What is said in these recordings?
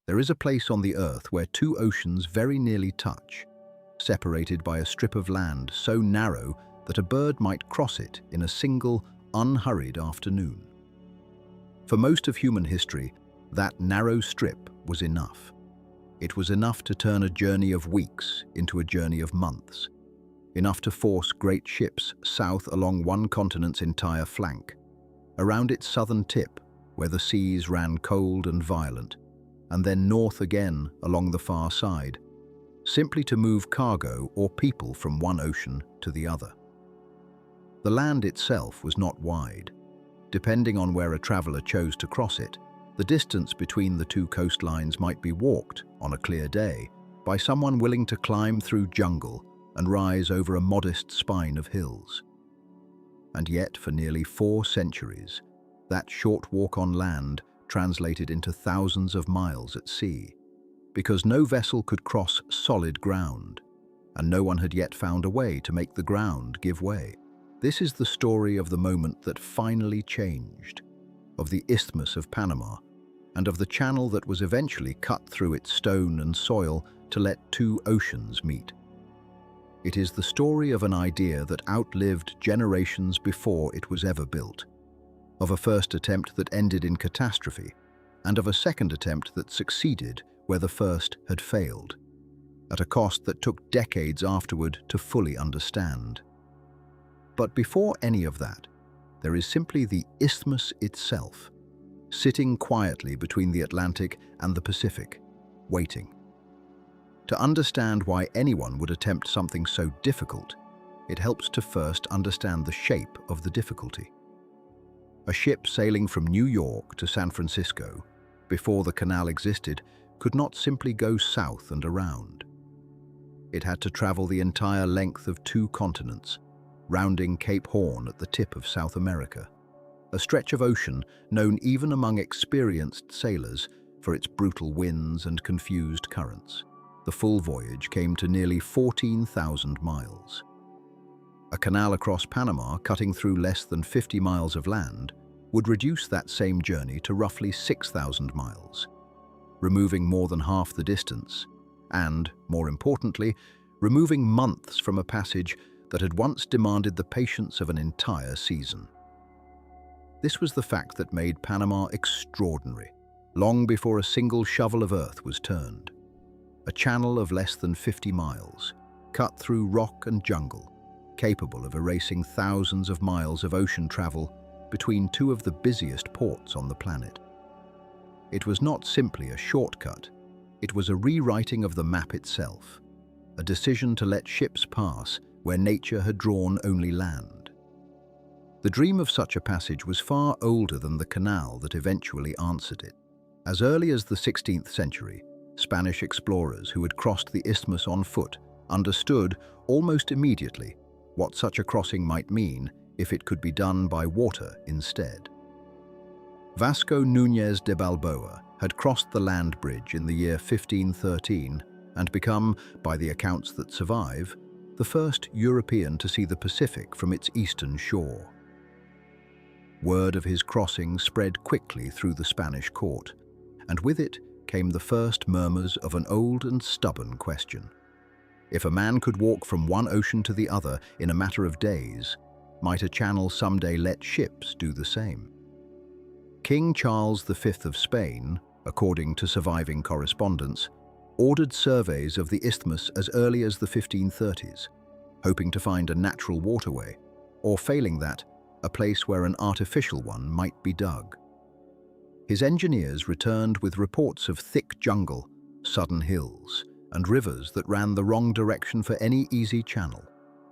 There is a place on the Earth where two oceans very nearly touch, separated by a strip of land so narrow that a bird might cross it in a single, unhurried afternoon. For most of human history, that narrow strip was enough. It was enough to turn a journey of weeks into a journey of months, enough to force great ships south along one continent's entire flank, around its southern tip, where the seas ran cold and violent, and then north again along the far side, simply to move cargo or people from one ocean to the other. The land itself was not wide. Depending on where a traveler chose to cross it, the distance between the two coastlines might be walked, on a clear day, by someone willing to climb through jungle and rise over a modest spine of hills. And yet, for nearly 4 centuries, that short walk on land translated into thousands of miles at sea, because no vessel could cross solid ground, and no one had yet found a way to make the ground give way. This is the story of the moment that finally changed, of the Isthmus of Panama, and of the channel that was eventually cut through its stone and soil to let two oceans meet. It is the story of an idea that outlived generations before it was ever built, of a first attempt that ended in catastrophe, and of a second attempt that succeeded where the first had failed, at a cost that took decades afterward to fully understand. But before any of that, there is simply the isthmus itself, sitting quietly between the Atlantic and the Pacific, waiting. To understand why anyone would attempt something so difficult, it helps to first understand the shape of the difficulty. A ship sailing from New York to San Francisco, before the canal existed, could not simply go south and around. It had to travel the entire length of 2 continents, rounding Cape Horn at the tip of South America, a stretch of ocean known even among experienced sailors for its brutal winds and confused currents. The full voyage came to nearly 14,000 miles. A canal across Panama, cutting through less than 50 miles of land, would reduce that same journey to roughly 6,000 miles, removing more than half the distance, and, more importantly, removing months from a passage that had once demanded the patience of an entire season. This was the fact that made Panama extraordinary, long before a single shovel of earth was turned. A channel of less than 50 miles, cut through rock and jungle, capable of erasing thousands of miles of ocean travel between 2 of the busiest ports on the planet. It was not simply a shortcut, it was a rewriting of the map itself, a decision to let ships pass where nature had drawn only land. The dream of such a passage was far older than the canal that eventually answered it. As early as the 16th century, Spanish explorers who had crossed the isthmus on foot understood almost immediately what such a crossing might mean if it could be done by water instead. Vasco Núñez de Balboa had crossed the land bridge in the year 1513 and become, by the accounts that survive, the first European to see the Pacific from its eastern shore. Word of his crossing spread quickly through the Spanish court, and with it came the first murmurs of an old and stubborn question. If a man could walk from one ocean to the other in a matter of days, might a channel someday let ships do the same? King Charles V of Spain, according to surviving correspondence, ordered surveys of the isthmus as early as the 1530s, hoping to find a natural waterway, or failing that, a place where an artificial one might be dug. His engineers returned with reports of thick jungle, sudden hills, and rivers that ran the wrong direction for any easy channel.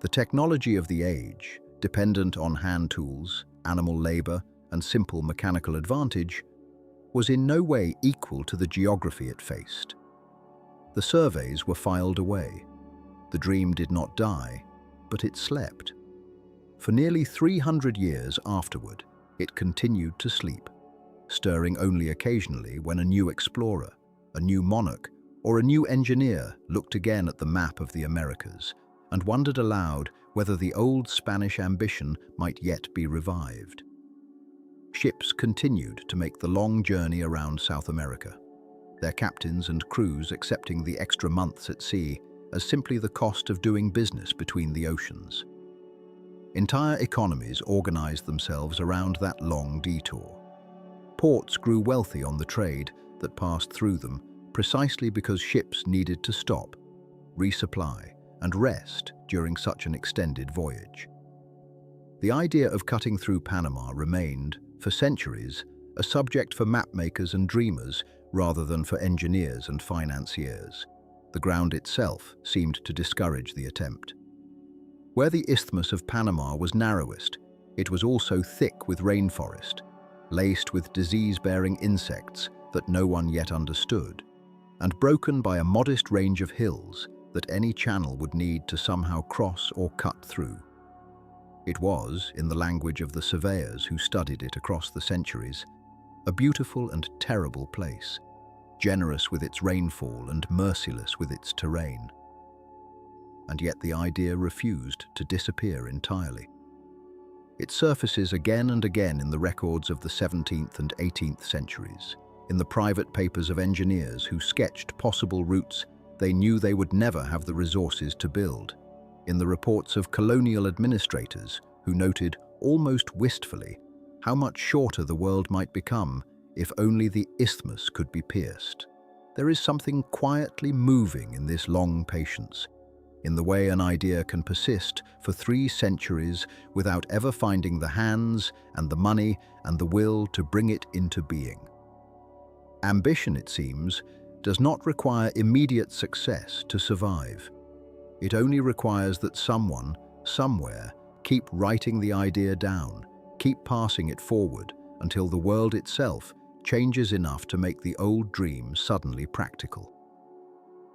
The technology of the age, dependent on hand tools, animal labor, and simple mechanical advantage, was in no way equal to the geography it faced. The surveys were filed away. The dream did not die, but it slept. For nearly 300 years afterward, it continued to sleep, stirring only occasionally when a new explorer, a new monarch, or a new engineer looked again at the map of the Americas and wondered aloud whether the old Spanish ambition might yet be revived. Ships continued to make the long journey around South America, their captains and crews accepting the extra months at sea as simply the cost of doing business between the oceans. Entire economies organized themselves around that long detour. Ports grew wealthy on the trade that passed through them precisely because ships needed to stop, resupply, and rest during such an extended voyage. The idea of cutting through Panama remained, for centuries, a subject for mapmakers and dreamers rather than for engineers and financiers. The ground itself seemed to discourage the attempt. Where the Isthmus of Panama was narrowest, it was also thick with rainforest, laced with disease-bearing insects that no one yet understood, and broken by a modest range of hills that any channel would need to somehow cross or cut through. It was, in the language of the surveyors who studied it across the centuries, a beautiful and terrible place, generous with its rainfall and merciless with its terrain. And yet the idea refused to disappear entirely. It surfaces again and again in the records of the 17th and 18th centuries, in the private papers of engineers who sketched possible routes they knew they would never have the resources to build, in the reports of colonial administrators who noted, almost wistfully, how much shorter the world might become if only the isthmus could be pierced. There is something quietly moving in this long patience, in the way an idea can persist for 3 centuries without ever finding the hands and the money and the will to bring it into being. Ambition, it seems, does not require immediate success to survive. It only requires that someone, somewhere, keep writing the idea down, keep passing it forward until the world itself changes enough to make the old dream suddenly practical.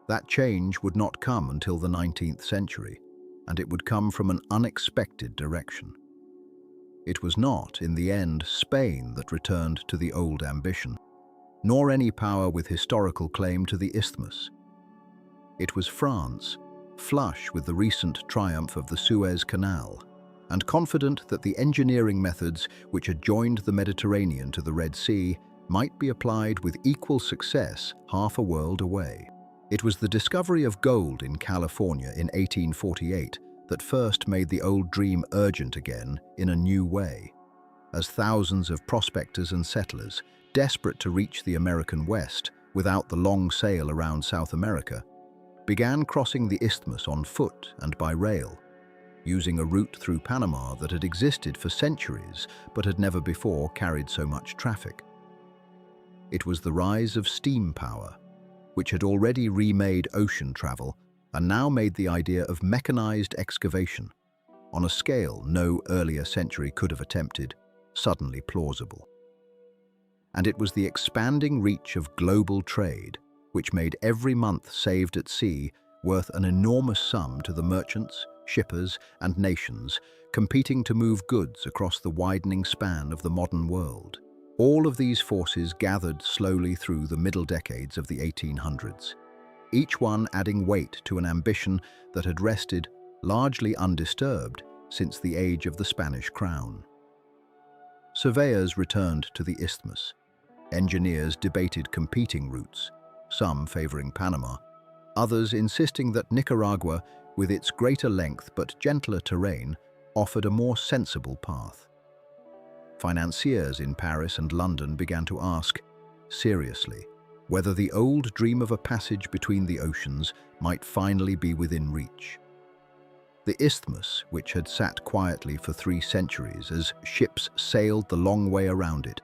That change would not come until the 19th century, and it would come from an unexpected direction. It was not, in the end, Spain that returned to the old ambition, nor any power with historical claim to the isthmus. It was France, flush with the recent triumph of the Suez Canal, and confident that the engineering methods which had joined the Mediterranean to the Red Sea might be applied with equal success half a world away. It was the discovery of gold in California in 1848 that first made the old dream urgent again in a new way, as thousands of prospectors and settlers, desperate to reach the American West without the long sail around South America, began crossing the isthmus on foot and by rail, using a route through Panama that had existed for centuries but had never before carried so much traffic. It was the rise of steam power, which had already remade ocean travel and now made the idea of mechanized excavation, on a scale no earlier century could have attempted, suddenly plausible. And it was the expanding reach of global trade which made every month saved at sea worth an enormous sum to the merchants, shippers, and nations competing to move goods across the widening span of the modern world. All of these forces gathered slowly through the middle decades of the 1800s, each one adding weight to an ambition that had rested largely undisturbed since the age of the Spanish crown. Surveyors returned to the isthmus. Engineers debated competing routes, some favoring Panama, others insisting that Nicaragua, with its greater length but gentler terrain, offered a more sensible path. Financiers in Paris and London began to ask, seriously, whether the old dream of a passage between the oceans might finally be within reach. The isthmus, which had sat quietly for 3 centuries as ships sailed the long way around it,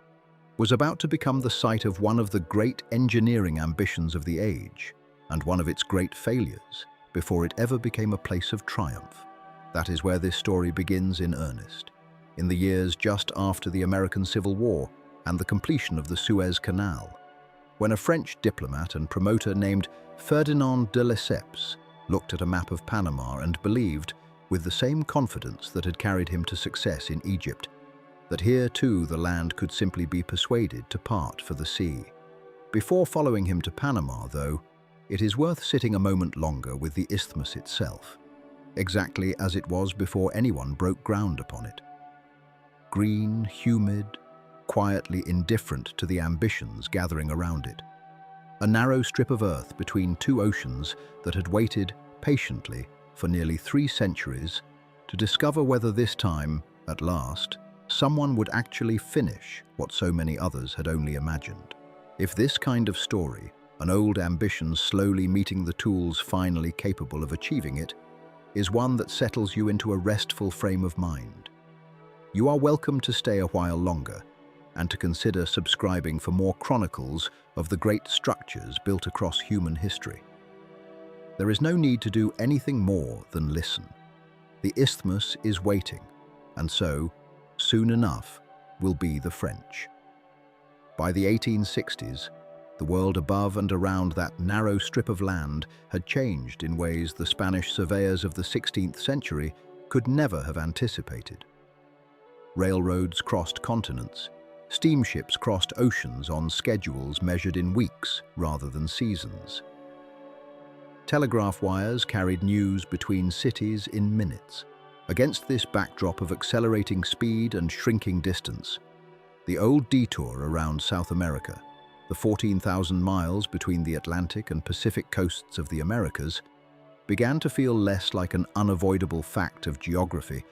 was about to become the site of one of the great engineering ambitions of the age, and one of its great failures, before it ever became a place of triumph. That is where this story begins in earnest, in the years just after the American Civil War and the completion of the Suez Canal, when a French diplomat and promoter named Ferdinand de Lesseps looked at a map of Panama and believed, with the same confidence that had carried him to success in Egypt, that here too the land could simply be persuaded to part for the sea. Before following him to Panama, though, it is worth sitting a moment longer with the isthmus itself, exactly as it was before anyone broke ground upon it. Green, humid, quietly indifferent to the ambitions gathering around it. a narrow strip of earth between two oceans that had waited patiently for nearly 3 centuries to discover whether this time, at last, someone would actually finish what so many others had only imagined. If this kind of story, an old ambition slowly meeting the tools finally capable of achieving it, is one that settles you into a restful frame of mind, you are welcome to stay a while longer and to consider subscribing for more chronicles of the great structures built across human history. There is no need to do anything more than listen. The isthmus is waiting, and so, soon enough, will be the French. By the 1860s, the world above and around that narrow strip of land had changed in ways the Spanish surveyors of the 16th century could never have anticipated. Railroads crossed continents. Steamships crossed oceans on schedules measured in weeks rather than seasons. Telegraph wires carried news between cities in minutes. Against this backdrop of accelerating speed and shrinking distance, the old detour around South America, the 14,000 miles between the Atlantic and Pacific coasts of the Americas, began to feel less like an unavoidable fact of geography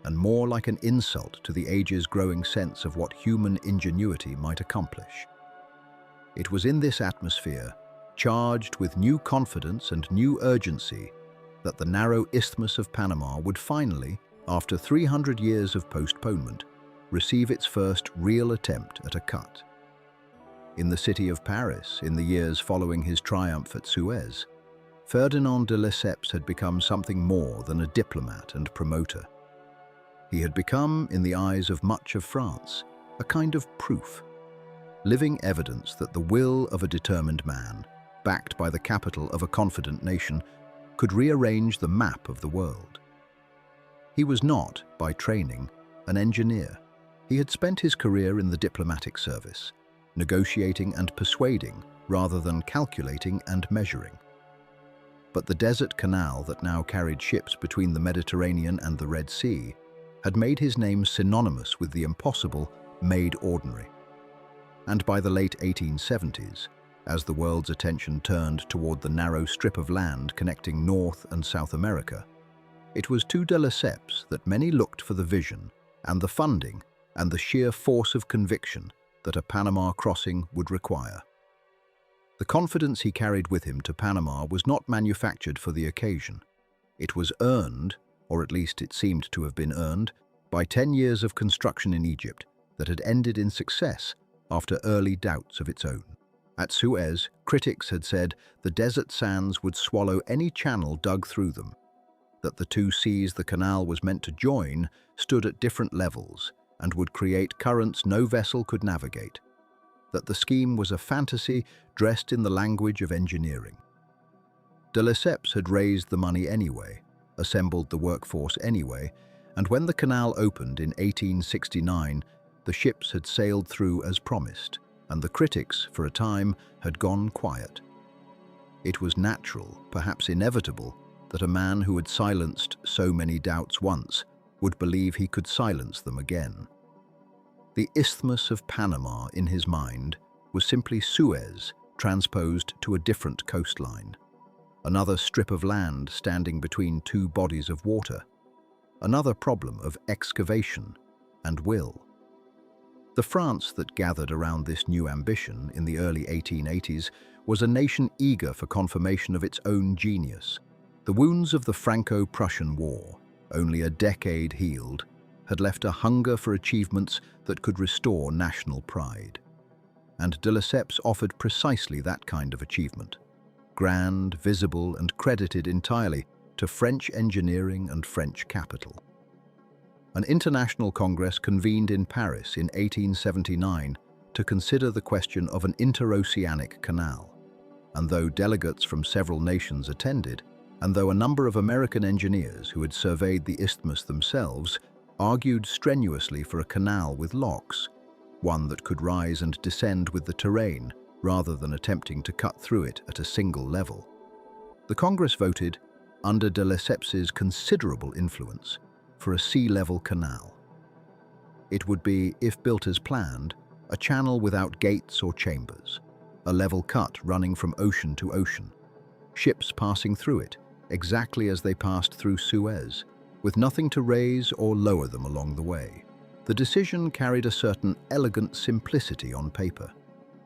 and more like an insult to the age's growing sense of what human ingenuity might accomplish. It was in this atmosphere, charged with new confidence and new urgency, that the narrow Isthmus of Panama would finally, after 300 years of postponement, receive its first real attempt at a cut. In the city of Paris, in the years following his triumph at Suez, Ferdinand de Lesseps had become something more than a diplomat and promoter. He had become, in the eyes of much of France, a kind of proof, living evidence that the will of a determined man, backed by the capital of a confident nation, could rearrange the map of the world. He was not, by training, an engineer. He had spent his career in the diplomatic service, negotiating and persuading rather than calculating and measuring. But the desert canal that now carried ships between the Mediterranean and the Red Sea had made his name synonymous with the impossible made ordinary. And by the late 1870s, as the world's attention turned toward the narrow strip of land connecting North and South America, it was to de Lesseps that many looked for the vision and the funding and the sheer force of conviction that a Panama crossing would require. The confidence he carried with him to Panama was not manufactured for the occasion. It was earned, or at least it seemed to have been earned, by 10 years of construction in Egypt that had ended in success after early doubts of its own. At Suez, critics had said the desert sands would swallow any channel dug through them, that the two seas the canal was meant to join stood at different levels and would create currents no vessel could navigate, that the scheme was a fantasy dressed in the language of engineering. De Lesseps had raised the money anyway, assembled the workforce anyway, and when the canal opened in 1869, the ships had sailed through as promised, and the critics, for a time, had gone quiet. It was natural, perhaps inevitable, that a man who had silenced so many doubts once would believe he could silence them again. The Isthmus of Panama, in his mind, was simply Suez transposed to a different coastline, another strip of land standing between two bodies of water, another problem of excavation and will. The France that gathered around this new ambition in the early 1880s was a nation eager for confirmation of its own genius. The wounds of the Franco-Prussian War, only a decade healed, had left a hunger for achievements that could restore national pride. And de Lesseps offered precisely that kind of achievement, grand, visible, and credited entirely to French engineering and French capital. An international congress convened in Paris in 1879 to consider the question of an interoceanic canal, and though delegates from several nations attended, and though a number of American engineers who had surveyed the isthmus themselves argued strenuously for a canal with locks, one that could rise and descend with the terrain rather than attempting to cut through it at a single level, the Congress voted, under de Lesseps's considerable influence, for a sea-level canal. It would be, if built as planned, a channel without gates or chambers. a level cut running from ocean to ocean, ships passing through it, exactly as they passed through Suez, with nothing to raise or lower them along the way. The decision carried a certain elegant simplicity on paper,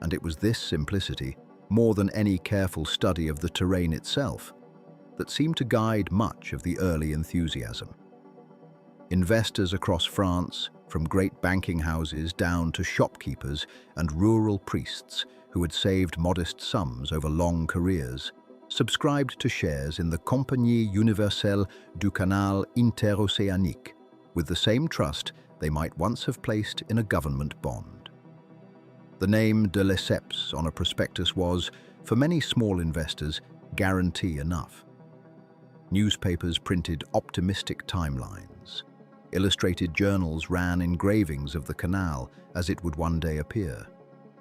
and it was this simplicity, more than any careful study of the terrain itself, that seemed to guide much of the early enthusiasm. Investors across France, from great banking houses down to shopkeepers and rural priests who had saved modest sums over long careers, subscribed to shares in the Compagnie Universelle du Canal Interocéanique with the same trust they might once have placed in a government bond. The name de Lesseps on a prospectus was, for many small investors, guarantee enough. Newspapers printed optimistic timelines. Illustrated journals ran engravings of the canal as it would one day appear.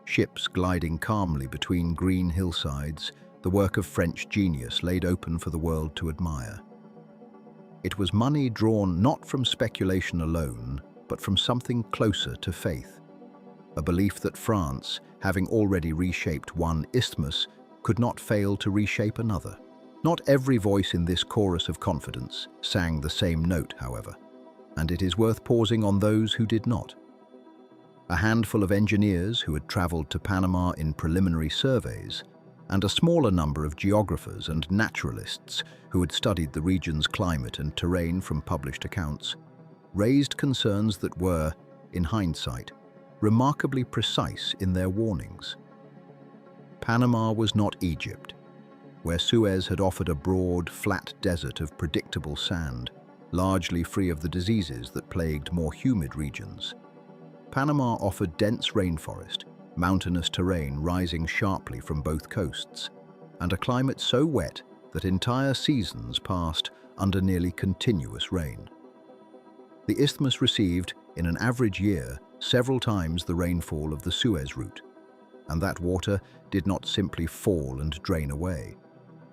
Ships gliding calmly between green hillsides, the work of French genius laid open for the world to admire. It was money drawn not from speculation alone, but from something closer to faith. A belief that France, having already reshaped one isthmus, could not fail to reshape another. Not every voice in this chorus of confidence sang the same note, however, and it is worth pausing on those who did not. A handful of engineers who had traveled to Panama in preliminary surveys, and a smaller number of geographers and naturalists who had studied the region's climate and terrain from published accounts, raised concerns that were, in hindsight, remarkably precise in their warnings. Panama was not Egypt, where Suez had offered a broad, flat desert of predictable sand, largely free of the diseases that plagued more humid regions. Panama offered dense rainforest, mountainous terrain rising sharply from both coasts, and a climate so wet that entire seasons passed under nearly continuous rain. The isthmus received, in an average year, several times the rainfall of the Suez route, and that water did not simply fall and drain away.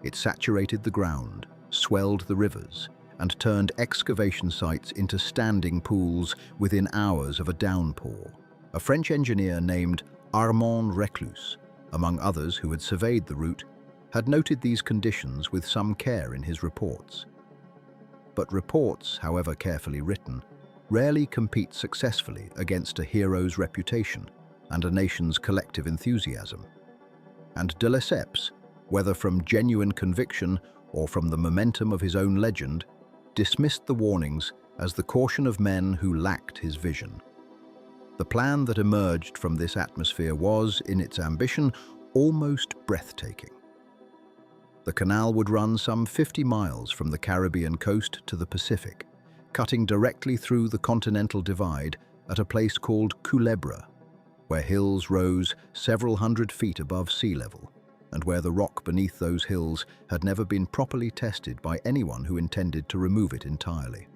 It saturated the ground, swelled the rivers, and turned excavation sites into standing pools within hours of a downpour. A French engineer named Armand Reclus, among others who had surveyed the route, had noted these conditions with some care in his reports. But reports, however carefully written, rarely compete successfully against a hero's reputation and a nation's collective enthusiasm. And de Lesseps, whether from genuine conviction or from the momentum of his own legend, dismissed the warnings as the caution of men who lacked his vision. The plan that emerged from this atmosphere was, in its ambition, almost breathtaking. The canal would run some 50 miles from the Caribbean coast to the Pacific, cutting directly through the continental divide at a place called Culebra, where hills rose several hundred feet above sea level, and where the rock beneath those hills had never been properly tested by anyone who intended to remove it entirely.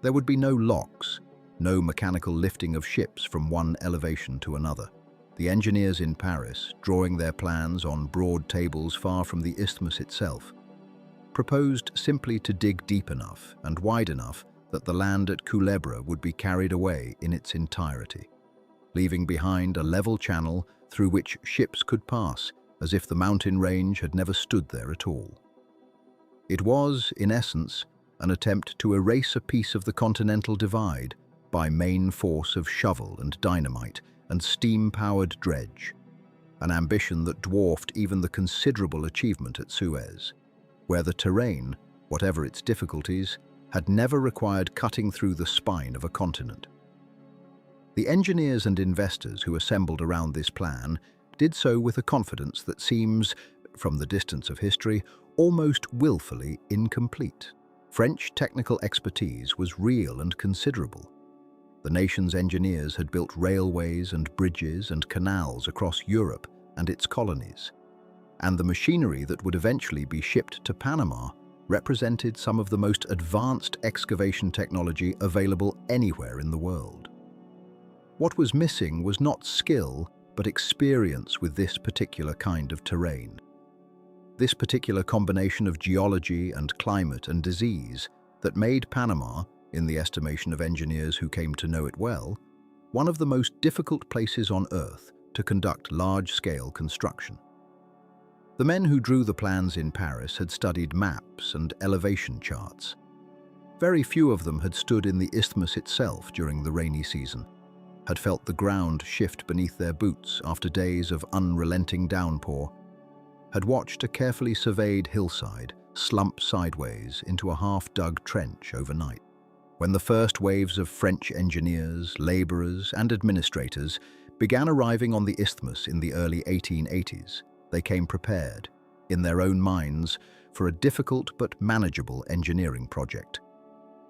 There would be no locks, no mechanical lifting of ships from one elevation to another. The engineers in Paris, drawing their plans on broad tables far from the isthmus itself, proposed simply to dig deep enough and wide enough that the land at Culebra would be carried away in its entirety, leaving behind a level channel through which ships could pass as if the mountain range had never stood there at all. It was, in essence, an attempt to erase a piece of the continental divide by main force of shovel and dynamite and steam-powered dredge, an ambition that dwarfed even the considerable achievement at Suez, where the terrain, whatever its difficulties, had never required cutting through the spine of a continent. The engineers and investors who assembled around this plan did so with a confidence that seems, from the distance of history, almost willfully incomplete. French technical expertise was real and considerable. The nation's engineers had built railways and bridges and canals across Europe and its colonies, and the machinery that would eventually be shipped to Panama represented some of the most advanced excavation technology available anywhere in the world. What was missing was not skill, but experience with this particular kind of terrain. This particular combination of geology and climate and disease that made Panama, in the estimation of engineers who came to know it well, one of the most difficult places on Earth to conduct large-scale construction. The men who drew the plans in Paris had studied maps and elevation charts. Very few of them had stood in the isthmus itself during the rainy season, had felt the ground shift beneath their boots after days of unrelenting downpour, had watched a carefully surveyed hillside slump sideways into a half-dug trench overnight. When the first waves of French engineers, laborers, and administrators began arriving on the isthmus in the early 1880s, they came prepared, in their own minds, for a difficult but manageable engineering project,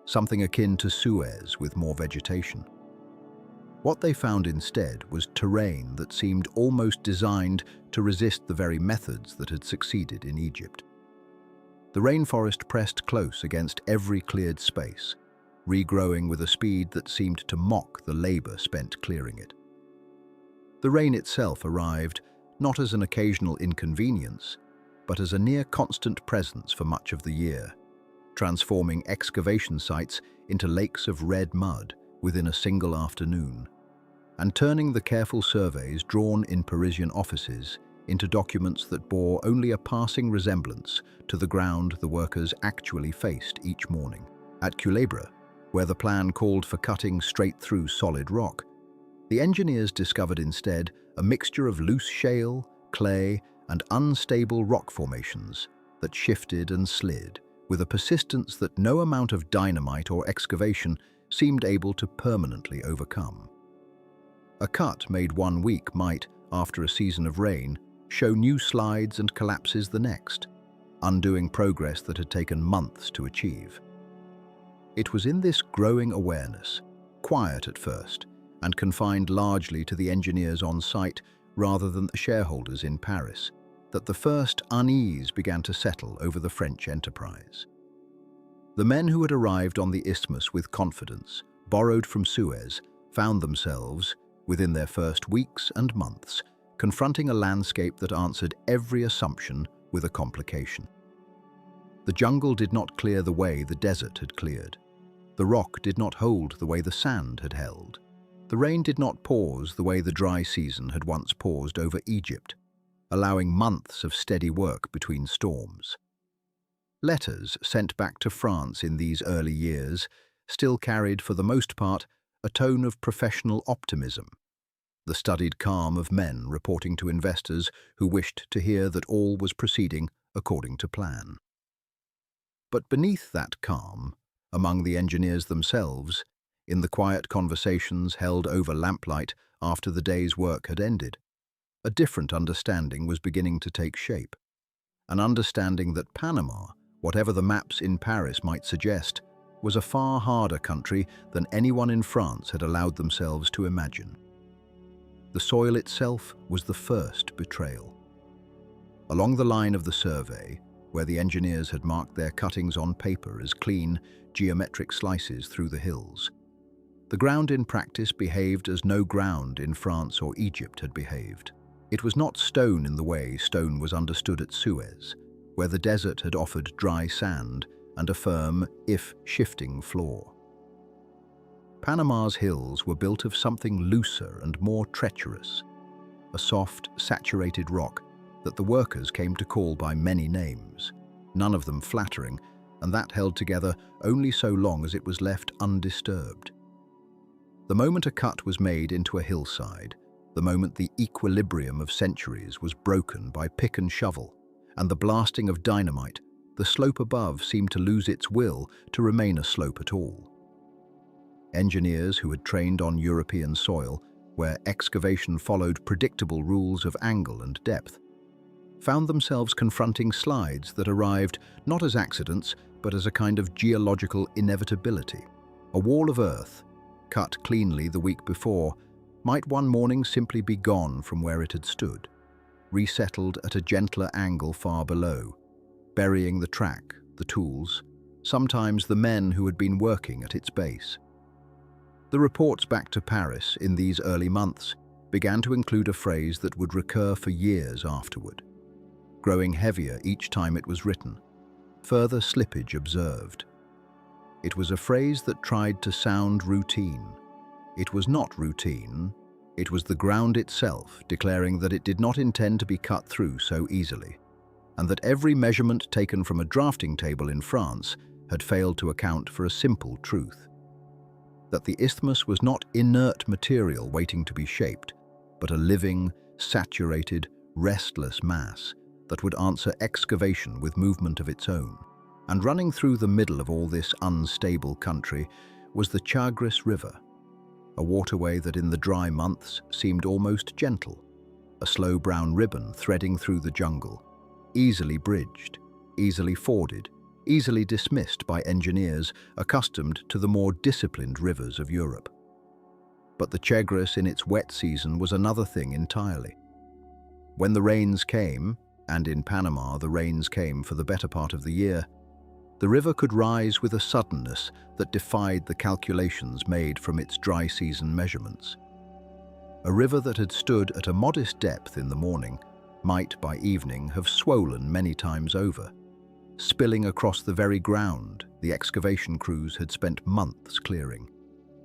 something akin to Suez with more vegetation. What they found instead was terrain that seemed almost designed to resist the very methods that had succeeded in Egypt. The rainforest pressed close against every cleared space, regrowing with a speed that seemed to mock the labor spent clearing it. The rain itself arrived not as an occasional inconvenience, but as a near-constant presence for much of the year, transforming excavation sites into lakes of red mud within a single afternoon, and turning the careful surveys drawn in Parisian offices into documents that bore only a passing resemblance to the ground the workers actually faced each morning. At Culebra, where the plan called for cutting straight through solid rock, the engineers discovered instead a mixture of loose shale, clay, and unstable rock formations that shifted and slid with a persistence that no amount of dynamite or excavation seemed able to permanently overcome. A cut made one week might, after a season of rain, show new slides and collapses the next, undoing progress that had taken months to achieve. It was in this growing awareness, quiet at first, and confined largely to the engineers on site rather than the shareholders in Paris, that the first unease began to settle over the French enterprise. The men who had arrived on the isthmus with confidence, borrowed from Suez, found themselves, within their first weeks and months, confronting a landscape that answered every assumption with a complication. The jungle did not clear the way the desert had cleared. The rock did not hold the way the sand had held. The rain did not pause the way the dry season had once paused over Egypt, allowing months of steady work between storms. Letters sent back to France in these early years still carried, for the most part, a tone of professional optimism, the studied calm of men reporting to investors who wished to hear that all was proceeding according to plan. But beneath that calm, among the engineers themselves, in the quiet conversations held over lamplight after the day's work had ended, a different understanding was beginning to take shape. An understanding that Panama, whatever the maps in Paris might suggest, was a far harder country than anyone in France had allowed themselves to imagine. The soil itself was the first betrayal. Along the line of the survey, where the engineers had marked their cuttings on paper as clean, geometric slices through the hills, the ground in practice behaved as no ground in France or Egypt had behaved. It was not stone in the way stone was understood at Suez, where the desert had offered dry sand and a firm, if shifting, floor. Panama's hills were built of something looser and more treacherous, a soft, saturated rock that the workers came to call by many names, none of them flattering, and that held together only so long as it was left undisturbed. The moment a cut was made into a hillside, the moment the equilibrium of centuries was broken by pick and shovel and the blasting of dynamite, the slope above seemed to lose its will to remain a slope at all. Engineers who had trained on European soil, where excavation followed predictable rules of angle and depth, found themselves confronting slides that arrived not as accidents, but as a kind of geological inevitability. A wall of earth, cut cleanly the week before, might one morning simply be gone from where it had stood, resettled at a gentler angle far below, burying the track, the tools, sometimes the men who had been working at its base. The reports back to Paris in these early months began to include a phrase that would recur for years afterward, growing heavier each time it was written, further slippage observed. It was a phrase that tried to sound routine. It was not routine, It was the ground itself declaring that it did not intend to be cut through so easily, and that every measurement taken from a drafting table in France had failed to account for a simple truth: that the isthmus was not inert material waiting to be shaped, but a living, saturated, restless mass that would answer excavation with movement of its own. And running through the middle of all this unstable country was the Chagres River, a waterway that in the dry months seemed almost gentle, a slow brown ribbon threading through the jungle, easily bridged, easily forded, easily dismissed by engineers accustomed to the more disciplined rivers of Europe. But the Chagres in its wet season was another thing entirely. When the rains came, and in Panama the rains came for the better part of the year, the river could rise with a suddenness that defied the calculations made from its dry season measurements. A river that had stood at a modest depth in the morning might by evening have swollen many times over, spilling across the very ground the excavation crews had spent months clearing,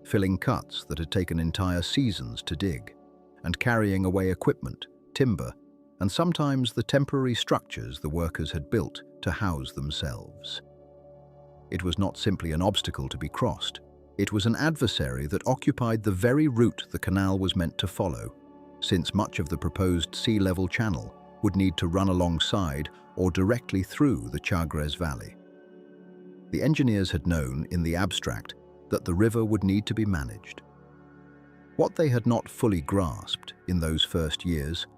filling cuts that had taken entire seasons to dig, and carrying away equipment, timber, and sometimes the temporary structures the workers had built to house themselves. It was not simply an obstacle to be crossed. It was an adversary that occupied the very route the canal was meant to follow, since much of the proposed sea-level channel would need to run alongside or directly through the Chagres Valley. The engineers had known, in the abstract, that the river would need to be managed. What they had not fully grasped in those first years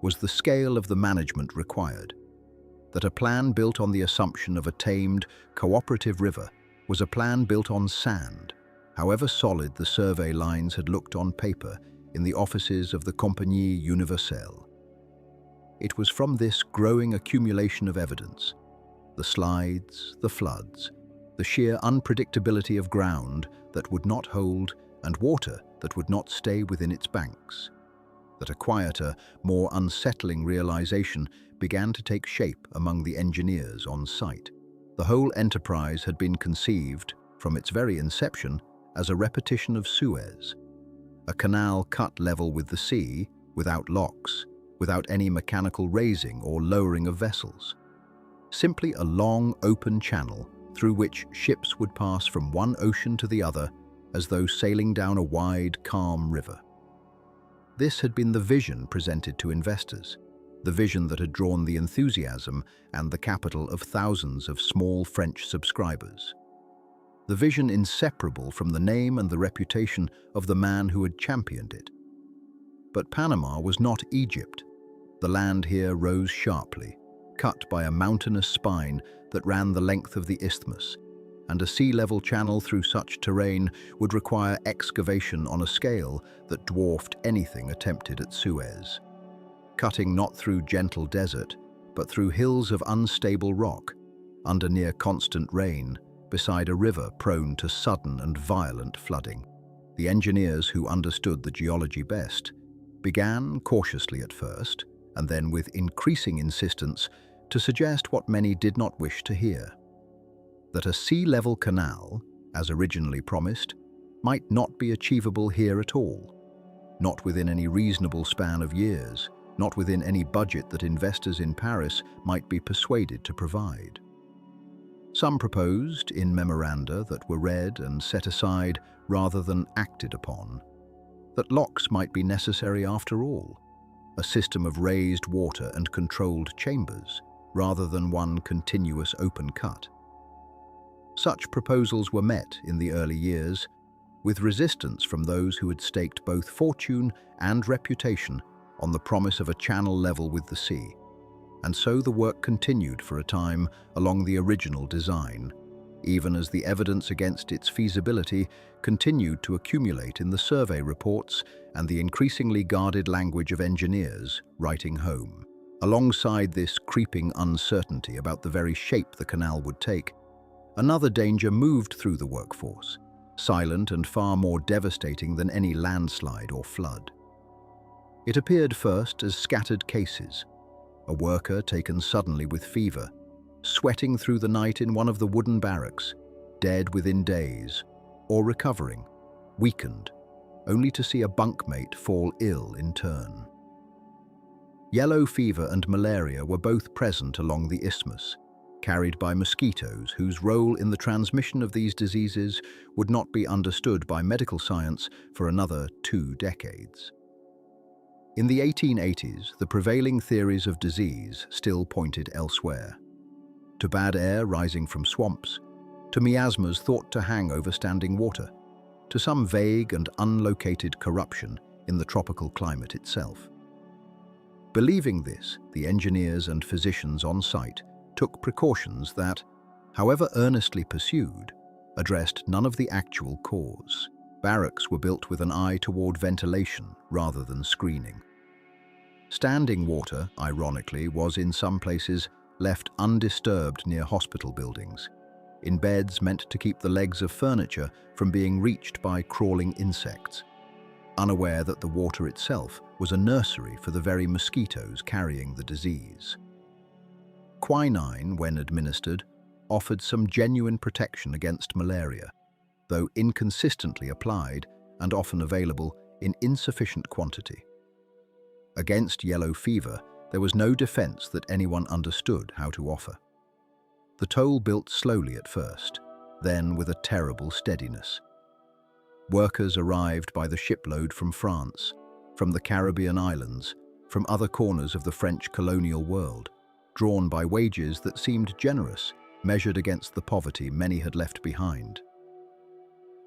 was the scale of the management required. That a plan built on the assumption of a tamed, cooperative river was a plan built on sand, however solid the survey lines had looked on paper in the offices of the Compagnie Universelle. It was from this growing accumulation of evidence, the slides, the floods, the sheer unpredictability of ground that would not hold and water that would not stay within its banks, that a quieter, more unsettling realization began to take shape among the engineers on site. The whole enterprise had been conceived, from its very inception, as a repetition of Suez, a canal cut level with the sea, without locks, without any mechanical raising or lowering of vessels. Simply a long, open channel through which ships would pass from one ocean to the other as though sailing down a wide, calm river. This had been the vision presented to investors, the vision that had drawn the enthusiasm and the capital of thousands of small French subscribers. The vision inseparable from the name and the reputation of the man who had championed it. But Panama was not Egypt. The land here rose sharply, cut by a mountainous spine that ran the length of the isthmus, and a sea-level channel through such terrain would require excavation on a scale that dwarfed anything attempted at Suez. Cutting not through gentle desert, but through hills of unstable rock, under near constant rain, beside a river prone to sudden and violent flooding. The engineers who understood the geology best began, cautiously at first, and then with increasing insistence, to suggest what many did not wish to hear: that a sea-level canal, as originally promised, might not be achievable here at all, not within any reasonable span of years, not within any budget that investors in Paris might be persuaded to provide. Some proposed, in memoranda that were read and set aside rather than acted upon, that locks might be necessary after all, a system of raised water and controlled chambers, rather than one continuous open cut. Such proposals were met in the early years with resistance from those who had staked both fortune and reputation on the promise of a channel level with the sea, and so the work continued for a time along the original design, even as the evidence against its feasibility continued to accumulate in the survey reports and the increasingly guarded language of engineers writing home. Alongside this creeping uncertainty about the very shape the canal would take, another danger moved through the workforce, silent and far more devastating than any landslide or flood. It appeared first as scattered cases, a worker taken suddenly with fever, sweating through the night in one of the wooden barracks, dead within days, or recovering, weakened, only to see a bunkmate fall ill in turn. Yellow fever and malaria were both present along the isthmus, carried by mosquitoes whose role in the transmission of these diseases would not be understood by medical science for another 2 decades. In the 1880s, the prevailing theories of disease still pointed elsewhere, to bad air rising from swamps, to miasmas thought to hang over standing water, to some vague and unlocated corruption in the tropical climate itself. Believing this, the engineers and physicians on site took precautions that, however earnestly pursued, addressed none of the actual cause. Barracks were built with an eye toward ventilation rather than screening. Standing water, ironically, was in some places left undisturbed near hospital buildings, in beds meant to keep the legs of furniture from being reached by crawling insects, unaware that the water itself was a nursery for the very mosquitoes carrying the disease. Quinine, when administered, offered some genuine protection against malaria, though inconsistently applied and often available in insufficient quantity. Against yellow fever, there was no defense that anyone understood how to offer. The toll built slowly at first, then with a terrible steadiness. Workers arrived by the shipload from France, from the Caribbean islands, from other corners of the French colonial world, drawn by wages that seemed generous, measured against the poverty many had left behind.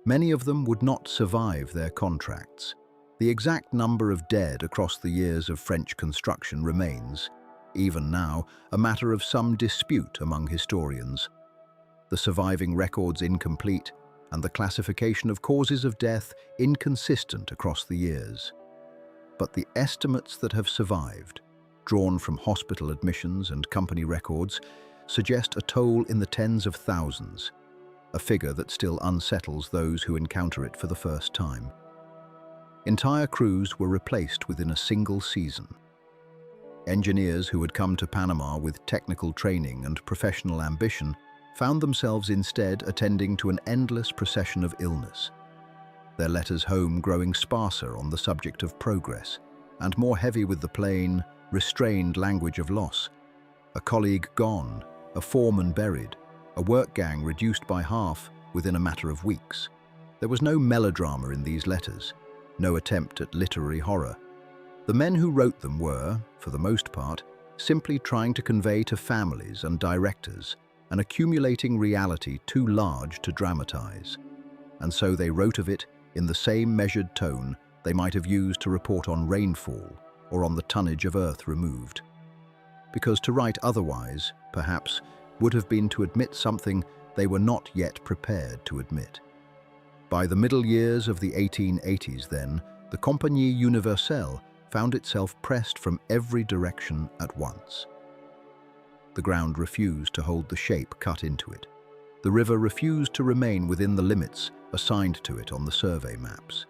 Many of them would not survive their contracts. The exact number of dead across the years of French construction remains, even now, a matter of some dispute among historians. The surviving records incomplete, and the classification of causes of death inconsistent across the years. But the estimates that have survived, drawn from hospital admissions and company records, suggest a toll in the tens of thousands, a figure that still unsettles those who encounter it for the first time. Entire crews were replaced within a single season. Engineers who had come to Panama with technical training and professional ambition found themselves instead attending to an endless procession of illness, their letters home growing sparser on the subject of progress and more heavy with the plain, restrained language of loss. A colleague gone, a foreman buried, a work gang reduced by half within a matter of weeks. There was no melodrama in these letters, no attempt at literary horror. The men who wrote them were, for the most part, simply trying to convey to families and directors an accumulating reality too large to dramatize. And so they wrote of it in the same measured tone they might have used to report on rainfall or on the tonnage of earth removed. Because to write otherwise, perhaps, would have been to admit something they were not yet prepared to admit. By the middle years of the 1880s then, the Compagnie Universelle found itself pressed from every direction at once. The ground refused to hold the shape cut into it. The river refused to remain within the limits assigned to it on the survey maps.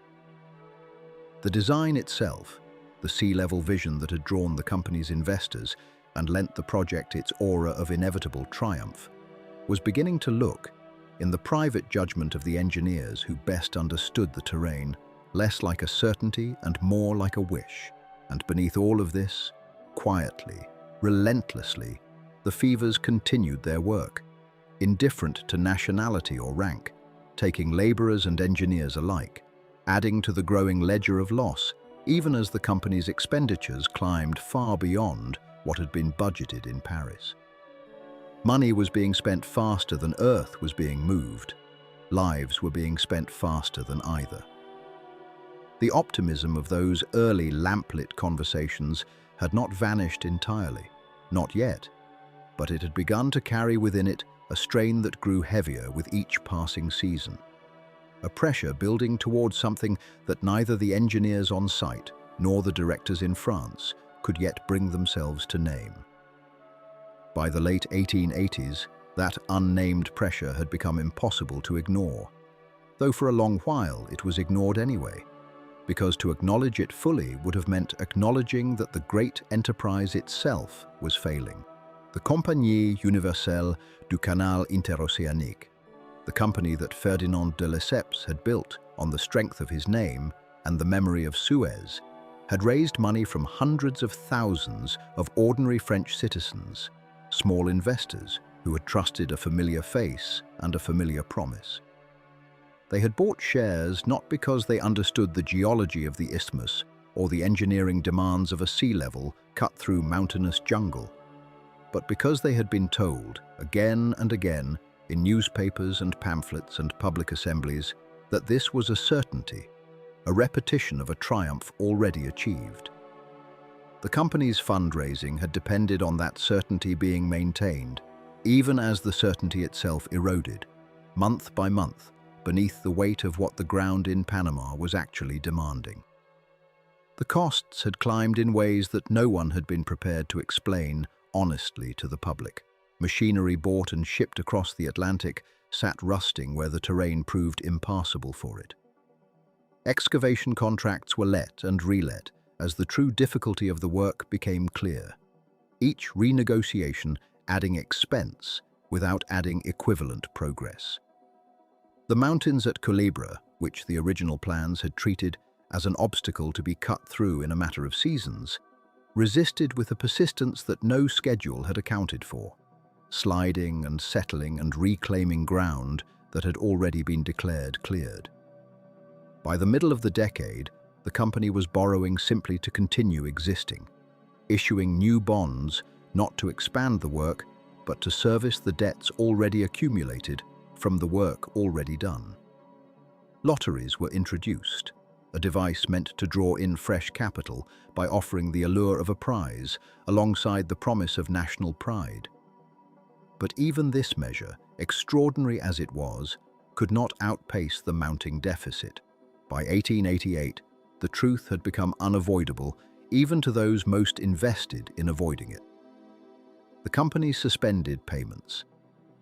The design itself, the sea-level vision that had drawn the company's investors and lent the project its aura of inevitable triumph, was beginning to look, in the private judgment of the engineers who best understood the terrain, less like a certainty and more like a wish. And beneath all of this, quietly, relentlessly, the Fevers continued their work, indifferent to nationality or rank, taking laborers and engineers alike, adding to the growing ledger of loss, even as the company's expenditures climbed far beyond what had been budgeted in Paris. Money was being spent faster than earth was being moved. Lives were being spent faster than either. The optimism of those early lamplit conversations had not vanished entirely, not yet, but it had begun to carry within it a strain that grew heavier with each passing season, a pressure building towards something that neither the engineers on site nor the directors in France could yet bring themselves to name. By the late 1880s, that unnamed pressure had become impossible to ignore, though for a long while it was ignored anyway, because to acknowledge it fully would have meant acknowledging that the great enterprise itself was failing. The Compagnie Universelle du Canal Interocéanique, the company that Ferdinand de Lesseps had built on the strength of his name, and the memory of Suez had raised money from hundreds of thousands of ordinary French citizens, small investors who had trusted a familiar face and a familiar promise. They had bought shares not because they understood the geology of the isthmus or the engineering demands of a sea level cut through mountainous jungle, but because they had been told again and again in newspapers and pamphlets and public assemblies that this was a certainty, a repetition of a triumph already achieved. The company's fundraising had depended on that certainty being maintained, even as the certainty itself eroded, month by month, beneath the weight of what the ground in Panama was actually demanding. The costs had climbed in ways that no one had been prepared to explain honestly to the public. Machinery bought and shipped across the Atlantic sat rusting where the terrain proved impassable for it. Excavation contracts were let and relet as the true difficulty of the work became clear, each renegotiation adding expense without adding equivalent progress. The mountains at Culebra, which the original plans had treated as an obstacle to be cut through in a matter of seasons, resisted with a persistence that no schedule had accounted for, sliding and settling and reclaiming ground that had already been declared cleared. By the middle of the decade, the company was borrowing simply to continue existing, issuing new bonds not to expand the work, but to service the debts already accumulated from the work already done. Lotteries were introduced, a device meant to draw in fresh capital by offering the allure of a prize alongside the promise of national pride. But even this measure, extraordinary as it was, could not outpace the mounting deficit. By 1888, the truth had become unavoidable even to those most invested in avoiding it. The company suspended payments.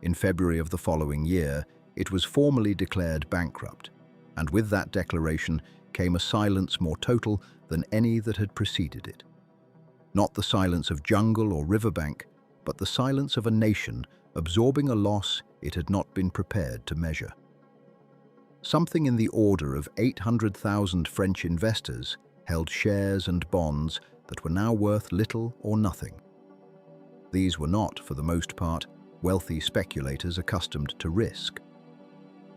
In February of the following year, it was formally declared bankrupt, and with that declaration came a silence more total than any that had preceded it. Not the silence of jungle or riverbank, but the silence of a nation absorbing a loss it had not been prepared to measure. Something in the order of 800,000 French investors held shares and bonds that were now worth little or nothing. These were not, for the most part, wealthy speculators accustomed to risk.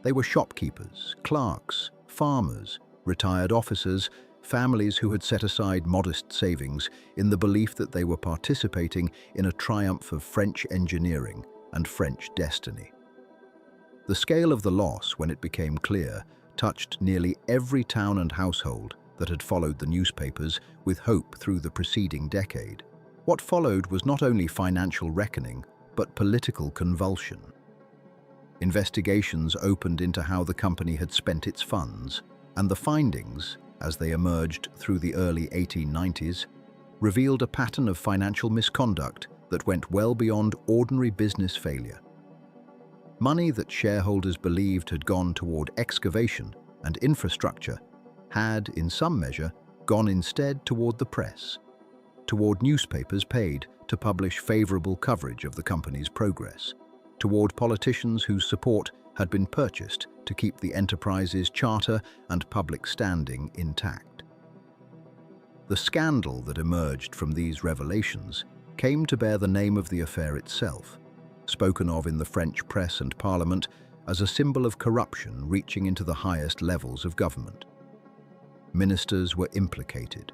They were shopkeepers, clerks, farmers, retired officers, families who had set aside modest savings in the belief that they were participating in a triumph of French engineering and French destiny. The scale of the loss, when it became clear, touched nearly every town and household that had followed the newspapers with hope through the preceding decade. What followed was not only financial reckoning, but political convulsion. Investigations opened into how the company had spent its funds, and the findings, as they emerged through the early 1890s, revealed a pattern of financial misconduct that went well beyond ordinary business failure. Money that shareholders believed had gone toward excavation and infrastructure had, in some measure, gone instead toward the press, toward newspapers paid to publish favorable coverage of the company's progress, toward politicians whose support had been purchased to keep the enterprise's charter and public standing intact. The scandal that emerged from these revelations came to bear the name of the affair itself, spoken of in the French press and parliament as a symbol of corruption reaching into the highest levels of government. Ministers were implicated.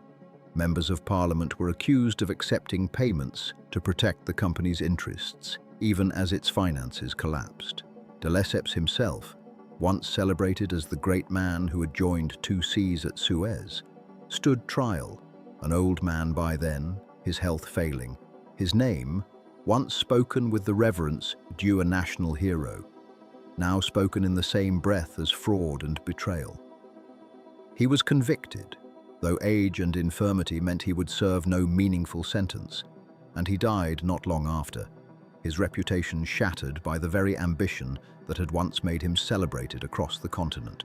Members of parliament were accused of accepting payments to protect the company's interests, even as its finances collapsed. Lesseps himself, once celebrated as the great man who had joined two seas at Suez, stood trial, an old man by then, his health failing, his name, once spoken with the reverence due a national hero, now spoken in the same breath as fraud and betrayal. He was convicted, though age and infirmity meant he would serve no meaningful sentence, and he died not long after, his reputation shattered by the very ambition that had once made him celebrated across the continent.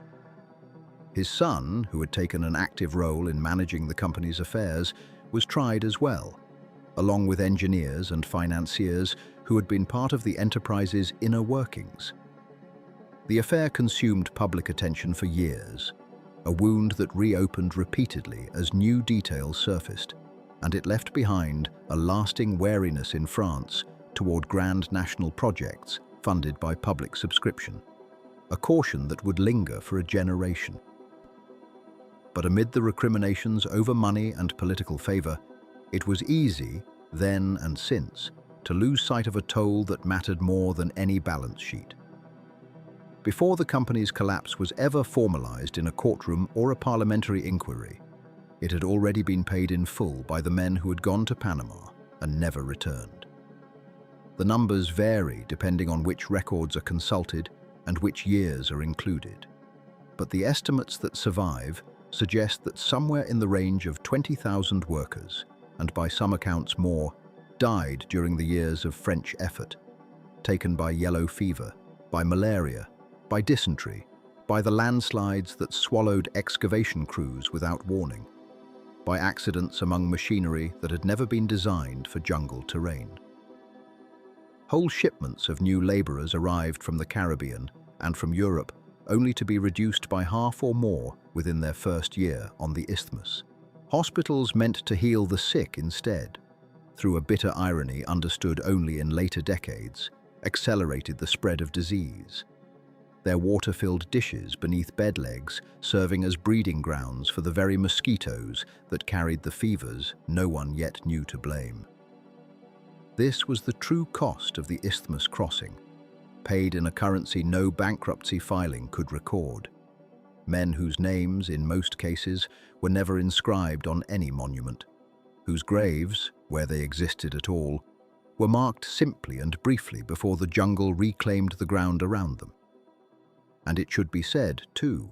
His son, who had taken an active role in managing the company's affairs, was tried as well, along with engineers and financiers who had been part of the enterprise's inner workings. The affair consumed public attention for years, a wound that reopened repeatedly as new details surfaced, and it left behind a lasting wariness in France toward grand national projects funded by public subscription, a caution that would linger for a generation. But amid the recriminations over money and political favor, it was easy, then and since, to lose sight of a toll that mattered more than any balance sheet. Before the company's collapse was ever formalized in a courtroom or a parliamentary inquiry, it had already been paid in full by the men who had gone to Panama and never returned. The numbers vary depending on which records are consulted and which years are included, but the estimates that survive suggest that somewhere in the range of 20,000 workers, and by some accounts more, died during the years of French effort, taken by yellow fever, by malaria, by dysentery, by the landslides that swallowed excavation crews without warning, by accidents among machinery that had never been designed for jungle terrain. Whole shipments of new laborers arrived from the Caribbean and from Europe, only to be reduced by half or more within their first year on the isthmus. Hospitals meant to heal the sick instead, through a bitter irony understood only in later decades, accelerated the spread of disease. Their water-filled dishes beneath bed legs serving as breeding grounds for the very mosquitoes that carried the fevers no one yet knew to blame. This was the true cost of the isthmus crossing, paid in a currency no bankruptcy filing could record. Men whose names, in most cases, were never inscribed on any monument, whose graves, where they existed at all, were marked simply and briefly before the jungle reclaimed the ground around them. And it should be said, too,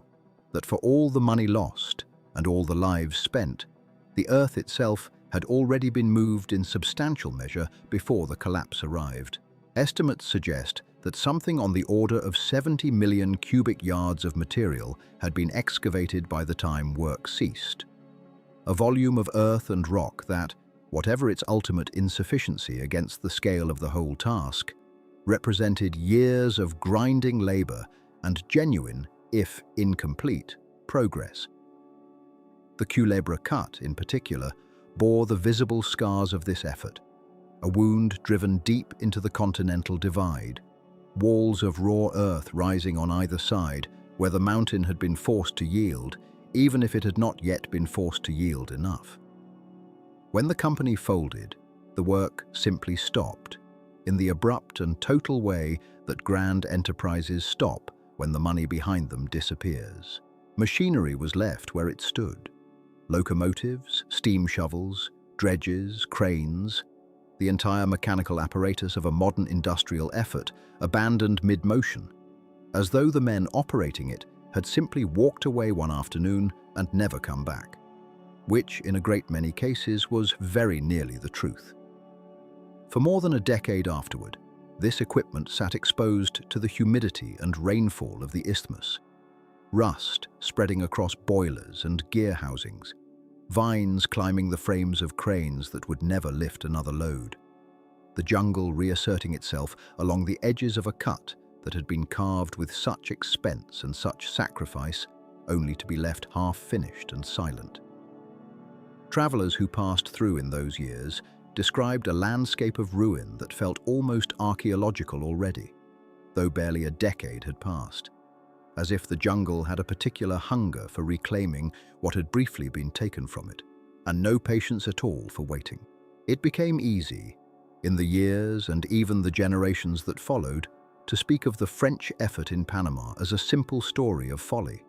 that for all the money lost and all the lives spent, the earth itself had already been moved in substantial measure before the collapse arrived. Estimates suggest that something on the order of 70 million cubic yards of material had been excavated by the time work ceased. A volume of earth and rock that, whatever its ultimate insufficiency against the scale of the whole task, represented years of grinding labor and genuine, if incomplete, progress. The Culebra Cut, in particular, bore the visible scars of this effort, a wound driven deep into the continental divide, walls of raw earth rising on either side where the mountain had been forced to yield, even if it had not yet been forced to yield enough. When the company folded, the work simply stopped, in the abrupt and total way that grand enterprises stop when the money behind them disappears. Machinery was left where it stood. Locomotives, steam shovels, dredges, cranes, the entire mechanical apparatus of a modern industrial effort abandoned mid-motion, as though the men operating it had simply walked away one afternoon and never come back, which, in a great many cases, was very nearly the truth. For more than a decade afterward, this equipment sat exposed to the humidity and rainfall of the isthmus, rust spreading across boilers and gear housings, vines climbing the frames of cranes that would never lift another load, the jungle reasserting itself along the edges of a cut that had been carved with such expense and such sacrifice, only to be left half-finished and silent. Travelers who passed through in those years described a landscape of ruin that felt almost archaeological already, though barely a decade had passed, as if the jungle had a particular hunger for reclaiming what had briefly been taken from it, and no patience at all for waiting. It became easy, in the years and even the generations that followed, to speak of the French effort in Panama as a simple story of folly,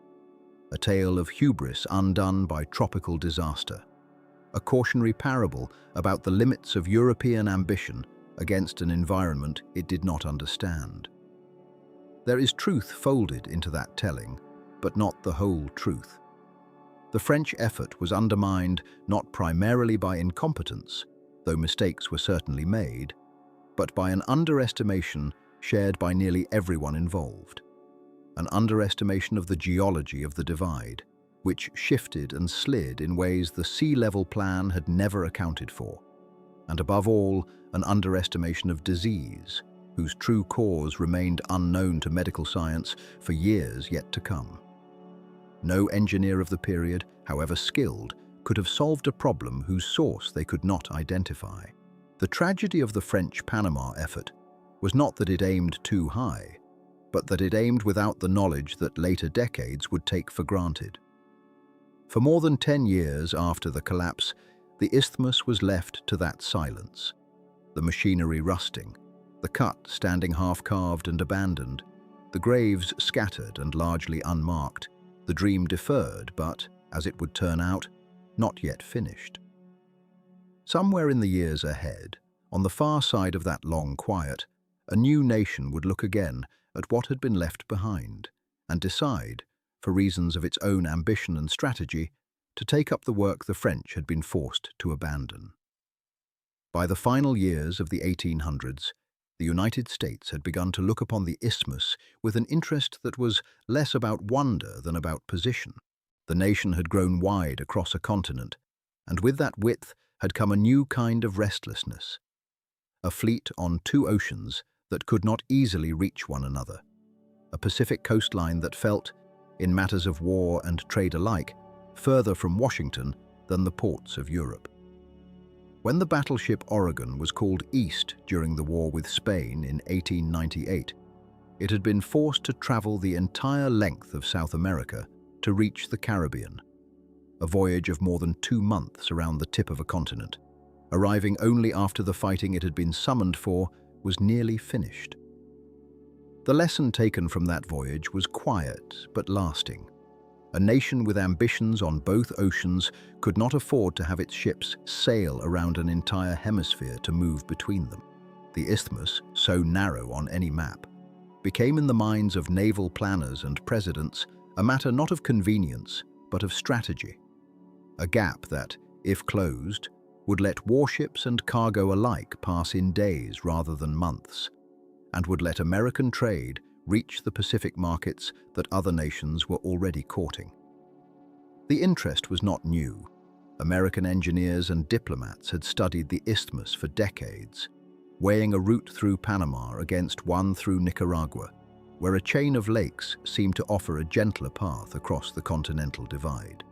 a tale of hubris undone by tropical disaster, a cautionary parable about the limits of European ambition against an environment it did not understand. There is truth folded into that telling, but not the whole truth. The French effort was undermined not primarily by incompetence, though mistakes were certainly made, but by an underestimation shared by nearly everyone involved. An underestimation of the geology of the divide, which shifted and slid in ways the sea level plan had never accounted for. And above all, an underestimation of disease, whose true cause remained unknown to medical science for years yet to come. No engineer of the period, however skilled, could have solved a problem whose source they could not identify. The tragedy of the French Panama effort was not that it aimed too high, but that it aimed without the knowledge that later decades would take for granted. For more than 10 years after the collapse, the isthmus was left to that silence, the machinery rusting, the cut standing half-carved and abandoned, the graves scattered and largely unmarked, the dream deferred but, as it would turn out, not yet finished. Somewhere in the years ahead, on the far side of that long quiet, a new nation would look again at what had been left behind and decide, for reasons of its own ambition and strategy, to take up the work the French had been forced to abandon. By the final years of the 1800s, the United States had begun to look upon the isthmus with an interest that was less about wonder than about position. The nation had grown wide across a continent, and with that width had come a new kind of restlessness. A fleet on 2 oceans that could not easily reach one another. A Pacific coastline that felt, in matters of war and trade alike, further from Washington than the ports of Europe. When the battleship Oregon was called east during the war with Spain in 1898, it had been forced to travel the entire length of South America to reach the Caribbean, a voyage of more than 2 months around the tip of a continent, arriving only after the fighting it had been summoned for was nearly finished. The lesson taken from that voyage was quiet but lasting. A nation with ambitions on both oceans could not afford to have its ships sail around an entire hemisphere to move between them. The isthmus, so narrow on any map, became in the minds of naval planners and presidents a matter not of convenience but of strategy. A gap that, if closed, would let warships and cargo alike pass in days rather than months, and would let American trade reach the Pacific markets that other nations were already courting. The interest was not new. American engineers and diplomats had studied the isthmus for decades, weighing a route through Panama against one through Nicaragua, where a chain of lakes seemed to offer a gentler path across the continental divide.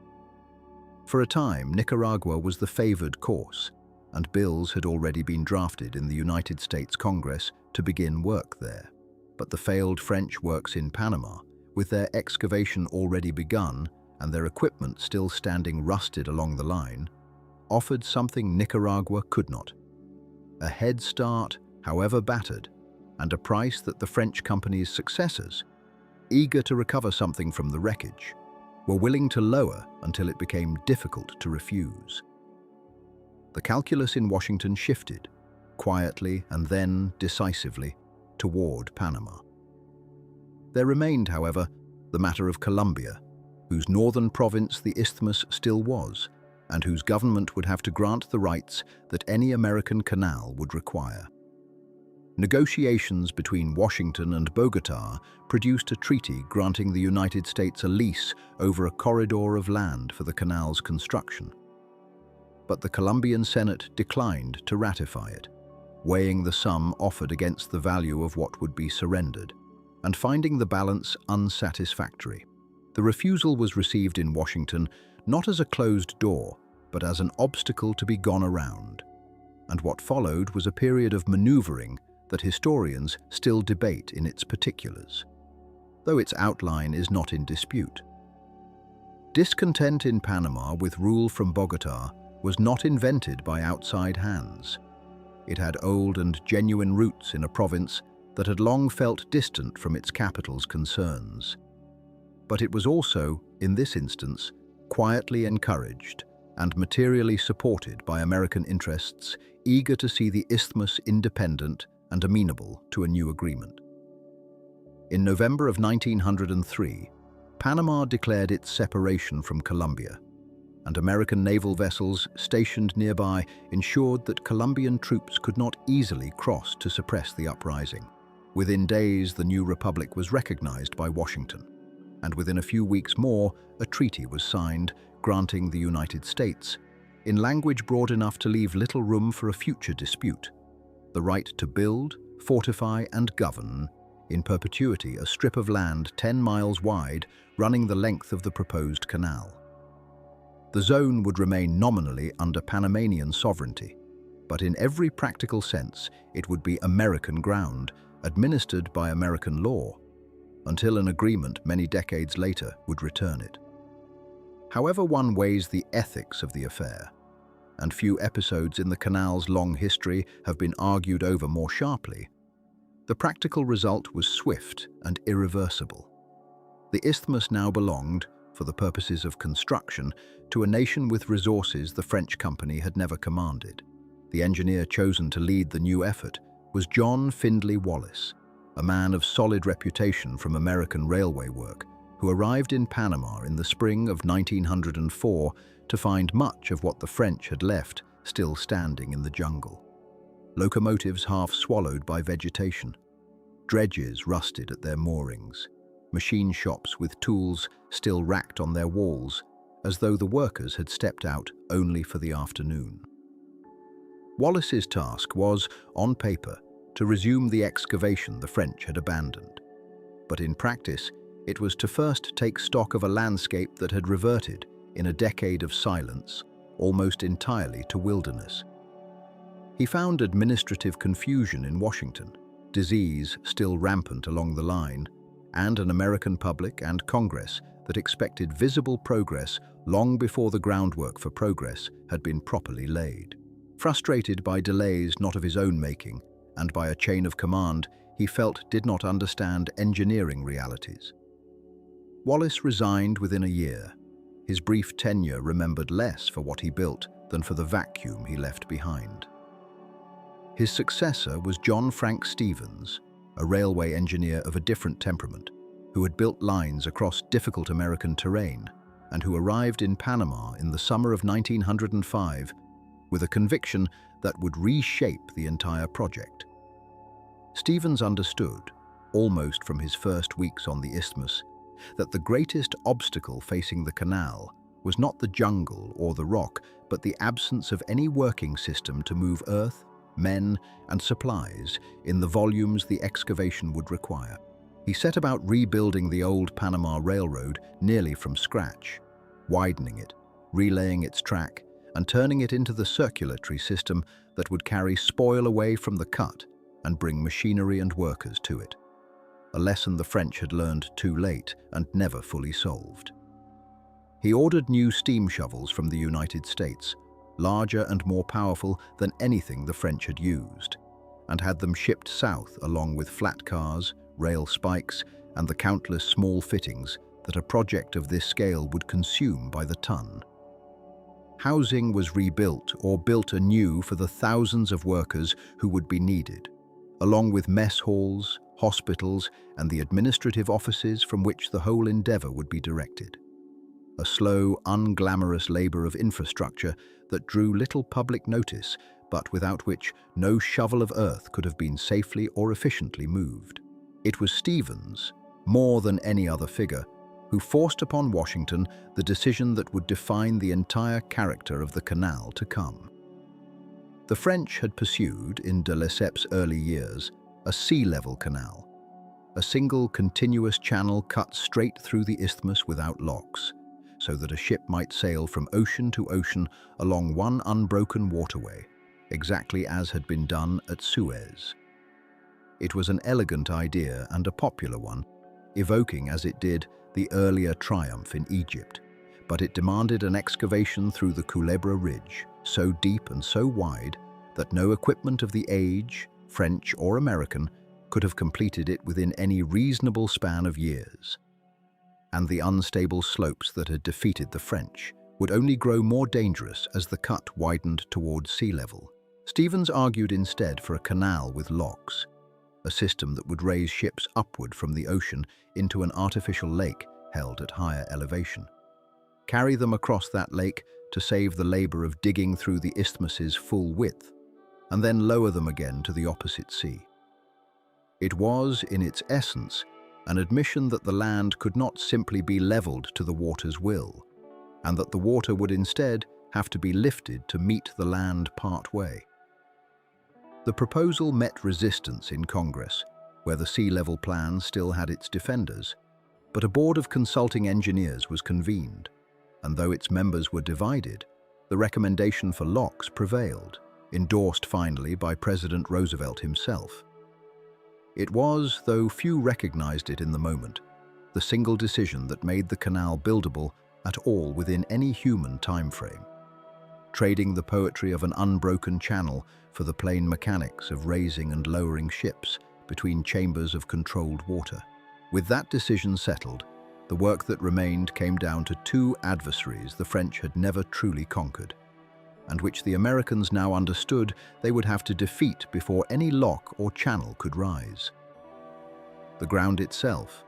For a time, Nicaragua was the favored course, and bills had already been drafted in the United States Congress to begin work there. But the failed French works in Panama, with their excavation already begun and their equipment still standing rusted along the line, offered something Nicaragua could not. A head start, however battered, and a price that the French company's successors, eager to recover something from the wreckage, were willing to lower until it became difficult to refuse. The calculus in Washington shifted, quietly and then decisively, toward Panama. There remained, however, the matter of Colombia, whose northern province the isthmus still was, and whose government would have to grant the rights that any American canal would require. Negotiations between Washington and Bogotá produced a treaty granting the United States a lease over a corridor of land for the canal's construction. But the Colombian Senate declined to ratify it, weighing the sum offered against the value of what would be surrendered, and finding the balance unsatisfactory. The refusal was received in Washington not as a closed door, but as an obstacle to be gone around. And what followed was a period of maneuvering that historians still debate in its particulars, though its outline is not in dispute. Discontent in Panama with rule from Bogotá was not invented by outside hands. It had old and genuine roots in a province that had long felt distant from its capital's concerns. But it was also, in this instance, quietly encouraged and materially supported by American interests eager to see the isthmus independent and amenable to a new agreement. In November of 1903, Panama declared its separation from Colombia, and American naval vessels stationed nearby ensured that Colombian troops could not easily cross to suppress the uprising. Within days, the new republic was recognized by Washington, and within a few weeks more, a treaty was signed granting the United States, in language broad enough to leave little room for a future dispute, the right to build, fortify, and govern in perpetuity a strip of land 10 miles wide running the length of the proposed canal. The zone would remain nominally under Panamanian sovereignty, but in every practical sense it would be American ground, administered by American law, until an agreement many decades later would return it. However one weighs the ethics of the affair, and few episodes in the canal's long history have been argued over more sharply, the practical result was swift and irreversible. The isthmus now belonged, for the purposes of construction, to a nation with resources the French company had never commanded. The engineer chosen to lead the new effort was John Findlay Wallace, a man of solid reputation from American railway work, who arrived in Panama in the spring of 1904 to find much of what the French had left still standing in the jungle. Locomotives half swallowed by vegetation, dredges rusted at their moorings, machine shops with tools still racked on their walls, as though the workers had stepped out only for the afternoon. Wallace's task was, on paper, to resume the excavation the French had abandoned. But in practice, it was to first take stock of a landscape that had reverted, in a decade of silence, almost entirely to wilderness. He found administrative confusion in Washington, disease still rampant along the line, and an American public and Congress that expected visible progress long before the groundwork for progress had been properly laid. Frustrated by delays not of his own making, and by a chain of command he felt did not understand engineering realities. Wallace resigned within a year, his brief tenure remembered less for what he built than for the vacuum he left behind. His successor was John Frank Stevens, a railway engineer of a different temperament, who had built lines across difficult American terrain and who arrived in Panama in the summer of 1905 with a conviction that would reshape the entire project. Stevens understood, almost from his first weeks on the isthmus, that the greatest obstacle facing the canal was not the jungle or the rock, but the absence of any working system to move earth, men, and supplies in the volumes the excavation would require. He set about rebuilding the old Panama Railroad nearly from scratch, widening it, relaying its track, and turning it into the circulatory system that would carry spoil away from the cut and bring machinery and workers to it. A lesson the French had learned too late and never fully solved. He ordered new steam shovels from the United States, larger and more powerful than anything the French had used, and had them shipped south along with flat cars, rail spikes, and the countless small fittings that a project of this scale would consume by the ton. Housing was rebuilt or built anew for the thousands of workers who would be needed, along with mess halls, hospitals, and the administrative offices from which the whole endeavor would be directed. A slow, unglamorous labor of infrastructure that drew little public notice, but without which no shovel of earth could have been safely or efficiently moved. It was Stevens, more than any other figure, who forced upon Washington the decision that would define the entire character of the canal to come. The French had pursued, in de Lesseps' early years, a sea-level canal, a single continuous channel cut straight through the isthmus without locks, so that a ship might sail from ocean to ocean along one unbroken waterway, exactly as had been done at Suez. It was an elegant idea and a popular one, evoking as it did the earlier triumph in Egypt, but it demanded an excavation through the Culebra Ridge, so deep and so wide that no equipment of the age, French or American, could have completed it within any reasonable span of years. And the unstable slopes that had defeated the French would only grow more dangerous as the cut widened towards sea level. Stevens argued instead for a canal with locks, a system that would raise ships upward from the ocean into an artificial lake held at higher elevation, carry them across that lake to save the labor of digging through the isthmus's full width, and then lower them again to the opposite sea. It was, in its essence, an admission that the land could not simply be leveled to the water's will, and that the water would instead have to be lifted to meet the land part way. The proposal met resistance in Congress, where the sea level plan still had its defenders, but a board of consulting engineers was convened, and though its members were divided, the recommendation for locks prevailed, endorsed finally by President Roosevelt himself. It was, though few recognized it in the moment, the single decision that made the canal buildable at all within any human time frame, trading the poetry of an unbroken channel for the plain mechanics of raising and lowering ships between chambers of controlled water. With that decision settled, the work that remained came down to two adversaries the French had never truly conquered, and which the Americans now understood they would have to defeat before any lock or channel could rise. The ground itself,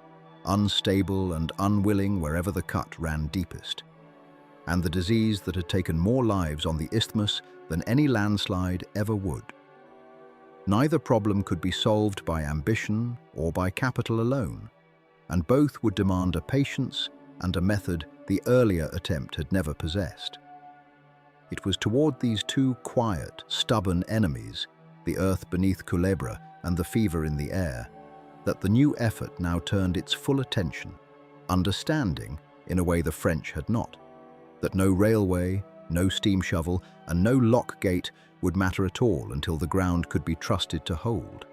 unstable and unwilling wherever the cut ran deepest, and the disease that had taken more lives on the isthmus than any landslide ever would. Neither problem could be solved by ambition or by capital alone, and both would demand a patience and a method the earlier attempt had never possessed. It was toward these two quiet, stubborn enemies, the earth beneath Culebra and the fever in the air, that the new effort now turned its full attention, understanding, in a way the French had not, that no railway, no steam shovel, and no lock gate would matter at all until the ground could be trusted to hold,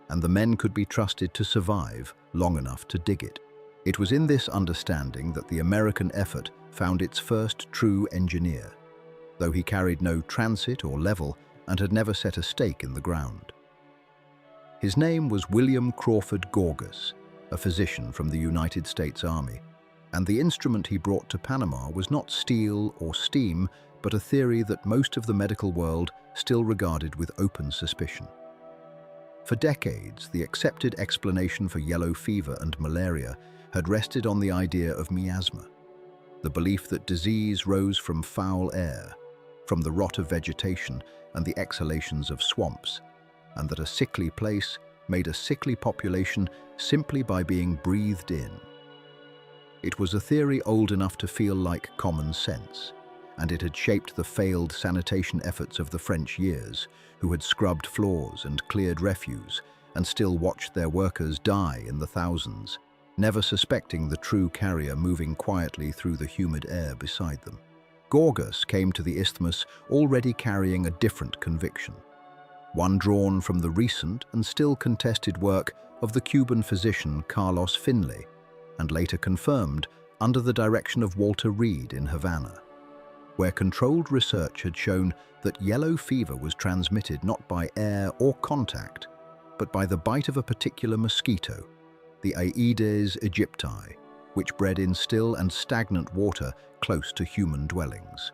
and the men could be trusted to survive long enough to dig it. It was in this understanding that the American effort found its first true engineer, though he carried no transit or level and had never set a stake in the ground. His name was William Crawford Gorgas, a physician from the United States Army, and the instrument he brought to Panama was not steel or steam, but a theory that most of the medical world still regarded with open suspicion. For decades, the accepted explanation for yellow fever and malaria had rested on the idea of miasma, the belief that disease rose from foul air, from the rot of vegetation and the exhalations of swamps, and that a sickly place made a sickly population simply by being breathed in. It was a theory old enough to feel like common sense, and it had shaped the failed sanitation efforts of the French years, who had scrubbed floors and cleared refuse, and still watched their workers die in the thousands, never suspecting the true carrier moving quietly through the humid air beside them. Gorgas came to the isthmus already carrying a different conviction, one drawn from the recent and still contested work of the Cuban physician Carlos Finlay, and later confirmed under the direction of Walter Reed in Havana, where controlled research had shown that yellow fever was transmitted not by air or contact, but by the bite of a particular mosquito, the Aedes aegypti, which bred in still and stagnant water close to human dwellings.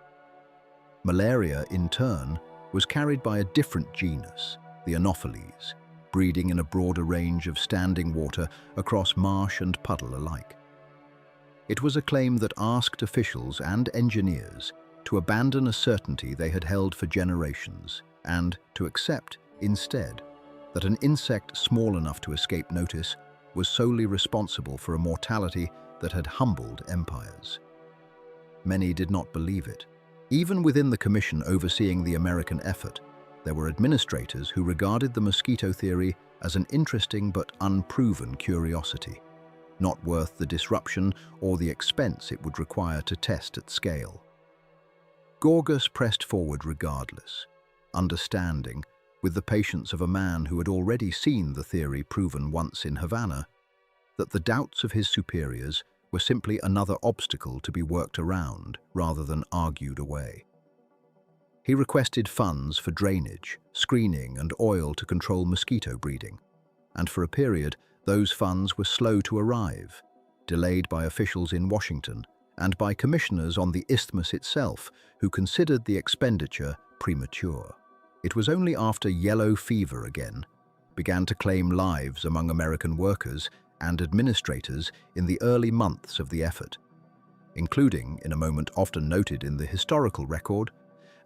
Malaria, in turn, was carried by a different genus, the Anopheles, breeding in a broader range of standing water across marsh and puddle alike. It was a claim that asked officials and engineers to abandon a certainty they had held for generations and to accept, instead, that an insect small enough to escape notice was solely responsible for a mortality that had humbled empires. Many did not believe it. Even within the commission overseeing the American effort, there were administrators who regarded the mosquito theory as an interesting but unproven curiosity, not worth the disruption or the expense it would require to test at scale. Gorgas pressed forward regardless, understanding, with the patience of a man who had already seen the theory proven once in Havana, that the doubts of his superiors were simply another obstacle to be worked around rather than argued away. He requested funds for drainage, screening, and oil to control mosquito breeding, and for a period, those funds were slow to arrive, delayed by officials in Washington and by commissioners on the isthmus itself who considered the expenditure premature. It was only after yellow fever again began to claim lives among American workers and administrators in the early months of the effort, including, in a moment often noted in the historical record,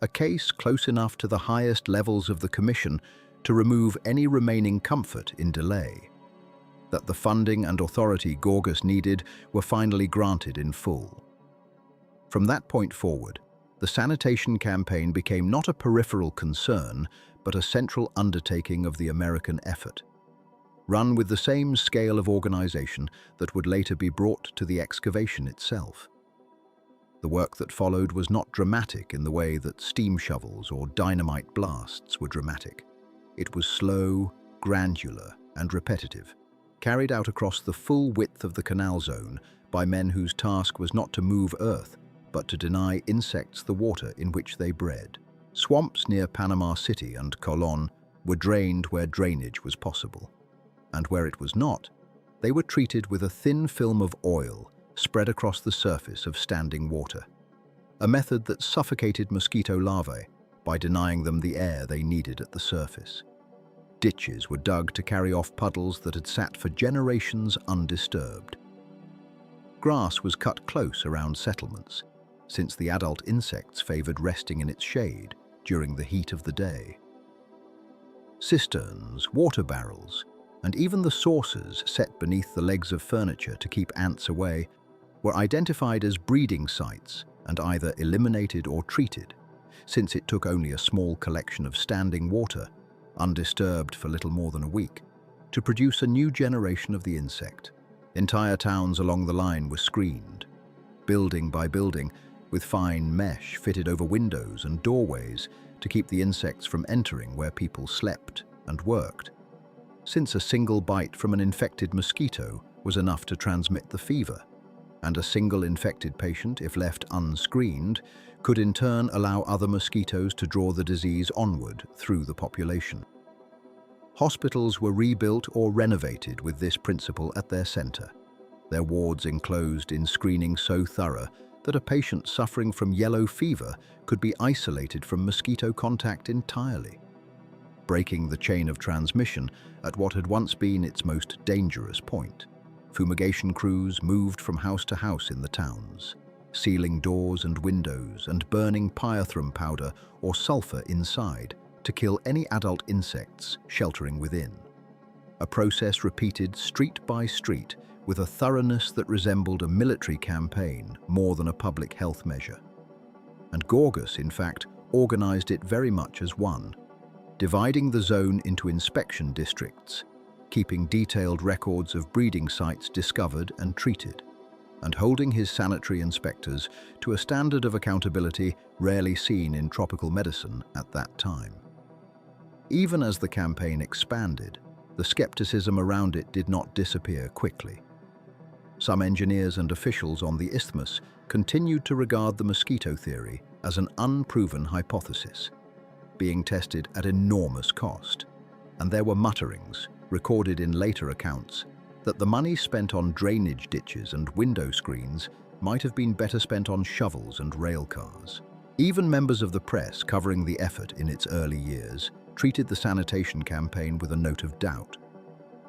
a case close enough to the highest levels of the Commission to remove any remaining comfort in delay, that the funding and authority Gorgas needed were finally granted in full. From that point forward, the sanitation campaign became not a peripheral concern, but a central undertaking of the American effort. run with the same scale of organization that would later be brought to the excavation itself. The work that followed was not dramatic in the way that steam shovels or dynamite blasts were dramatic. It was slow, granular, and repetitive, carried out across the full width of the canal zone by men whose task was not to move earth, but to deny insects the water in which they bred. Swamps near Panama City and Colon were drained where drainage was possible, and where it was not, they were treated with a thin film of oil spread across the surface of standing water, a method that suffocated mosquito larvae by denying them the air they needed at the surface. Ditches were dug to carry off puddles that had sat for generations undisturbed. Grass was cut close around settlements, since the adult insects favored resting in its shade during the heat of the day. Cisterns, water barrels, and even the saucers set beneath the legs of furniture to keep ants away were identified as breeding sites and either eliminated or treated, since it took only a small collection of standing water, undisturbed for little more than a week, to produce a new generation of the insect. Entire towns along the line were screened, building by building, with fine mesh fitted over windows and doorways to keep the insects from entering where people slept and worked, since a single bite from an infected mosquito was enough to transmit the fever, and a single infected patient, if left unscreened, could in turn allow other mosquitoes to draw the disease onward through the population. Hospitals were rebuilt or renovated with this principle at their center, their wards enclosed in screening so thorough that a patient suffering from yellow fever could be isolated from mosquito contact entirely, breaking the chain of transmission at what had once been its most dangerous point. Fumigation crews moved from house to house in the towns, sealing doors and windows and burning pyrethrum powder or sulfur inside to kill any adult insects sheltering within. A process repeated street by street with a thoroughness that resembled a military campaign more than a public health measure. And Gorgas, in fact, organized it very much as one, dividing the zone into inspection districts, keeping detailed records of breeding sites discovered and treated, and holding his sanitary inspectors to a standard of accountability rarely seen in tropical medicine at that time. Even as the campaign expanded, the skepticism around it did not disappear quickly. Some engineers and officials on the isthmus continued to regard the mosquito theory as an unproven hypothesis, being tested at enormous cost, and there were mutterings, recorded in later accounts, that the money spent on drainage ditches and window screens might have been better spent on shovels and rail cars. Even members of the press covering the effort in its early years treated the sanitation campaign with a note of doubt,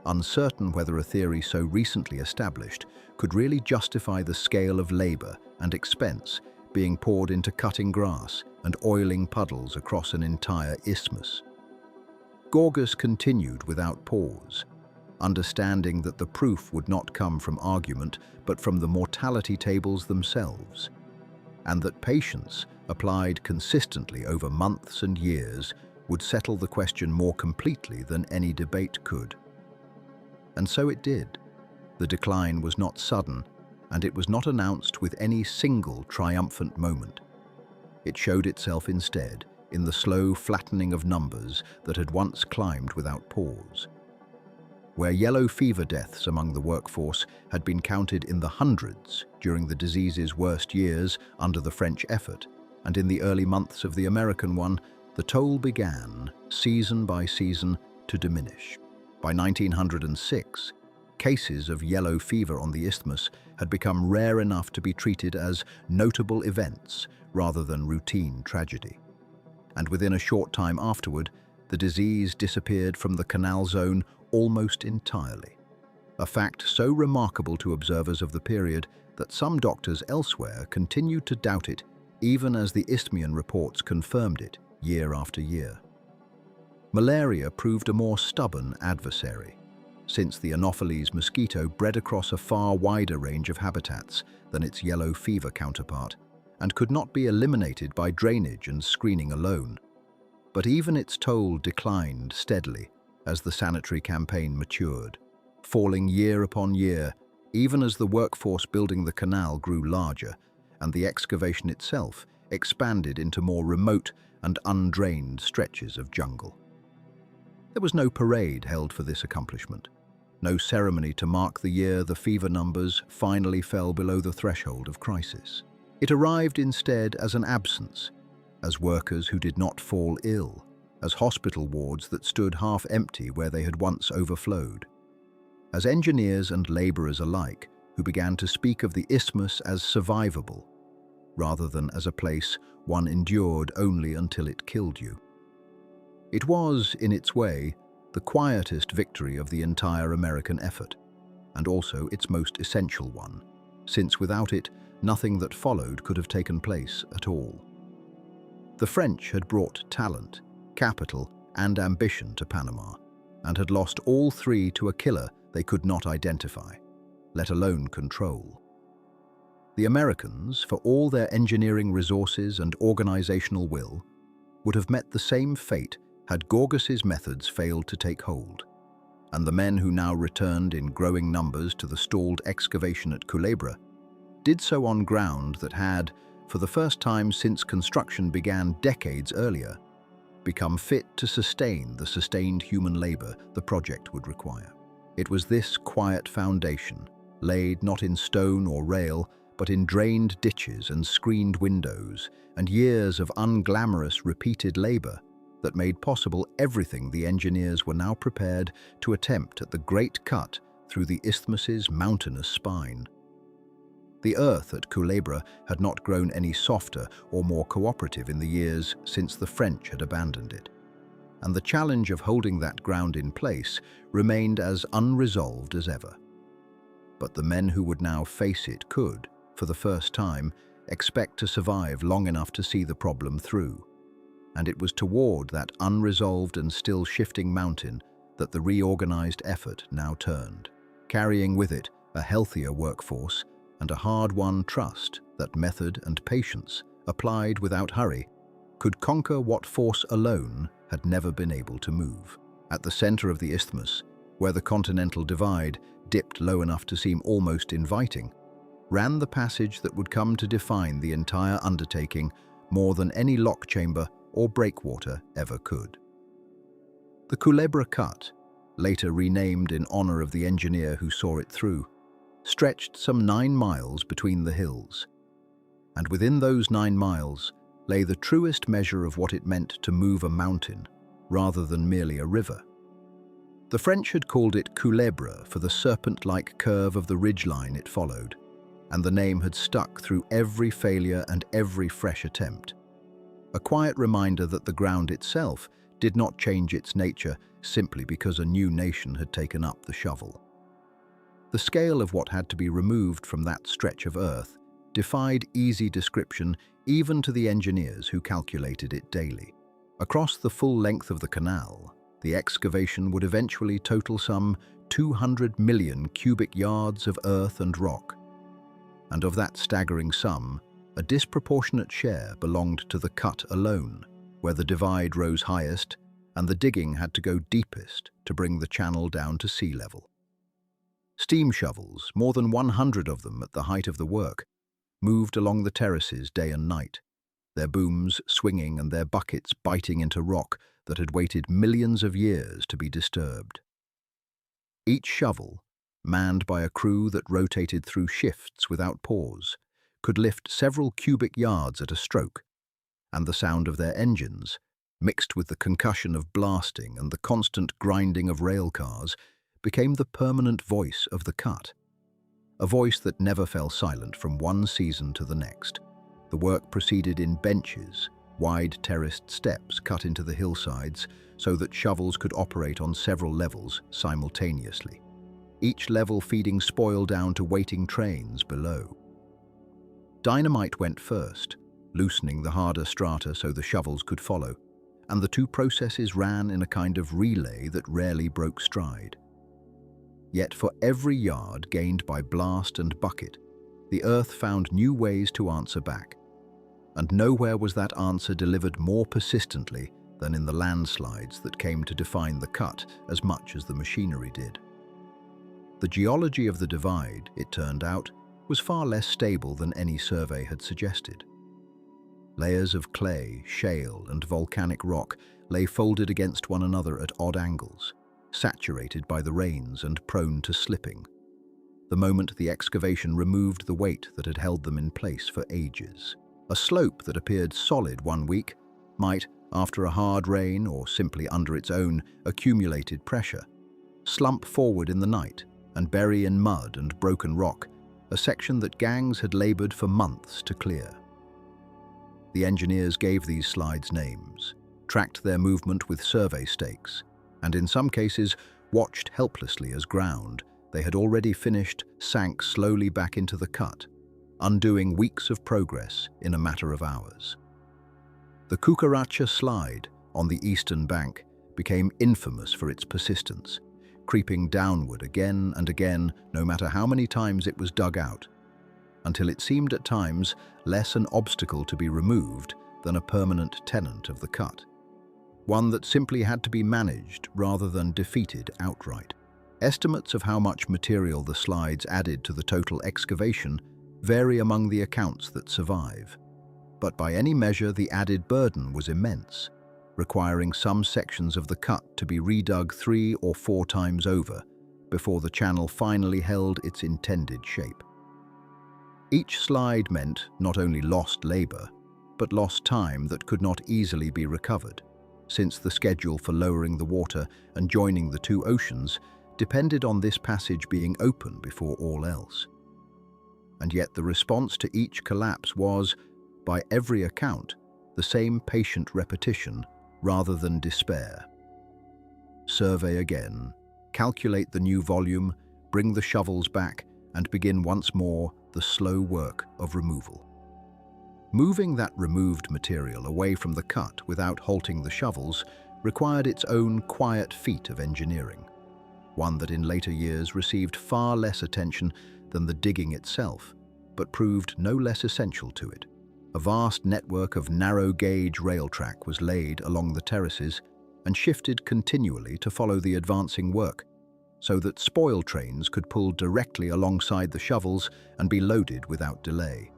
uncertain whether a theory so recently established could really justify the scale of labor and expense being poured into cutting grass and oiling puddles across an entire isthmus. Gorgas continued without pause, understanding that the proof would not come from argument but from the mortality tables themselves, and that patience, applied consistently over months and years, would settle the question more completely than any debate could. And so it did. The decline was not sudden, and it was not announced with any single triumphant moment. It showed itself instead in the slow flattening of numbers that had once climbed without pause. Where yellow fever deaths among the workforce had been counted in the hundreds during the disease's worst years under the French effort, and in the early months of the American one, the toll began, season by season, to diminish. By 1906, cases of yellow fever on the isthmus had become rare enough to be treated as notable events rather than routine tragedy. And within a short time afterward, the disease disappeared from the canal zone almost entirely, a fact so remarkable to observers of the period that some doctors elsewhere continued to doubt it even as the Isthmian reports confirmed it year after year. Malaria proved a more stubborn adversary, since the Anopheles mosquito bred across a far wider range of habitats than its yellow fever counterpart, and could not be eliminated by drainage and screening alone. But even its toll declined steadily as the sanitary campaign matured, falling year upon year, even as the workforce building the canal grew larger and the excavation itself expanded into more remote and undrained stretches of jungle. There was no parade held for this accomplishment, no ceremony to mark the year the fever numbers finally fell below the threshold of crisis. It arrived instead as an absence, as workers who did not fall ill, as hospital wards that stood half empty where they had once overflowed, as engineers and laborers alike who began to speak of the isthmus as survivable, rather than as a place one endured only until it killed you. It was, in its way, the quietest victory of the entire American effort, and also its most essential one, since without it, nothing that followed could have taken place at all. The French had brought talent, capital, and ambition to Panama, and had lost all three to a killer they could not identify, let alone control. The Americans, for all their engineering resources and organizational will, would have met the same fate had Gorgas's methods failed to take hold, and the men who now returned in growing numbers to the stalled excavation at Culebra did so on ground that had, for the first time since construction began decades earlier, become fit to sustain the sustained human labor the project would require. It was this quiet foundation, laid not in stone or rail, but in drained ditches and screened windows, and years of unglamorous repeated labor, that made possible everything the engineers were now prepared to attempt at the great cut through the isthmus's mountainous spine. The earth at Culebra had not grown any softer or more cooperative in the years since the French had abandoned it, and the challenge of holding that ground in place remained as unresolved as ever. But the men who would now face it could, for the first time, expect to survive long enough to see the problem through. And it was toward that unresolved and still shifting mountain that the reorganized effort now turned, carrying with it a healthier workforce and a hard-won trust that method and patience, applied without hurry, could conquer what force alone had never been able to move. At the center of the isthmus, where the continental divide dipped low enough to seem almost inviting, ran the passage that would come to define the entire undertaking more than any lock chamber or breakwater ever could. The Culebra Cut, later renamed in honor of the engineer who saw it through, stretched some 9 miles between the hills, and within those 9 miles lay the truest measure of what it meant to move a mountain rather than merely a river. The French had called it Culebra for the serpent-like curve of the ridgeline it followed, and the name had stuck through every failure and every fresh attempt. A quiet reminder that the ground itself did not change its nature simply because a new nation had taken up the shovel. The scale of what had to be removed from that stretch of earth defied easy description even to the engineers who calculated it daily. Across the full length of the canal, the excavation would eventually total some 200 million cubic yards of earth and rock. And of that staggering sum, a disproportionate share belonged to the cut alone, where the divide rose highest and the digging had to go deepest to bring the channel down to sea level. Steam shovels, more than 100 of them at the height of the work, moved along the terraces day and night, their booms swinging and their buckets biting into rock that had waited millions of years to be disturbed. Each shovel, manned by a crew that rotated through shifts without pause, could lift several cubic yards at a stroke, and the sound of their engines, mixed with the concussion of blasting and the constant grinding of rail cars, became the permanent voice of the cut, a voice that never fell silent from one season to the next. The work proceeded in benches, wide terraced steps cut into the hillsides so that shovels could operate on several levels simultaneously, each level feeding spoil down to waiting trains below. Dynamite went first, loosening the harder strata so the shovels could follow, and the two processes ran in a kind of relay that rarely broke stride. Yet for every yard gained by blast and bucket, the earth found new ways to answer back, and nowhere was that answer delivered more persistently than in the landslides that came to define the cut as much as the machinery did. The geology of the divide, it turned out, was far less stable than any survey had suggested. Layers of clay, shale, and volcanic rock lay folded against one another at odd angles, saturated by the rains and prone to slipping. The moment the excavation removed the weight that had held them in place for ages. A slope that appeared solid one week might, after a hard rain or simply under its own accumulated pressure, slump forward in the night and bury in mud and broken rock a section that gangs had labored for months to clear. The engineers gave these slides names, tracked their movement with survey stakes, and in some cases watched helplessly as ground they had already finished sank slowly back into the cut, undoing weeks of progress in a matter of hours. The Cucaracha slide on the eastern bank became infamous for its persistence, creeping downward again and again no matter how many times it was dug out, until it seemed at times less an obstacle to be removed than a permanent tenant of the cut, one that simply had to be managed rather than defeated outright. Estimates of how much material the slides added to the total excavation vary among the accounts that survive, but by any measure the added burden was immense, requiring some sections of the cut to be redug 3 or 4 times over before the channel finally held its intended shape. Each slide meant not only lost labor, but lost time that could not easily be recovered, since the schedule for lowering the water and joining the two oceans depended on this passage being open before all else. And yet the response to each collapse was, by every account, the same patient repetition rather than despair. Survey again, calculate the new volume, bring the shovels back, and begin once more the slow work of removal. Moving that removed material away from the cut without halting the shovels required its own quiet feat of engineering, one that in later years received far less attention than the digging itself, but proved no less essential to it. A vast network of narrow-gauge rail track was laid along the terraces and shifted continually to follow the advancing work, so that spoil trains could pull directly alongside the shovels and be loaded without delay.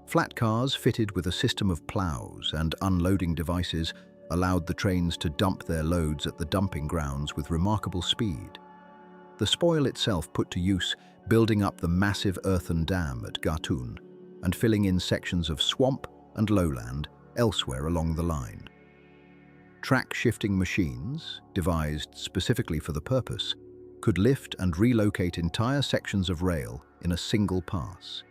Flat cars fitted with a system of plows and unloading devices allowed the trains to dump their loads at the dumping grounds with remarkable speed. The spoil itself put to use building up the massive earthen dam at Gatun and filling in sections of swamp and lowland elsewhere along the line. Track-shifting machines, devised specifically for the purpose, could lift and relocate entire sections of rail in a single pass,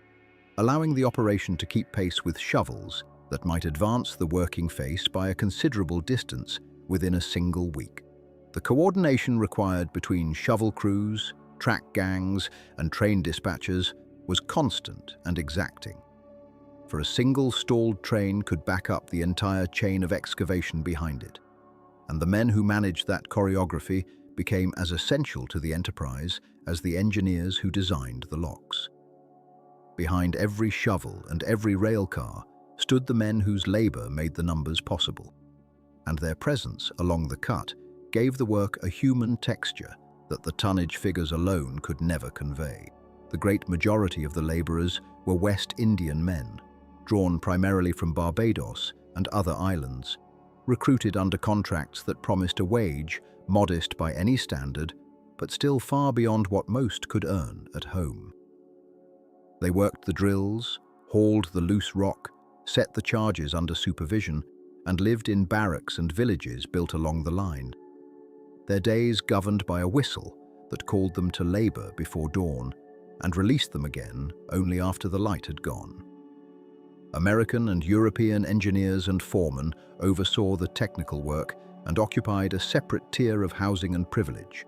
allowing the operation to keep pace with shovels that might advance the working face by a considerable distance within a single week. The coordination required between shovel crews, track gangs, and train dispatchers was constant and exacting, for a single stalled train could back up the entire chain of excavation behind it, and the men who managed that choreography became as essential to the enterprise as the engineers who designed the locks. Behind every shovel and every rail car stood the men whose labor made the numbers possible, and their presence along the cut gave the work a human texture that the tonnage figures alone could never convey. The great majority of the laborers were West Indian men, drawn primarily from Barbados and other islands, recruited under contracts that promised a wage modest by any standard, but still far beyond what most could earn at home. They worked the drills, hauled the loose rock, set the charges under supervision, and lived in barracks and villages built along the line. Their days governed by a whistle that called them to labor before dawn and released them again only after the light had gone. American and European engineers and foremen oversaw the technical work and occupied a separate tier of housing and privilege,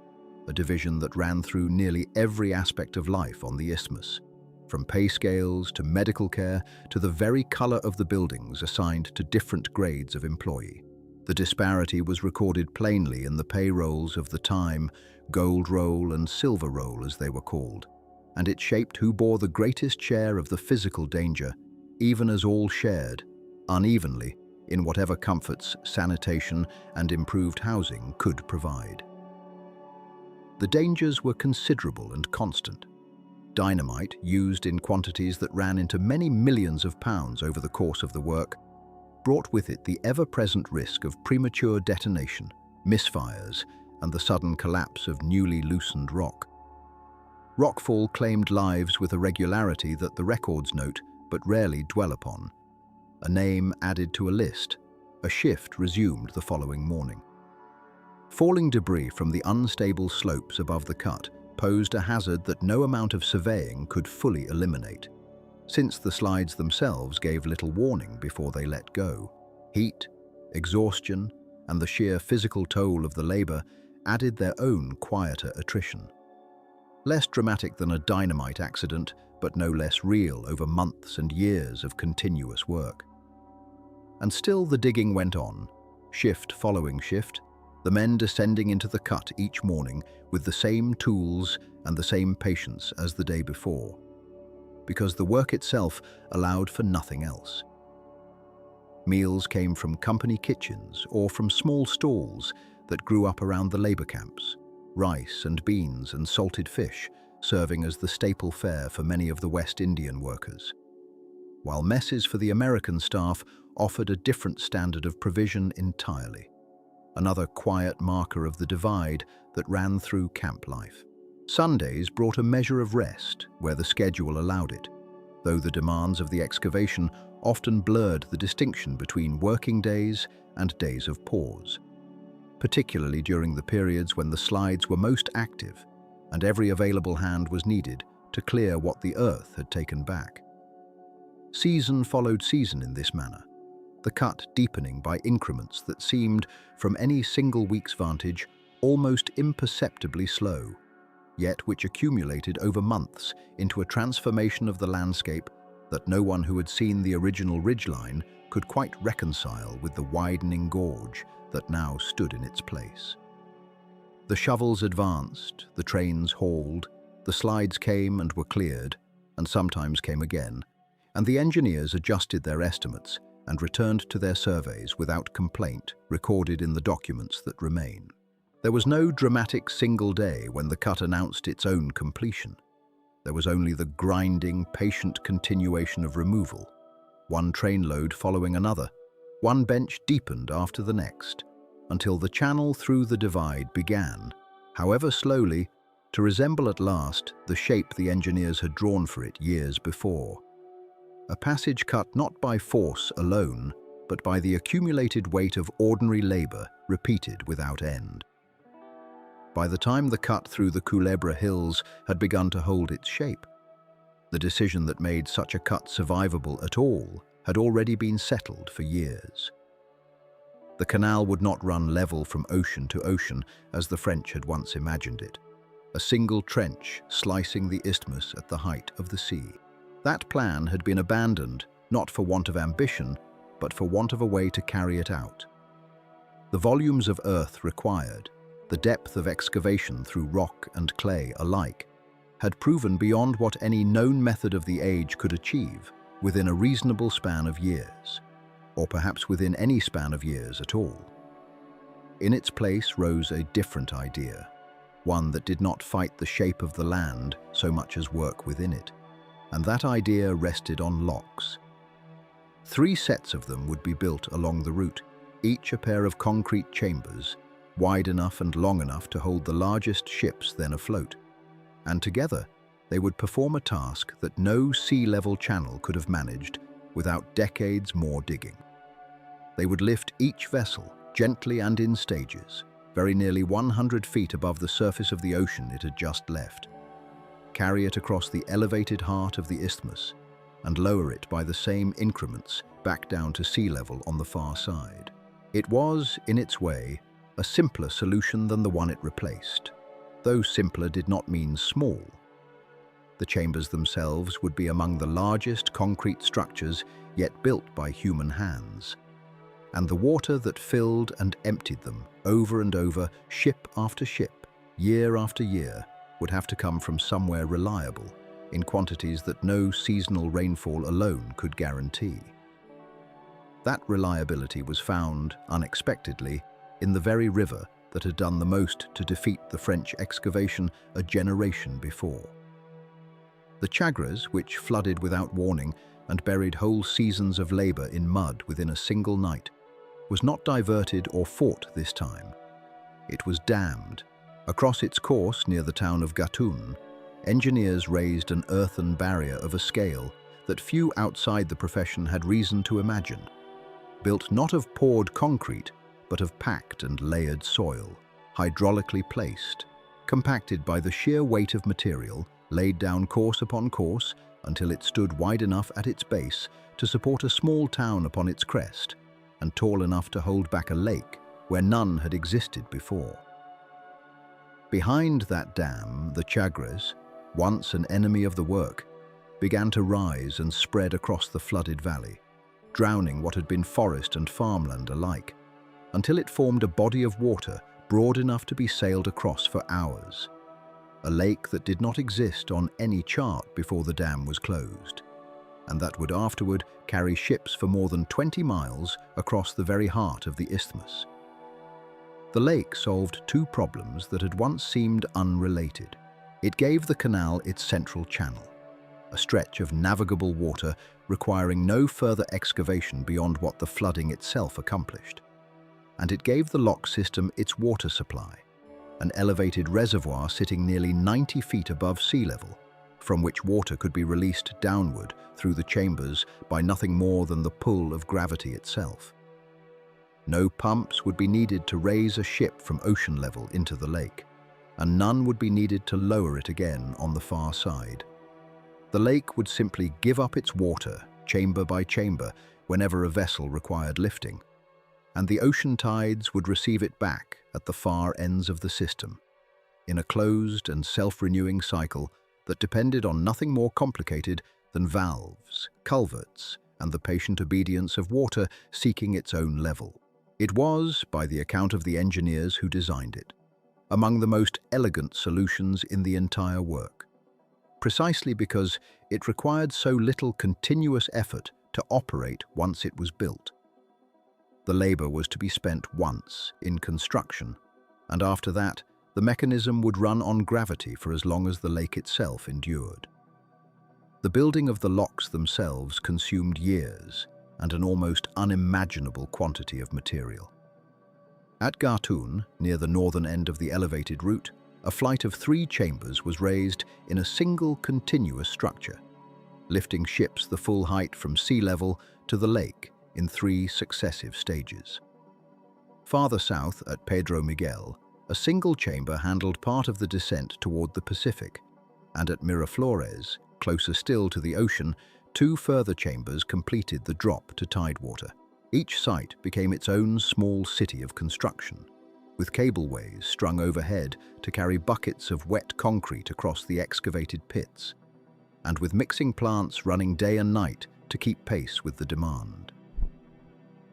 a division that ran through nearly every aspect of life on the isthmus, from pay scales to medical care to the very color of the buildings assigned to different grades of employee. The disparity was recorded plainly in the payrolls of the time, gold roll and silver roll as they were called, and it shaped who bore the greatest share of the physical danger, even as all shared, unevenly, in whatever comforts sanitation and improved housing could provide. The dangers were considerable and constant. Dynamite, used in quantities that ran into many millions of pounds over the course of the work, brought with it the ever-present risk of premature detonation, misfires, and the sudden collapse of newly loosened rock. Rockfall claimed lives with a regularity that the records note but rarely dwell upon. A name added to a list, a shift resumed the following morning. Falling debris from the unstable slopes above the cut posed a hazard that no amount of surveying could fully eliminate, since the slides themselves gave little warning before they let go. Heat, exhaustion, and the sheer physical toll of the labor added their own quieter attrition. Less dramatic than a dynamite accident, but no less real over months and years of continuous work. And still the digging went on, shift following shift, the men descending into the cut each morning with the same tools and the same patience as the day before, because the work itself allowed for nothing else. Meals came from company kitchens or from small stalls that grew up around the labor camps, rice and beans and salted fish serving as the staple fare for many of the West Indian workers, while messes for the American staff offered a different standard of provision entirely, another quiet marker of the divide that ran through camp life. Sundays brought a measure of rest where the schedule allowed it, though the demands of the excavation often blurred the distinction between working days and days of pause, particularly during the periods when the slides were most active and every available hand was needed to clear what the earth had taken back. Season followed season in this manner, the cut deepening by increments that seemed, from any single week's vantage, almost imperceptibly slow, yet which accumulated over months into a transformation of the landscape that no one who had seen the original ridgeline could quite reconcile with the widening gorge that now stood in its place. The shovels advanced, the trains hauled, the slides came and were cleared, and sometimes came again, and the engineers adjusted their estimates and returned to their surveys without complaint, recorded in the documents that remain. There was no dramatic single day when the cut announced its own completion. There was only the grinding, patient continuation of removal, one train load following another, one bench deepened after the next, until the channel through the divide began, however slowly, to resemble at last the shape the engineers had drawn for it years before. A passage cut not by force alone, but by the accumulated weight of ordinary labor repeated without end. By the time the cut through the Culebra Hills had begun to hold its shape, the decision that made such a cut survivable at all had already been settled for years. The canal would not run level from ocean to ocean as the French had once imagined it, a single trench slicing the isthmus at the height of the sea. That plan had been abandoned, not for want of ambition, but for want of a way to carry it out. The volumes of earth required, the depth of excavation through rock and clay alike, had proven beyond what any known method of the age could achieve within a reasonable span of years, or perhaps within any span of years at all. In its place rose a different idea, one that did not fight the shape of the land so much as work within it, and that idea rested on locks. 3 sets of them would be built along the route, each a pair of concrete chambers, wide enough and long enough to hold the largest ships then afloat, and together they would perform a task that no sea-level channel could have managed without decades more digging. They would lift each vessel gently and in stages, very nearly 100 feet above the surface of the ocean it had just left, carry it across the elevated heart of the isthmus, and lower it by the same increments back down to sea level on the far side. It was, in its way, a simpler solution than the one it replaced, though simpler did not mean small. The chambers themselves would be among the largest concrete structures yet built by human hands, and the water that filled and emptied them over and over, ship after ship, year after year, would have to come from somewhere reliable, in quantities that no seasonal rainfall alone could guarantee. That reliability was found, unexpectedly, in the very river that had done the most to defeat the French excavation a generation before. The Chagres, which flooded without warning and buried whole seasons of labor in mud within a single night, was not diverted or fought this time. It was dammed. Across its course near the town of Gatun, engineers raised an earthen barrier of a scale that few outside the profession had reason to imagine. Built not of poured concrete, but of packed and layered soil, hydraulically placed, compacted by the sheer weight of material, laid down course upon course until it stood wide enough at its base to support a small town upon its crest, and tall enough to hold back a lake where none had existed before. Behind that dam, the Chagres, once an enemy of the work, began to rise and spread across the flooded valley, drowning what had been forest and farmland alike, until it formed a body of water broad enough to be sailed across for hours. A lake that did not exist on any chart before the dam was closed, and that would afterward carry ships for more than 20 miles across the very heart of the isthmus. The lake solved two problems that had once seemed unrelated. It gave the canal its central channel, a stretch of navigable water requiring no further excavation beyond what the flooding itself accomplished. And it gave the lock system its water supply, an elevated reservoir sitting nearly 90 feet above sea level, from which water could be released downward through the chambers by nothing more than the pull of gravity itself. No pumps would be needed to raise a ship from ocean level into the lake, and none would be needed to lower it again on the far side. The lake would simply give up its water, chamber by chamber, whenever a vessel required lifting, and the ocean tides would receive it back at the far ends of the system, in a closed and self-renewing cycle that depended on nothing more complicated than valves, culverts, and the patient obedience of water seeking its own level. It was, by the account of the engineers who designed it, among the most elegant solutions in the entire work, precisely because it required so little continuous effort to operate once it was built. The labor was to be spent once in construction, and after that, the mechanism would run on gravity for as long as the lake itself endured. The building of the locks themselves consumed years and an almost unimaginable quantity of material. At Gatun, near the northern end of the elevated route, a flight of 3 chambers was raised in a single continuous structure, lifting ships the full height from sea level to the lake in 3 successive stages. Farther south, at Pedro Miguel, a single chamber handled part of the descent toward the Pacific, and at Miraflores, closer still to the ocean, 2 further chambers completed the drop to tidewater. Each site became its own small city of construction, with cableways strung overhead to carry buckets of wet concrete across the excavated pits, and with mixing plants running day and night to keep pace with the demand.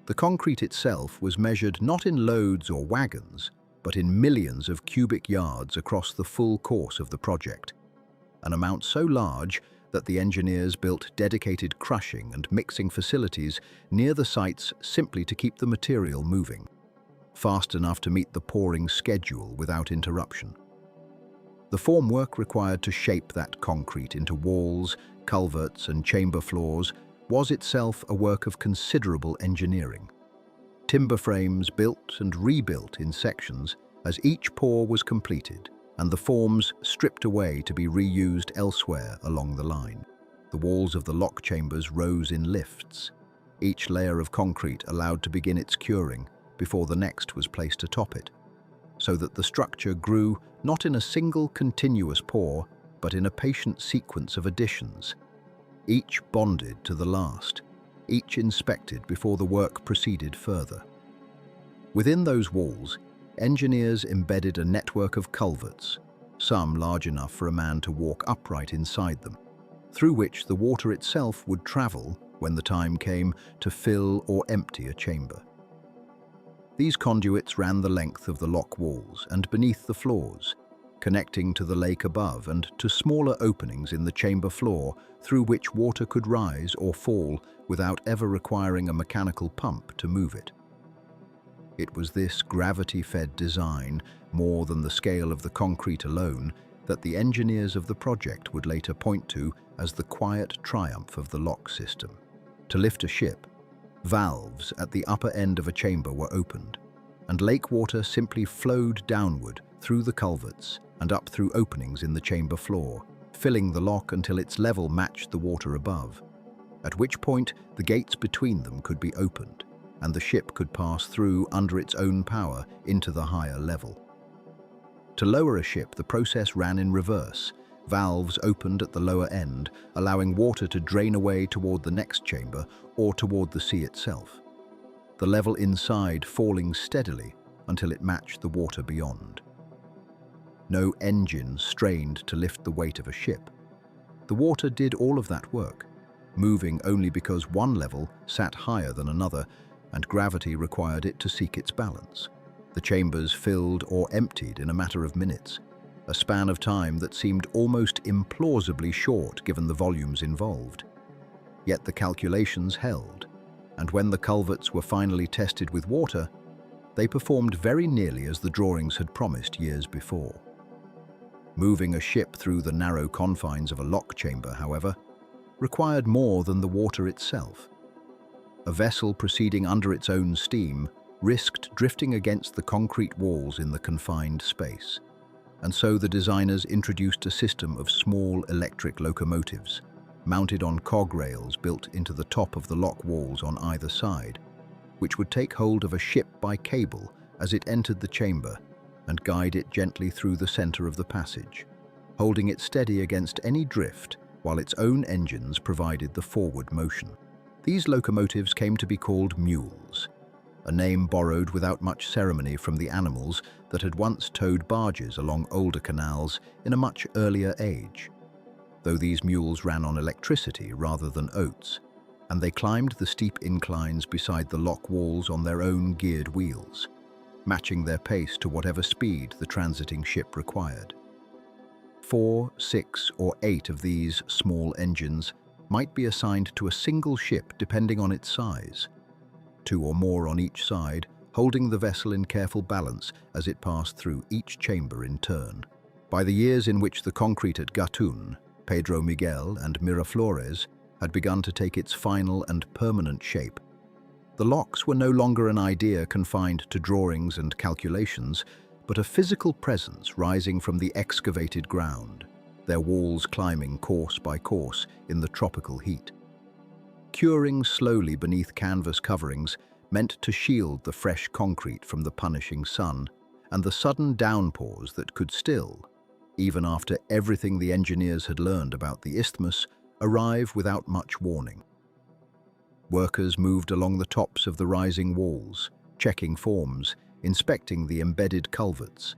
The concrete itself was measured not in loads or wagons, but in millions of cubic yards across the full course of the project, an amount so large that the engineers built dedicated crushing and mixing facilities near the sites simply to keep the material moving, fast enough to meet the pouring schedule without interruption. The formwork required to shape that concrete into walls, culverts, and chamber floors was itself a work of considerable engineering. Timber frames built and rebuilt in sections as each pour was completed, and the forms stripped away to be reused elsewhere along the line. The walls of the lock chambers rose in lifts, each layer of concrete allowed to begin its curing before the next was placed atop it, so that the structure grew not in a single continuous pour, but in a patient sequence of additions, each bonded to the last, each inspected before the work proceeded further. Within those walls, engineers embedded a network of culverts, some large enough for a man to walk upright inside them, through which the water itself would travel when the time came to fill or empty a chamber. These conduits ran the length of the lock walls and beneath the floors, connecting to the lake above and to smaller openings in the chamber floor through which water could rise or fall without ever requiring a mechanical pump to move it. It was this gravity-fed design, more than the scale of the concrete alone, that the engineers of the project would later point to as the quiet triumph of the lock system. To lift a ship, valves at the upper end of a chamber were opened, and lake water simply flowed downward through the culverts and up through openings in the chamber floor, filling the lock until its level matched the water above, at which point the gates between them could be opened, and the ship could pass through under its own power into the higher level. To lower a ship, the process ran in reverse. Valves opened at the lower end, allowing water to drain away toward the next chamber or toward the sea itself, the level inside falling steadily until it matched the water beyond. No engine strained to lift the weight of a ship. The water did all of that work, moving only because one level sat higher than another and gravity required it to seek its balance. The chambers filled or emptied in a matter of minutes, a span of time that seemed almost implausibly short given the volumes involved. Yet the calculations held, and when the culverts were finally tested with water, they performed very nearly as the drawings had promised years before. Moving a ship through the narrow confines of a lock chamber, however, required more than the water itself. A vessel proceeding under its own steam risked drifting against the concrete walls in the confined space, and so the designers introduced a system of small electric locomotives, mounted on cog rails built into the top of the lock walls on either side, which would take hold of a ship by cable as it entered the chamber and guide it gently through the center of the passage, holding it steady against any drift while its own engines provided the forward motion. These locomotives came to be called mules, a name borrowed without much ceremony from the animals that had once towed barges along older canals in a much earlier age, though these mules ran on electricity rather than oats, and they climbed the steep inclines beside the lock walls on their own geared wheels, matching their pace to whatever speed the transiting ship required. 4, 6, or 8 of these small engines might be assigned to a single ship depending on its size, 2 or more on each side, holding the vessel in careful balance as it passed through each chamber in turn. By the years in which the concrete at Gatun, Pedro Miguel, and Miraflores had begun to take its final and permanent shape, the locks were no longer an idea confined to drawings and calculations, but a physical presence rising from the excavated ground, their walls climbing course by course in the tropical heat. Curing slowly beneath canvas coverings meant to shield the fresh concrete from the punishing sun and the sudden downpours that could still, even after everything the engineers had learned about the isthmus, arrive without much warning. Workers moved along the tops of the rising walls, checking forms, inspecting the embedded culverts,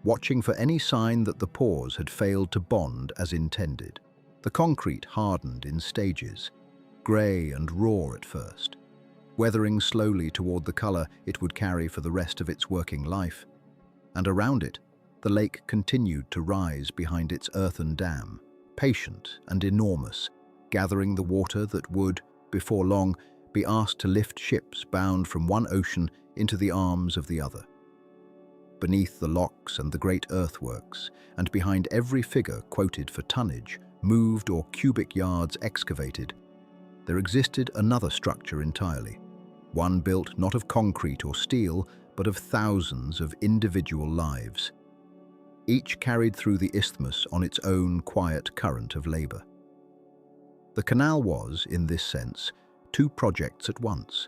watching for any sign that the pores had failed to bond as intended. The concrete hardened in stages, grey and raw at first, weathering slowly toward the color it would carry for the rest of its working life, and around it, the lake continued to rise behind its earthen dam, patient and enormous, gathering the water that would, before long, be asked to lift ships bound from one ocean into the arms of the other. Beneath the locks and the great earthworks, and behind every figure quoted for tonnage, moved or cubic yards excavated, there existed another structure entirely, one built not of concrete or steel, but of thousands of individual lives. Each carried through the isthmus on its own quiet current of labor. The canal was, in this sense, 2 projects at once.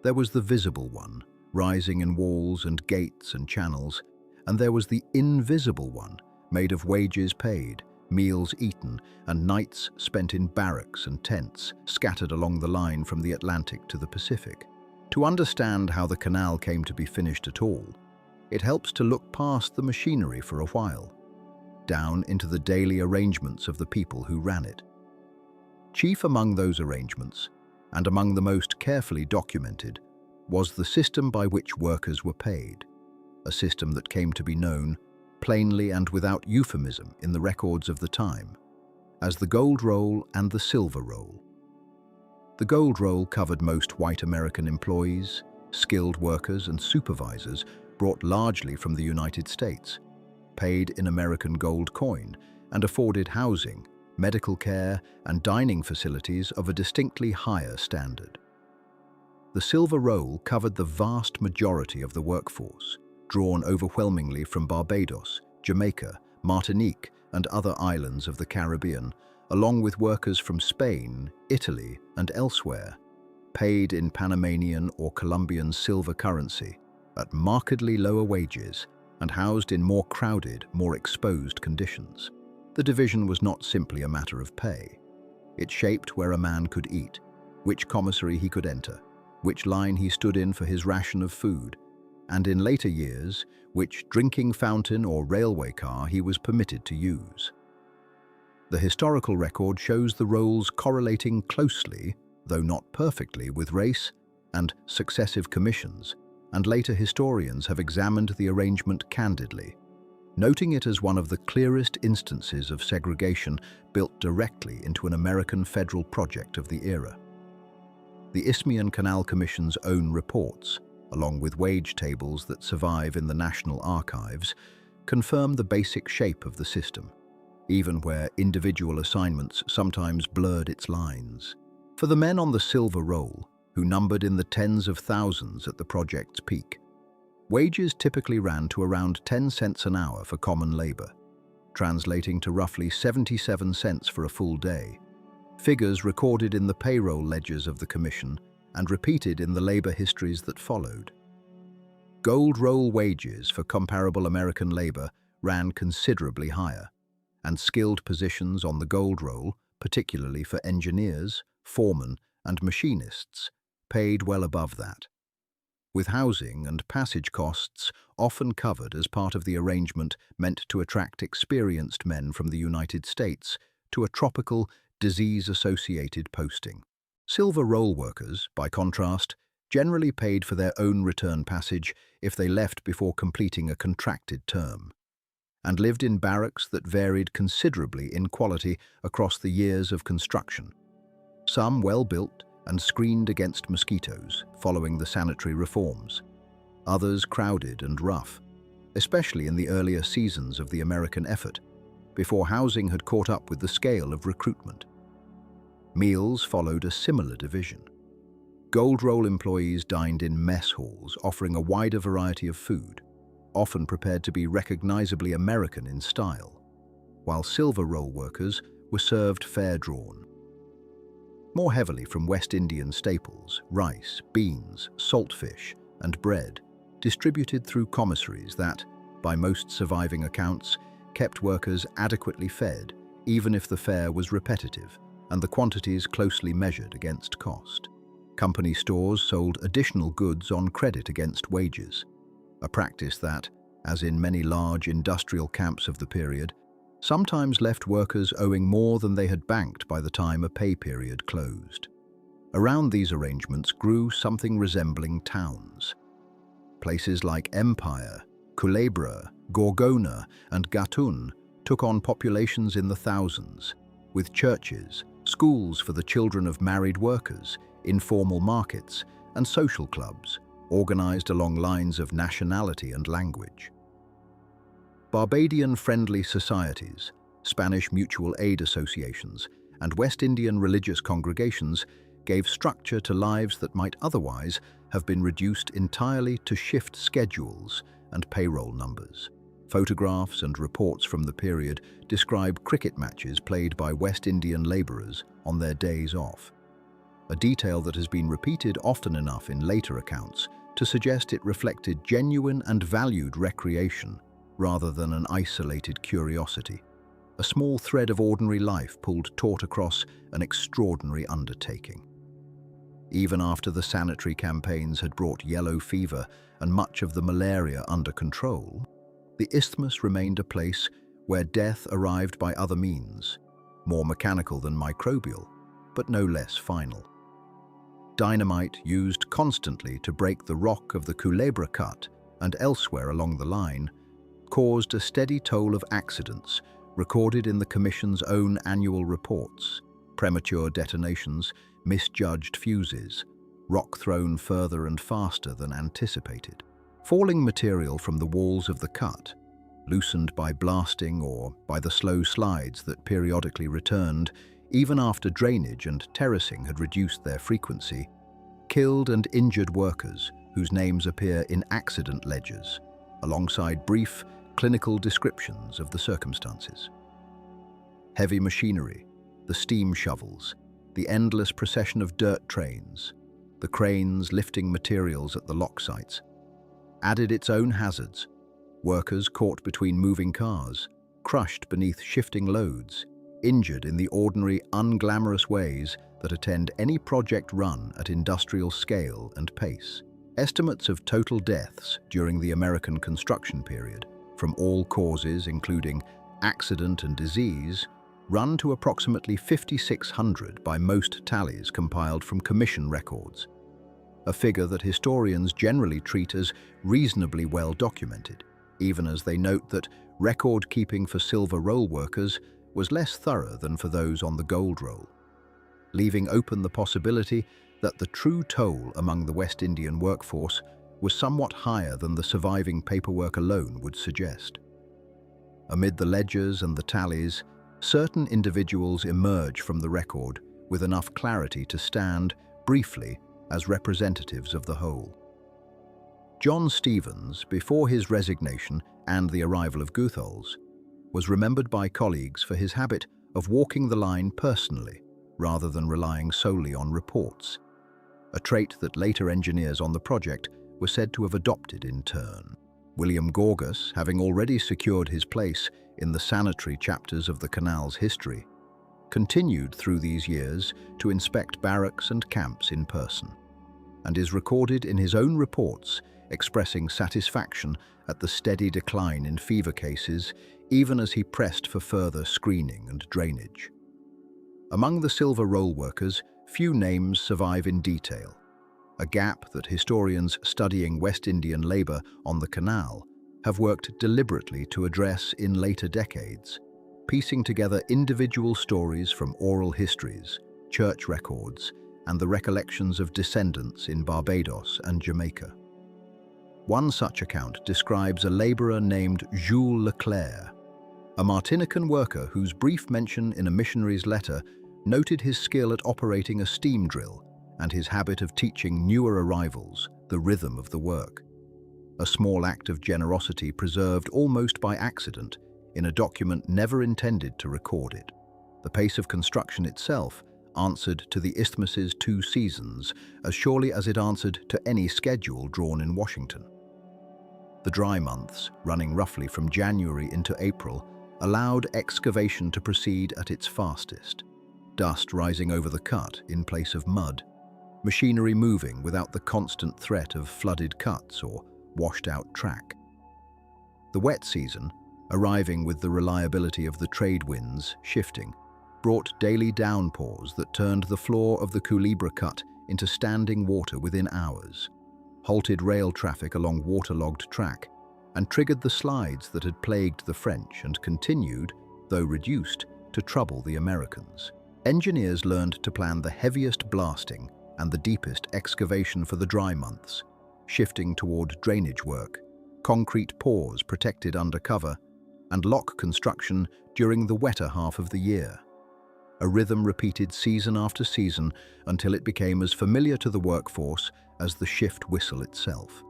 There was the visible one, rising in walls and gates and channels, and there was the invisible one, made of wages paid, meals eaten, and nights spent in barracks and tents, scattered along the line from the Atlantic to the Pacific. To understand how the canal came to be finished at all, it helps to look past the machinery for a while, down into the daily arrangements of the people who ran it. Chief among those arrangements, and among the most carefully documented, was the system by which workers were paid, a system that came to be known plainly and without euphemism in the records of the time, as the gold roll and the silver roll. The gold roll covered most white American employees, skilled workers and supervisors brought largely from the United States, paid in American gold coin, and afforded housing, medical care, and dining facilities of a distinctly higher standard. The silver roll covered the vast majority of the workforce, drawn overwhelmingly from Barbados, Jamaica, Martinique, and other islands of the Caribbean, along with workers from Spain, Italy, and elsewhere, paid in Panamanian or Colombian silver currency, at markedly lower wages, and housed in more crowded, more exposed conditions. The division was not simply a matter of pay. It shaped where a man could eat, which commissary he could enter, which line he stood in for his ration of food, and in later years, which drinking fountain or railway car he was permitted to use. The historical record shows the roles correlating closely, though not perfectly, with race and successive commissions, and later historians have examined the arrangement candidly, noting it as one of the clearest instances of segregation built directly into an American federal project of the era. The Isthmian Canal Commission's own reports, along with wage tables that survive in the National Archives, confirm the basic shape of the system, even where individual assignments sometimes blurred its lines. For the men on the silver roll, who numbered in the tens of thousands at the project's peak, wages typically ran to around 10 cents an hour for common labor, translating to roughly 77 cents for a full day, figures recorded in the payroll ledgers of the Commission and repeated in the labor histories that followed. Gold roll wages for comparable American labor ran considerably higher, and skilled positions on the gold roll, particularly for engineers, foremen, and machinists, paid well above that, with housing and passage costs often covered as part of the arrangement meant to attract experienced men from the United States to a tropical, disease-associated posting. Silver roll workers, by contrast, generally paid for their own return passage if they left before completing a contracted term, and lived in barracks that varied considerably in quality across the years of construction. Some well-built and screened against mosquitoes following the sanitary reforms, others crowded and rough, especially in the earlier seasons of the American effort, before housing had caught up with the scale of recruitment. Meals followed a similar division. Gold roll employees dined in mess halls, offering a wider variety of food, often prepared to be recognizably American in style, while silver roll workers were served fare-drawn, more heavily from West Indian staples, rice, beans, saltfish, and bread, distributed through commissaries that, by most surviving accounts, kept workers adequately fed, even if the fare was repetitive and the quantities closely measured against cost. Company stores sold additional goods on credit against wages, a practice that, as in many large industrial camps of the period, sometimes left workers owing more than they had banked by the time a pay period closed. Around these arrangements grew something resembling towns. Places like Empire, Culebra, Gorgona, and Gatun took on populations in the thousands, with churches, schools for the children of married workers, informal markets, and social clubs, organized along lines of nationality and language. Barbadian-friendly societies, Spanish mutual aid associations, and West Indian religious congregations gave structure to lives that might otherwise have been reduced entirely to shift schedules and payroll numbers. Photographs and reports from the period describe cricket matches played by West Indian labourers on their days off, a detail that has been repeated often enough in later accounts to suggest it reflected genuine and valued recreation rather than an isolated curiosity, a small thread of ordinary life pulled taut across an extraordinary undertaking. Even after the sanitary campaigns had brought yellow fever and much of the malaria under control, the isthmus remained a place where death arrived by other means, more mechanical than microbial, but no less final. Dynamite used constantly to break the rock of the Culebra Cut and elsewhere along the line caused a steady toll of accidents recorded in the Commission's own annual reports: premature detonations, misjudged fuses, rock thrown further and faster than anticipated, falling material from the walls of the cut, loosened by blasting or by the slow slides that periodically returned even after drainage and terracing had reduced their frequency, killed and injured workers whose names appear in accident ledgers, alongside brief, clinical descriptions of the circumstances. Heavy machinery, the steam shovels, the endless procession of dirt trains, the cranes lifting materials at the lock sites, added its own hazards. Workers caught between moving cars, crushed beneath shifting loads, injured in the ordinary, unglamorous ways that attend any project run at industrial scale and pace. Estimates of total deaths during the American construction period, from all causes including accident and disease, run to approximately 5,600 by most tallies compiled from Commission records, a figure that historians generally treat as reasonably well documented, even as they note that record-keeping for silver roll workers was less thorough than for those on the gold roll, leaving open the possibility that the true toll among the West Indian workforce was somewhat higher than the surviving paperwork alone would suggest. Amid the ledgers and the tallies, certain individuals emerge from the record with enough clarity to stand, briefly, as representatives of the whole. John Stevens, before his resignation and the arrival of Goethals, was remembered by colleagues for his habit of walking the line personally, rather than relying solely on reports, a trait that later engineers on the project were said to have adopted in turn. William Gorgas, having already secured his place in the sanitary chapters of the canal's history, continued through these years to inspect barracks and camps in person, and is recorded in his own reports expressing satisfaction at the steady decline in fever cases, even as he pressed for further screening and drainage. Among the silver roll workers, few names survive in detail, a gap that historians studying West Indian labour on the canal have worked deliberately to address in later decades, piecing together individual stories from oral histories, church records, and the recollections of descendants in Barbados and Jamaica. One such account describes a labourer named Jules Leclerc, a Martinican worker whose brief mention in a missionary's letter noted his skill at operating a steam drill and his habit of teaching newer arrivals the rhythm of the work. A small act of generosity preserved almost by accident in a document never intended to record it. The pace of construction itself answered to the isthmus's 2 seasons as surely as it answered to any schedule drawn in Washington. The dry months, running roughly from January into April, allowed excavation to proceed at its fastest, dust rising over the cut in place of mud, machinery moving without the constant threat of flooded cuts or washed-out track. The wet season, arriving with the reliability of the trade winds shifting, brought daily downpours that turned the floor of the Culebra Cut into standing water within hours, halted rail traffic along waterlogged track, and triggered the slides that had plagued the French and continued, though reduced, to trouble the Americans. Engineers learned to plan the heaviest blasting and the deepest excavation for the dry months, shifting toward drainage work, concrete pours protected under cover, and lock construction during the wetter half of the year. A rhythm repeated season after season until it became as familiar to the workforce as the shift whistle itself.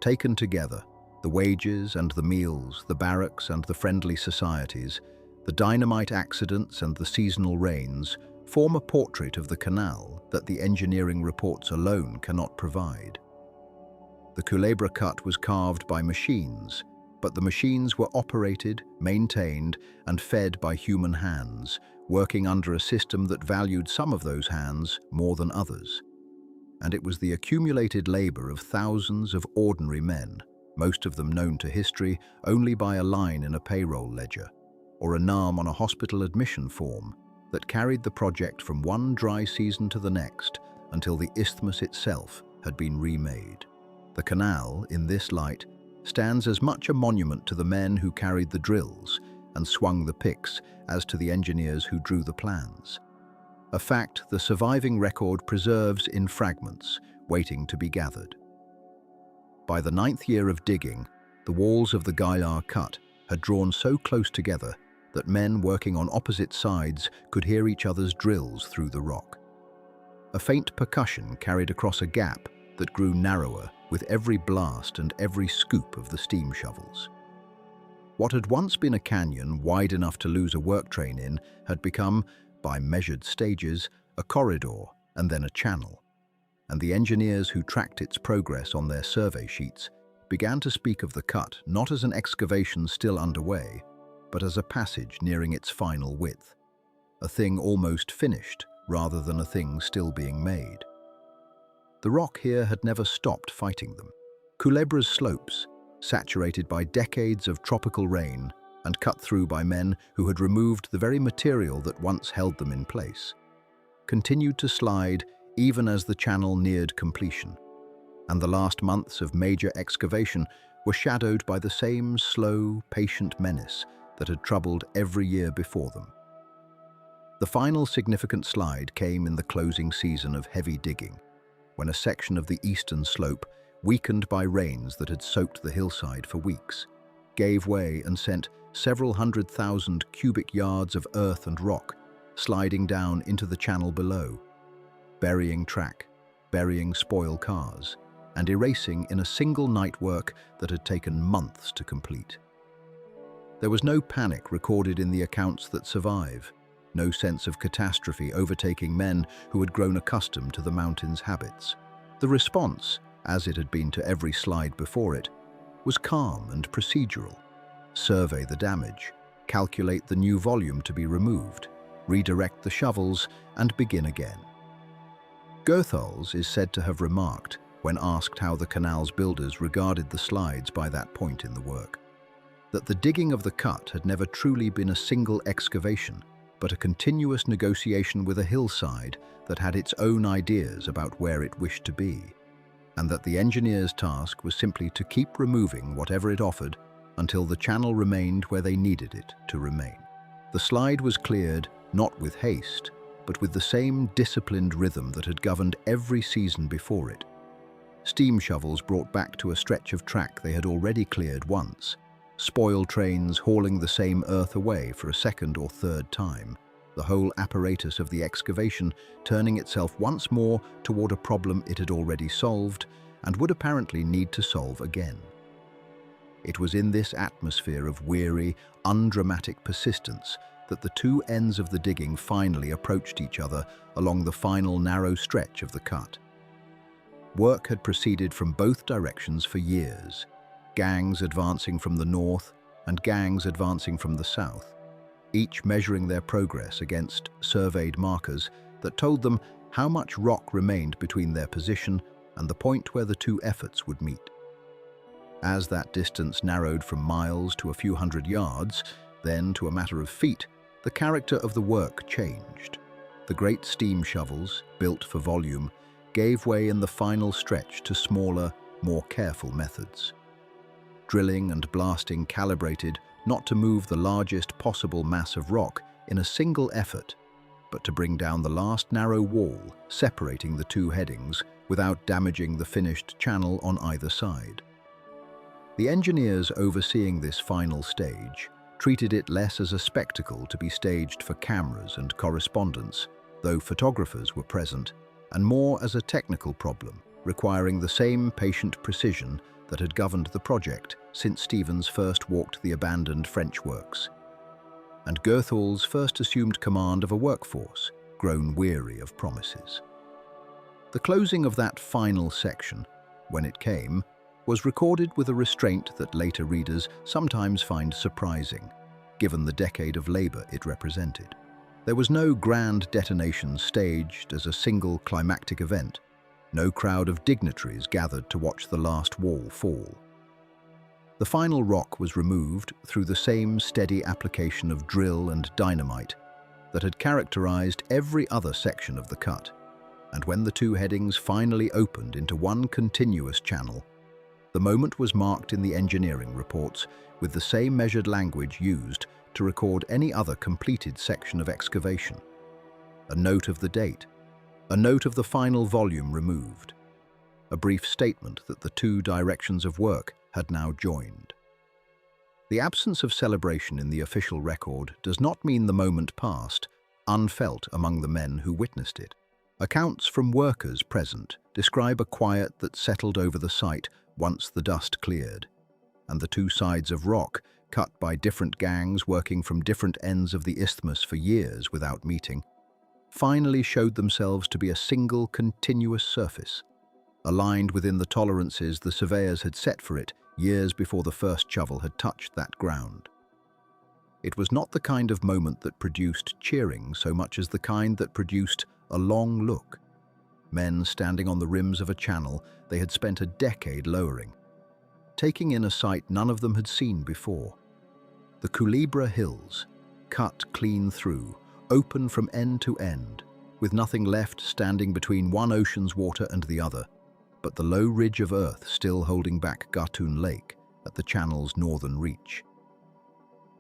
Taken together, the wages and the meals, the barracks and the friendly societies, the dynamite accidents and the seasonal rains form a portrait of the canal that the engineering reports alone cannot provide. The Culebra Cut was carved by machines, but the machines were operated, maintained, and fed by human hands, working under a system that valued some of those hands more than others. And it was the accumulated labor of thousands of ordinary men, most of them known to history only by a line in a payroll ledger, or a name on a hospital admission form, that carried the project from one dry season to the next until the isthmus itself had been remade. The canal, in this light, stands as much a monument to the men who carried the drills and swung the picks as to the engineers who drew the plans. A fact the surviving record preserves in fragments, waiting to be gathered. By the 9th year of digging, the walls of the Culebra Cut had drawn so close together that men working on opposite sides could hear each other's drills through the rock. A faint percussion carried across a gap that grew narrower with every blast and every scoop of the steam shovels. What had once been a canyon wide enough to lose a work train in had become, by measured stages, a corridor and then a channel, and the engineers who tracked its progress on their survey sheets began to speak of the cut not as an excavation still underway, but as a passage nearing its final width, a thing almost finished rather than a thing still being made. The rock here had never stopped fighting them. Culebra's slopes, saturated by decades of tropical rain and cut through by men who had removed the very material that once held them in place, continued to slide even as the channel neared completion, and the last months of major excavation were shadowed by the same slow, patient menace that had troubled every year before them. The final significant slide came in the closing season of heavy digging, when a section of the eastern slope, weakened by rains that had soaked the hillside for weeks, gave way and sent several 100,000 cubic yards of earth and rock sliding down into the channel below, burying track, burying spoil cars, and erasing in a single night work that had taken months to complete. There was no panic recorded in the accounts that survive, no sense of catastrophe overtaking men who had grown accustomed to the mountain's habits. The response, as it had been to every slide before it, was calm and procedural. Survey the damage, calculate the new volume to be removed, redirect the shovels, and begin again. Goethals is said to have remarked, when asked how the canal's builders regarded the slides by that point in the work, that the digging of the cut had never truly been a single excavation, but a continuous negotiation with a hillside that had its own ideas about where it wished to be, and that the engineer's task was simply to keep removing whatever it offered until the channel remained where they needed it to remain. The slide was cleared not with haste, but with the same disciplined rhythm that had governed every season before it. Steam shovels brought back to a stretch of track they had already cleared once, spoil trains hauling the same earth away for a second or third time, the whole apparatus of the excavation turning itself once more toward a problem it had already solved and would apparently need to solve again. It was in this atmosphere of weary, undramatic persistence that the two ends of the digging finally approached each other along the final narrow stretch of the cut. Work had proceeded from both directions for years, gangs advancing from the north and gangs advancing from the south, each measuring their progress against surveyed markers that told them how much rock remained between their position and the point where the two efforts would meet. As that distance narrowed from miles to a few hundred yards, then to a matter of feet, the character of the work changed. The great steam shovels, built for volume, gave way in the final stretch to smaller, more careful methods. Drilling and blasting calibrated not to move the largest possible mass of rock in a single effort, but to bring down the last narrow wall separating the two headings without damaging the finished channel on either side. The engineers overseeing this final stage treated it less as a spectacle to be staged for cameras and correspondence, though photographers were present, and more as a technical problem requiring the same patient precision that had governed the project since Stevens first walked the abandoned French works, and Goethals first assumed command of a workforce grown weary of promises. The closing of that final section, when it came, was recorded with a restraint that later readers sometimes find surprising, given the decade of labor it represented. There was no grand detonation staged as a single climactic event, no crowd of dignitaries gathered to watch the last wall fall. The final rock was removed through the same steady application of drill and dynamite that had characterized every other section of the cut, and when the two headings finally opened into one continuous channel, The moment was marked in the engineering reports with the same measured language used to record any other completed section of excavation. A note of the date, a note of the final volume removed, a brief statement that the two directions of work had now joined. The absence of celebration in the official record does not mean the moment passed unfelt among the men who witnessed it. Accounts from workers present describe a quiet that settled over the site once the dust cleared, and the two sides of rock, cut by different gangs working from different ends of the isthmus for years without meeting, finally showed themselves to be a single continuous surface, aligned within the tolerances the surveyors had set for it years before the first shovel had touched that ground. It was not the kind of moment that produced cheering so much as the kind that produced a long look. Men standing on the rims of a channel they had spent a decade lowering, taking in a sight none of them had seen before. The Culebra Hills, cut clean through, open from end to end, with nothing left standing between one ocean's water and the other, but the low ridge of earth still holding back Gatun Lake at the channel's northern reach.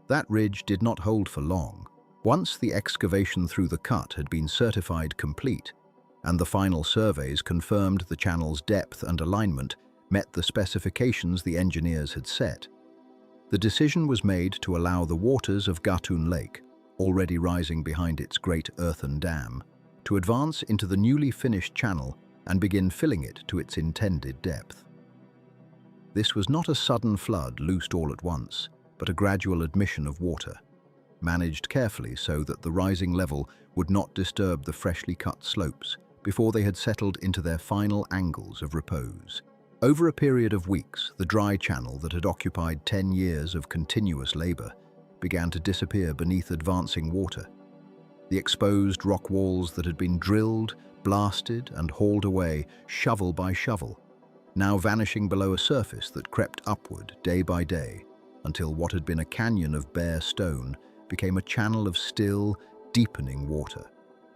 That ridge did not hold for long. Once the excavation through the cut had been certified complete, and the final surveys confirmed the channel's depth and alignment met the specifications the engineers had set, the decision was made to allow the waters of Gatun Lake, already rising behind its great earthen dam, to advance into the newly finished channel and begin filling it to its intended depth. This was not a sudden flood loosed all at once, but a gradual admission of water, managed carefully so that the rising level would not disturb the freshly cut slopes before they had settled into their final angles of repose. Over a period of weeks, the dry channel that had occupied 10 years of continuous labor began to disappear beneath advancing water. The exposed rock walls that had been drilled, blasted, and hauled away shovel by shovel, now vanishing below a surface that crept upward day by day until what had been a canyon of bare stone became a channel of still, deepening water,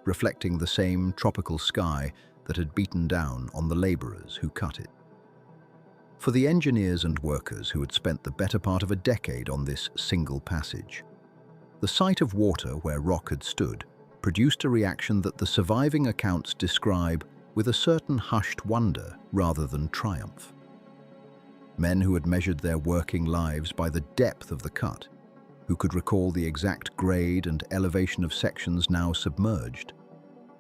reflecting the same tropical sky that had beaten down on the laborers who cut it. For the engineers and workers who had spent the better part of a decade on this single passage, the sight of water where rock had stood produced a reaction that the surviving accounts describe with a certain hushed wonder rather than triumph. Men who had measured their working lives by the depth of the cut, who could recall the exact grade and elevation of sections now submerged,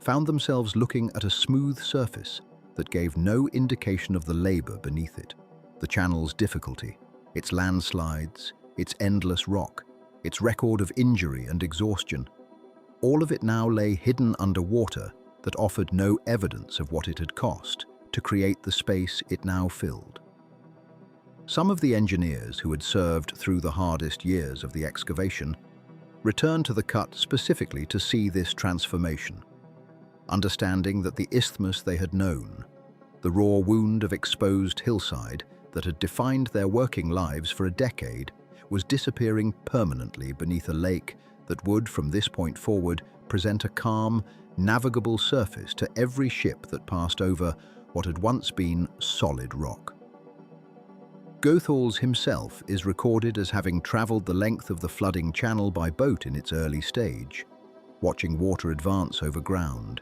found themselves looking at a smooth surface that gave no indication of the labor beneath it. The channel's difficulty, its landslides, its endless rock, its record of injury and exhaustion, all of it now lay hidden under water that offered no evidence of what it had cost to create the space it now filled. Some of the engineers who had served through the hardest years of the excavation returned to the cut specifically to see this transformation, understanding that the isthmus they had known, the raw wound of exposed hillside that had defined their working lives for a decade, was disappearing permanently beneath a lake that would, from this point forward, present a calm, navigable surface to every ship that passed over what had once been solid rock. Goethals himself is recorded as having travelled the length of the flooding channel by boat in its early stage, watching water advance over ground.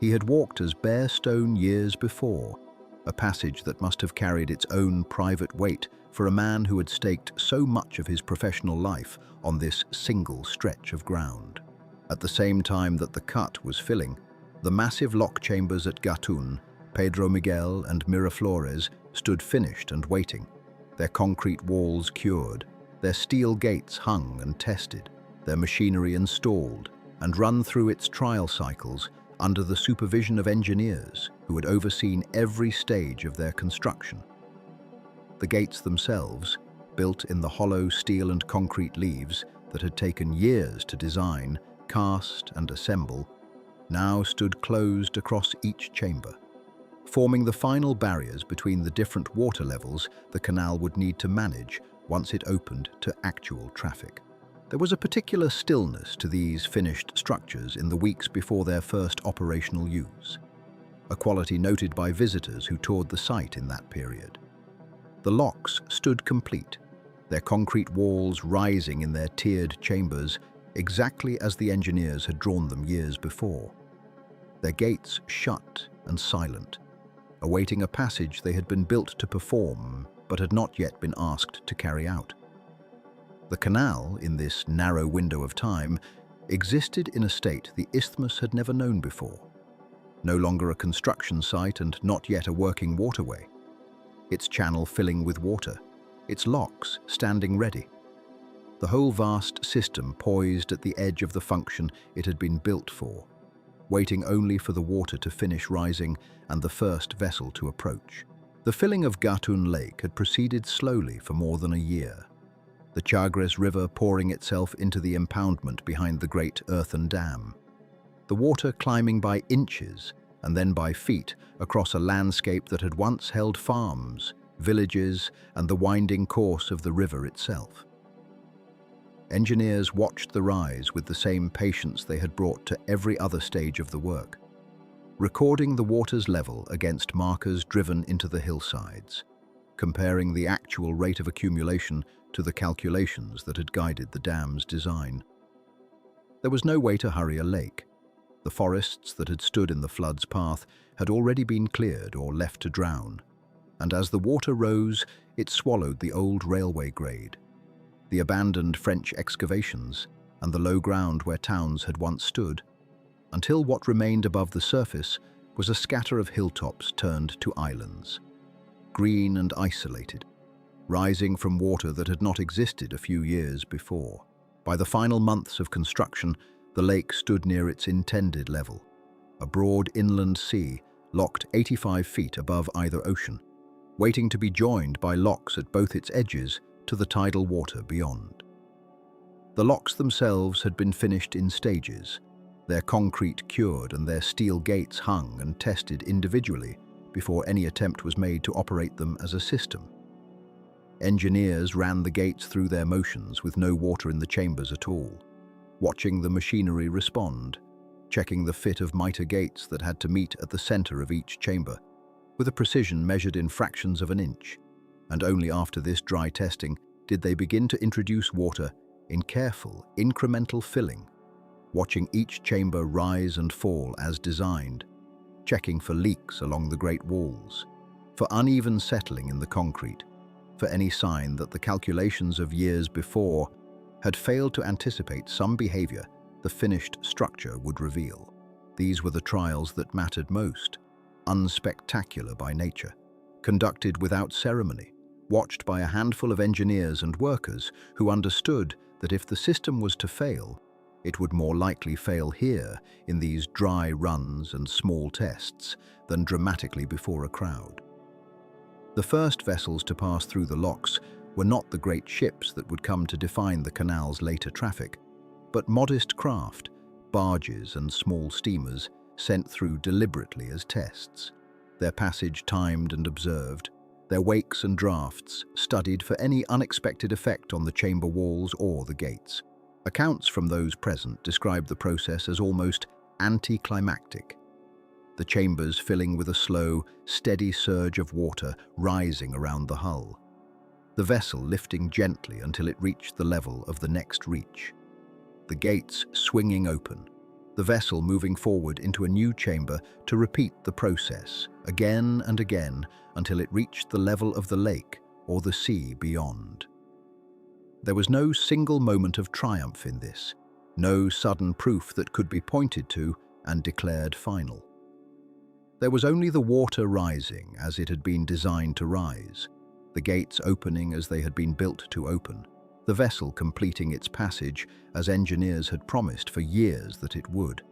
He had walked as bare stone years before, a passage that must have carried its own private weight for a man who had staked so much of his professional life on this single stretch of ground. At the same time that the cut was filling, the massive lock chambers at Gatun, Pedro Miguel and Miraflores stood finished and waiting, their concrete walls cured, their steel gates hung and tested, their machinery installed and run through its trial cycles under the supervision of engineers who had overseen every stage of their construction. The gates themselves, built in the hollow steel and concrete leaves that had taken years to design, cast and assemble, now stood closed across each chamber, forming the final barriers between the different water levels the canal would need to manage once it opened to actual traffic. There was a particular stillness to these finished structures in the weeks before their first operational use, a quality noted by visitors who toured the site in that period. The locks stood complete, their concrete walls rising in their tiered chambers exactly as the engineers had drawn them years before. Their gates shut and silent, awaiting a passage they had been built to perform but had not yet been asked to carry out. The canal, in this narrow window of time, existed in a state the isthmus had never known before. No longer a construction site and not yet a working waterway. Its channel filling with water, its locks standing ready. The whole vast system poised at the edge of the function it had been built for, waiting only for the water to finish rising and the first vessel to approach. The filling of Gatun Lake had proceeded slowly for more than a year, the Chagres River pouring itself into the impoundment behind the great earthen dam, the water climbing by inches and then by feet across a landscape that had once held farms, villages, and the winding course of the river itself. Engineers watched the rise with the same patience they had brought to every other stage of the work, recording the water's level against markers driven into the hillsides, comparing the actual rate of accumulation to the calculations that had guided the dam's design. There was no way to hurry a lake. The forests that had stood in the flood's path had already been cleared or left to drown, and as the water rose, it swallowed the old railway grade, the abandoned French excavations, and the low ground where towns had once stood, until what remained above the surface was a scatter of hilltops turned to islands, green and isolated, rising from water that had not existed a few years before. By the final months of construction, the lake stood near its intended level, a broad inland sea locked 85 feet above either ocean, waiting to be joined by locks at both its edges to the tidal water beyond. The locks themselves had been finished in stages, their concrete cured and their steel gates hung and tested individually before any attempt was made to operate them as a system. Engineers ran the gates through their motions with no water in the chambers at all, watching the machinery respond, checking the fit of mitre gates that had to meet at the centre of each chamber, with a precision measured in fractions of an inch, and only after this dry testing did they begin to introduce water in careful, incremental filling, watching each chamber rise and fall as designed, checking for leaks along the great walls, for uneven settling in the concrete, for any sign that the calculations of years before had failed to anticipate some behavior the finished structure would reveal. These were the trials that mattered most, unspectacular by nature, conducted without ceremony, watched by a handful of engineers and workers who understood that if the system was to fail, it would more likely fail here in these dry runs and small tests than dramatically before a crowd. The first vessels to pass through the locks were not the great ships that would come to define the canal's later traffic, but modest craft, barges and small steamers sent through deliberately as tests, their passage timed and observed, their wakes and drafts studied for any unexpected effect on the chamber walls or the gates. Accounts from those present describe the process as almost anticlimactic, the chambers filling with a slow, steady surge of water rising around the hull, the vessel lifting gently until it reached the level of the next reach, the gates swinging open, the vessel moving forward into a new chamber to repeat the process again and again until it reached the level of the lake or the sea beyond. There was no single moment of triumph in this, no sudden proof that could be pointed to and declared final. There was only the water rising as it had been designed to rise, the gates opening as they had been built to open, the vessel completing its passage as engineers had promised for years that it would.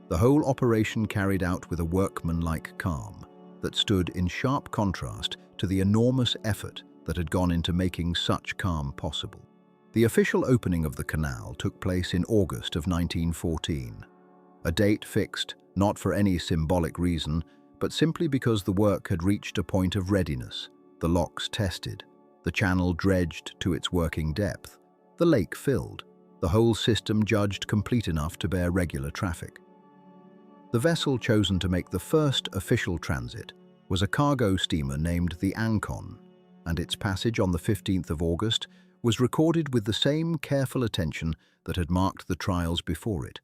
The whole operation carried out with a workmanlike calm that stood in sharp contrast to the enormous effort that had gone into making such calm possible. The official opening of the canal took place in August of 1914, a date fixed not for any symbolic reason, but simply because the work had reached a point of readiness, the locks tested, the channel dredged to its working depth, the lake filled, the whole system judged complete enough to bear regular traffic. The vessel chosen to make the first official transit was a cargo steamer named the Ancon, and its passage on the 15th of August was recorded with the same careful attention that had marked the trials before it.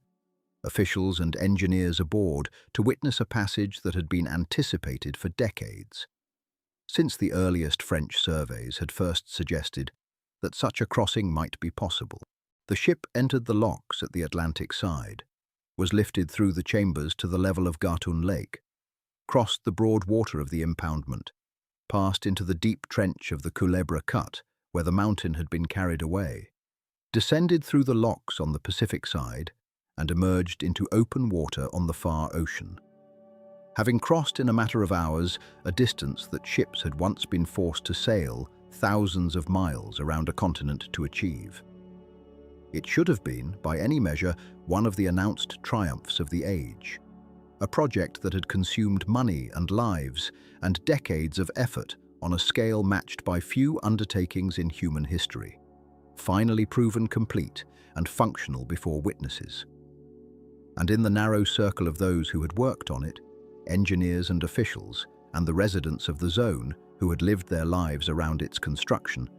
Officials and engineers aboard to witness a passage that had been anticipated for decades. Since the earliest French surveys had first suggested that such a crossing might be possible, the ship entered the locks at the Atlantic side, was lifted through the chambers to the level of Gatun Lake, crossed the broad water of the impoundment, passed into the deep trench of the Culebra Cut, where the mountain had been carried away, descended through the locks on the Pacific side, and emerged into open water on the far ocean. Having crossed in a matter of hours a distance that ships had once been forced to sail thousands of miles around a continent to achieve. It should have been, by any measure, one of the announced triumphs of the age. A project that had consumed money and lives and decades of effort on a scale matched by few undertakings in human history, finally proven complete and functional before witnesses. And in the narrow circle of those who had worked on it, engineers and officials, and the residents of the zone who had lived their lives around its construction,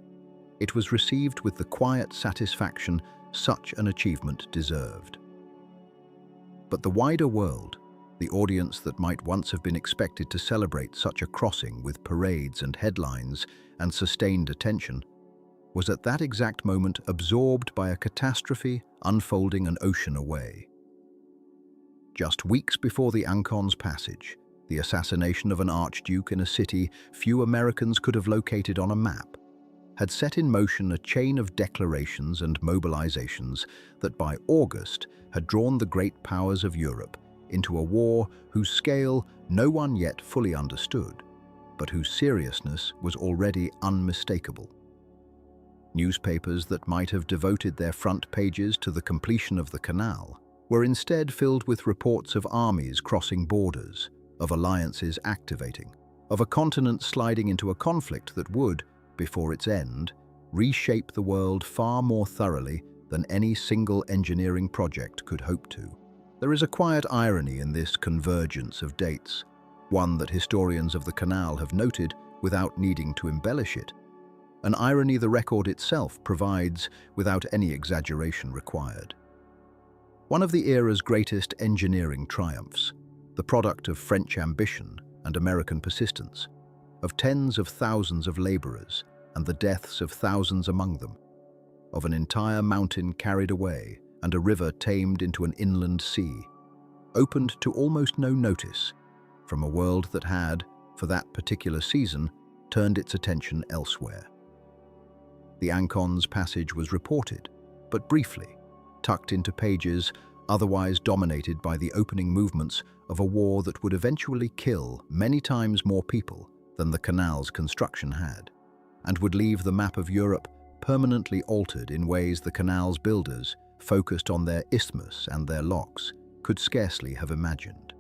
it was received with the quiet satisfaction such an achievement deserved. But the wider world, the audience that might once have been expected to celebrate such a crossing with parades and headlines and sustained attention, was at that exact moment absorbed by a catastrophe unfolding an ocean away. Just weeks before the Ancon's passage, the assassination of an archduke in a city few Americans could have located on a map, had set in motion a chain of declarations and mobilizations that by August had drawn the great powers of Europe into a war whose scale no one yet fully understood, but whose seriousness was already unmistakable. Newspapers that might have devoted their front pages to the completion of the canal were instead filled with reports of armies crossing borders, of alliances activating, of a continent sliding into a conflict that would, before its end, reshape the world far more thoroughly than any single engineering project could hope to. There is a quiet irony in this convergence of dates, one that historians of the canal have noted without needing to embellish it, an irony the record itself provides without any exaggeration required. One of the era's greatest engineering triumphs, the product of French ambition and American persistence, of tens of thousands of laborers and the deaths of thousands among them, of an entire mountain carried away and a river tamed into an inland sea, opened to almost no notice from a world that had, for that particular season, turned its attention elsewhere. The Ancon's passage was reported, but briefly, tucked into pages otherwise dominated by the opening movements of a war that would eventually kill many times more people than the canal's construction had, and would leave the map of Europe permanently altered in ways the canal's builders, focused on their isthmus and their locks, could scarcely have imagined.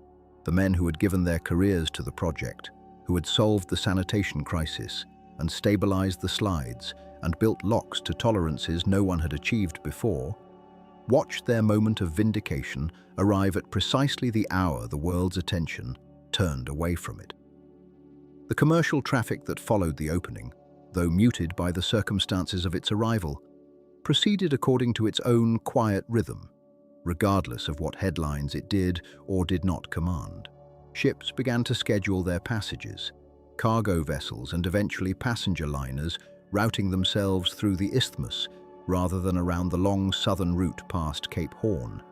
The men who had given their careers to the project, who had solved the sanitation crisis and stabilized the slides and built locks to tolerances no one had achieved before, watched their moment of vindication arrive at precisely the hour the world's attention turned away from it. The commercial traffic that followed the opening, though muted by the circumstances of its arrival, proceeded according to its own quiet rhythm, regardless of what headlines it did or did not command. Ships began to schedule their passages, cargo vessels and eventually passenger liners routing themselves through the isthmus rather than around the long southern route past Cape Horn,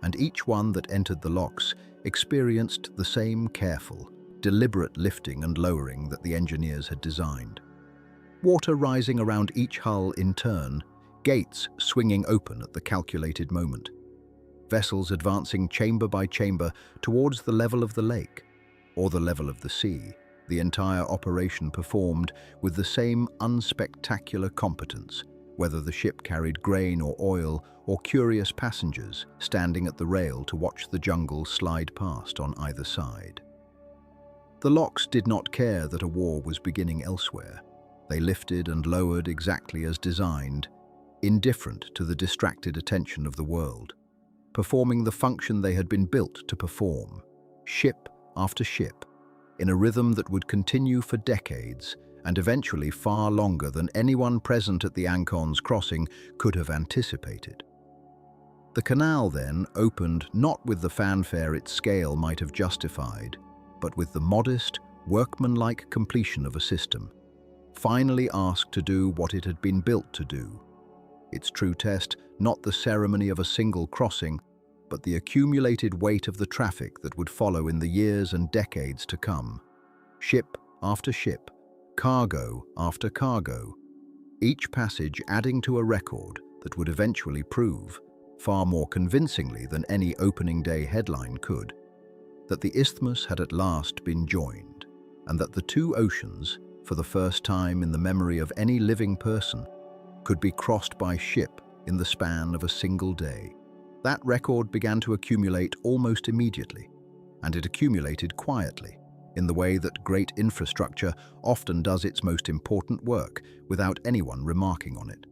and each one that entered the locks experienced the same careful, deliberate lifting and lowering that the engineers had designed. Water rising around each hull in turn, gates swinging open at the calculated moment, vessels advancing chamber by chamber towards the level of the lake or the level of the sea, the entire operation performed with the same unspectacular competence, whether the ship carried grain or oil or curious passengers standing at the rail to watch the jungle slide past on either side. The locks did not care that a war was beginning elsewhere. They lifted and lowered exactly as designed, indifferent to the distracted attention of the world, performing the function they had been built to perform, ship after ship, in a rhythm that would continue for decades and eventually far longer than anyone present at the Ancon's crossing could have anticipated. The canal then opened not with the fanfare its scale might have justified, but with the modest, workmanlike completion of a system, finally asked to do what it had been built to do. Its true test, not the ceremony of a single crossing, but the accumulated weight of the traffic that would follow in the years and decades to come. Ship after ship, cargo after cargo, each passage adding to a record that would eventually prove, far more convincingly than any opening day headline could, that the isthmus had at last been joined, and that the two oceans, for the first time in the memory of any living person, could be crossed by ship in the span of a single day. That record began to accumulate almost immediately, and it accumulated quietly, in the way that great infrastructure often does its most important work without anyone remarking on it.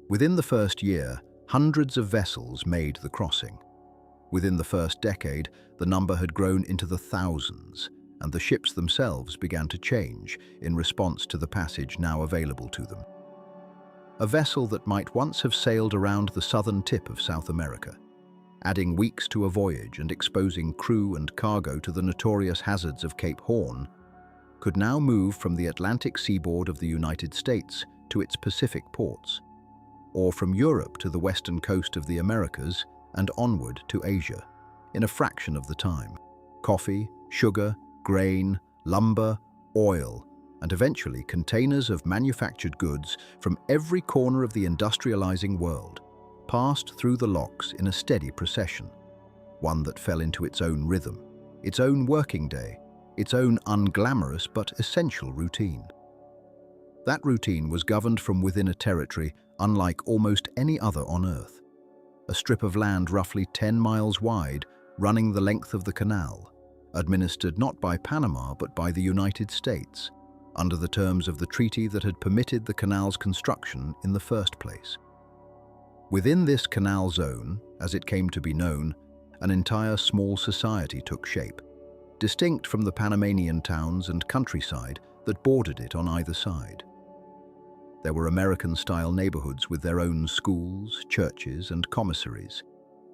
Within the first year, hundreds of vessels made the crossing. Within the first decade, the number had grown into the thousands, and the ships themselves began to change in response to the passage now available to them. A vessel that might once have sailed around the southern tip of South America, adding weeks to a voyage and exposing crew and cargo to the notorious hazards of Cape Horn, could now move from the Atlantic seaboard of the United States to its Pacific ports, or from Europe to the western coast of the Americas and onward to Asia, in a fraction of the time. Coffee, sugar, grain, lumber, oil, and eventually containers of manufactured goods from every corner of the industrializing world passed through the locks in a steady procession, one that fell into its own rhythm, its own working day, its own unglamorous but essential routine. That routine was governed from within a territory unlike almost any other on Earth, a strip of land roughly 10 miles wide running the length of the canal, administered not by Panama but by the United States, under the terms of the treaty that had permitted the canal's construction in the first place. Within this canal zone, as it came to be known, an entire small society took shape, distinct from the Panamanian towns and countryside that bordered it on either side. There were American-style neighborhoods with their own schools, churches, and commissaries,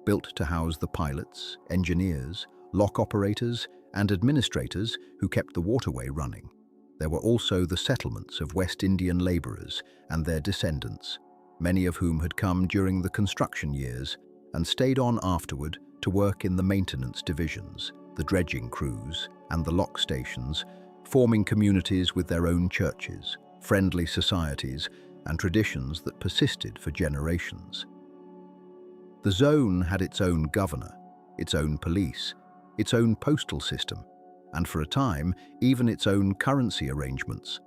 built to house the pilots, engineers, lock operators, and administrators who kept the waterway running. There were also the settlements of West Indian laborers and their descendants, many of whom had come during the construction years and stayed on afterward to work in the maintenance divisions, the dredging crews, and the lock stations, forming communities with their own churches, friendly societies, and traditions that persisted for generations. The zone had its own governor, its own police, its own postal system, and for a time, even its own currency arrangements,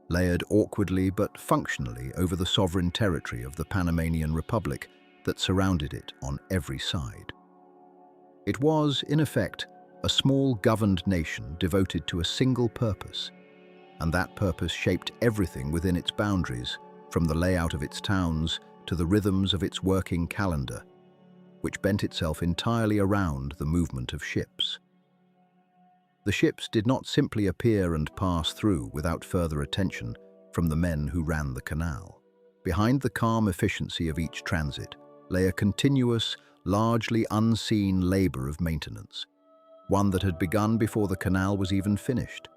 layered awkwardly but functionally over the sovereign territory of the Panamanian Republic that surrounded it on every side. It was, in effect, a small governed nation devoted to a single purpose, and that purpose shaped everything within its boundaries, from the layout of its towns to the rhythms of its working calendar, which bent itself entirely around the movement of ships. The ships did not simply appear and pass through without further attention from the men who ran the canal. Behind the calm efficiency of each transit lay a continuous, largely unseen labor of maintenance, one that had begun before the canal was even finished,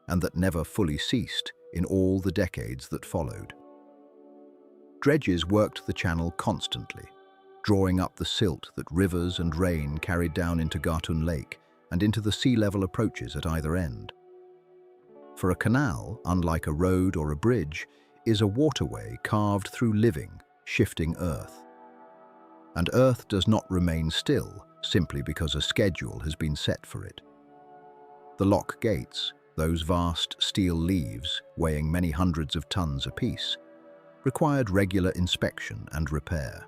and that never fully ceased in all the decades that followed. Dredges worked the channel constantly, drawing up the silt that rivers and rain carried down into Gatun Lake and into the sea level approaches at either end. For a canal, unlike a road or a bridge, is a waterway carved through living, shifting earth. And earth does not remain still simply because a schedule has been set for it. The lock gates, those vast steel leaves weighing many hundreds of tons apiece, required regular inspection and repair.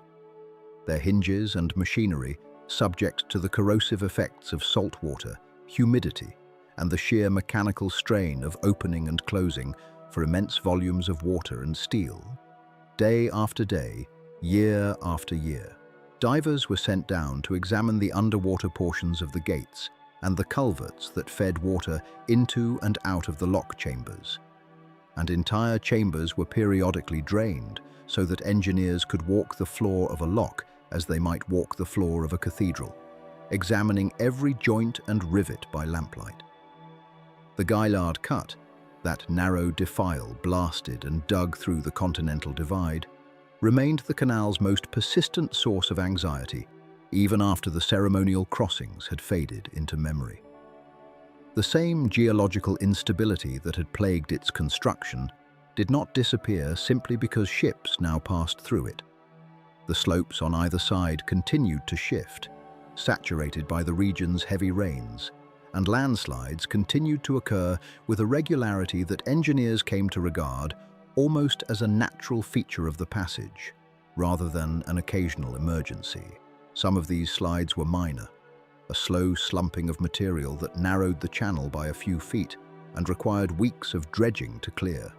Their hinges and machinery subject to the corrosive effects of salt water, humidity, and the sheer mechanical strain of opening and closing for immense volumes of water and steel. Day after day, year after year, divers were sent down to examine the underwater portions of the gates and the culverts that fed water into and out of the lock chambers, and entire chambers were periodically drained so that engineers could walk the floor of a lock as they might walk the floor of a cathedral, examining every joint and rivet by lamplight. The Culebra Cut, that narrow defile blasted and dug through the continental divide, remained the canal's most persistent source of anxiety, even after the ceremonial crossings had faded into memory. The same geological instability that had plagued its construction did not disappear simply because ships now passed through it. The slopes on either side continued to shift, saturated by the region's heavy rains, and landslides continued to occur with a regularity that engineers came to regard almost as a natural feature of the passage, rather than an occasional emergency. Some of these slides were minor, a slow slumping of material that narrowed the channel by a few feet and required weeks of dredging to clear.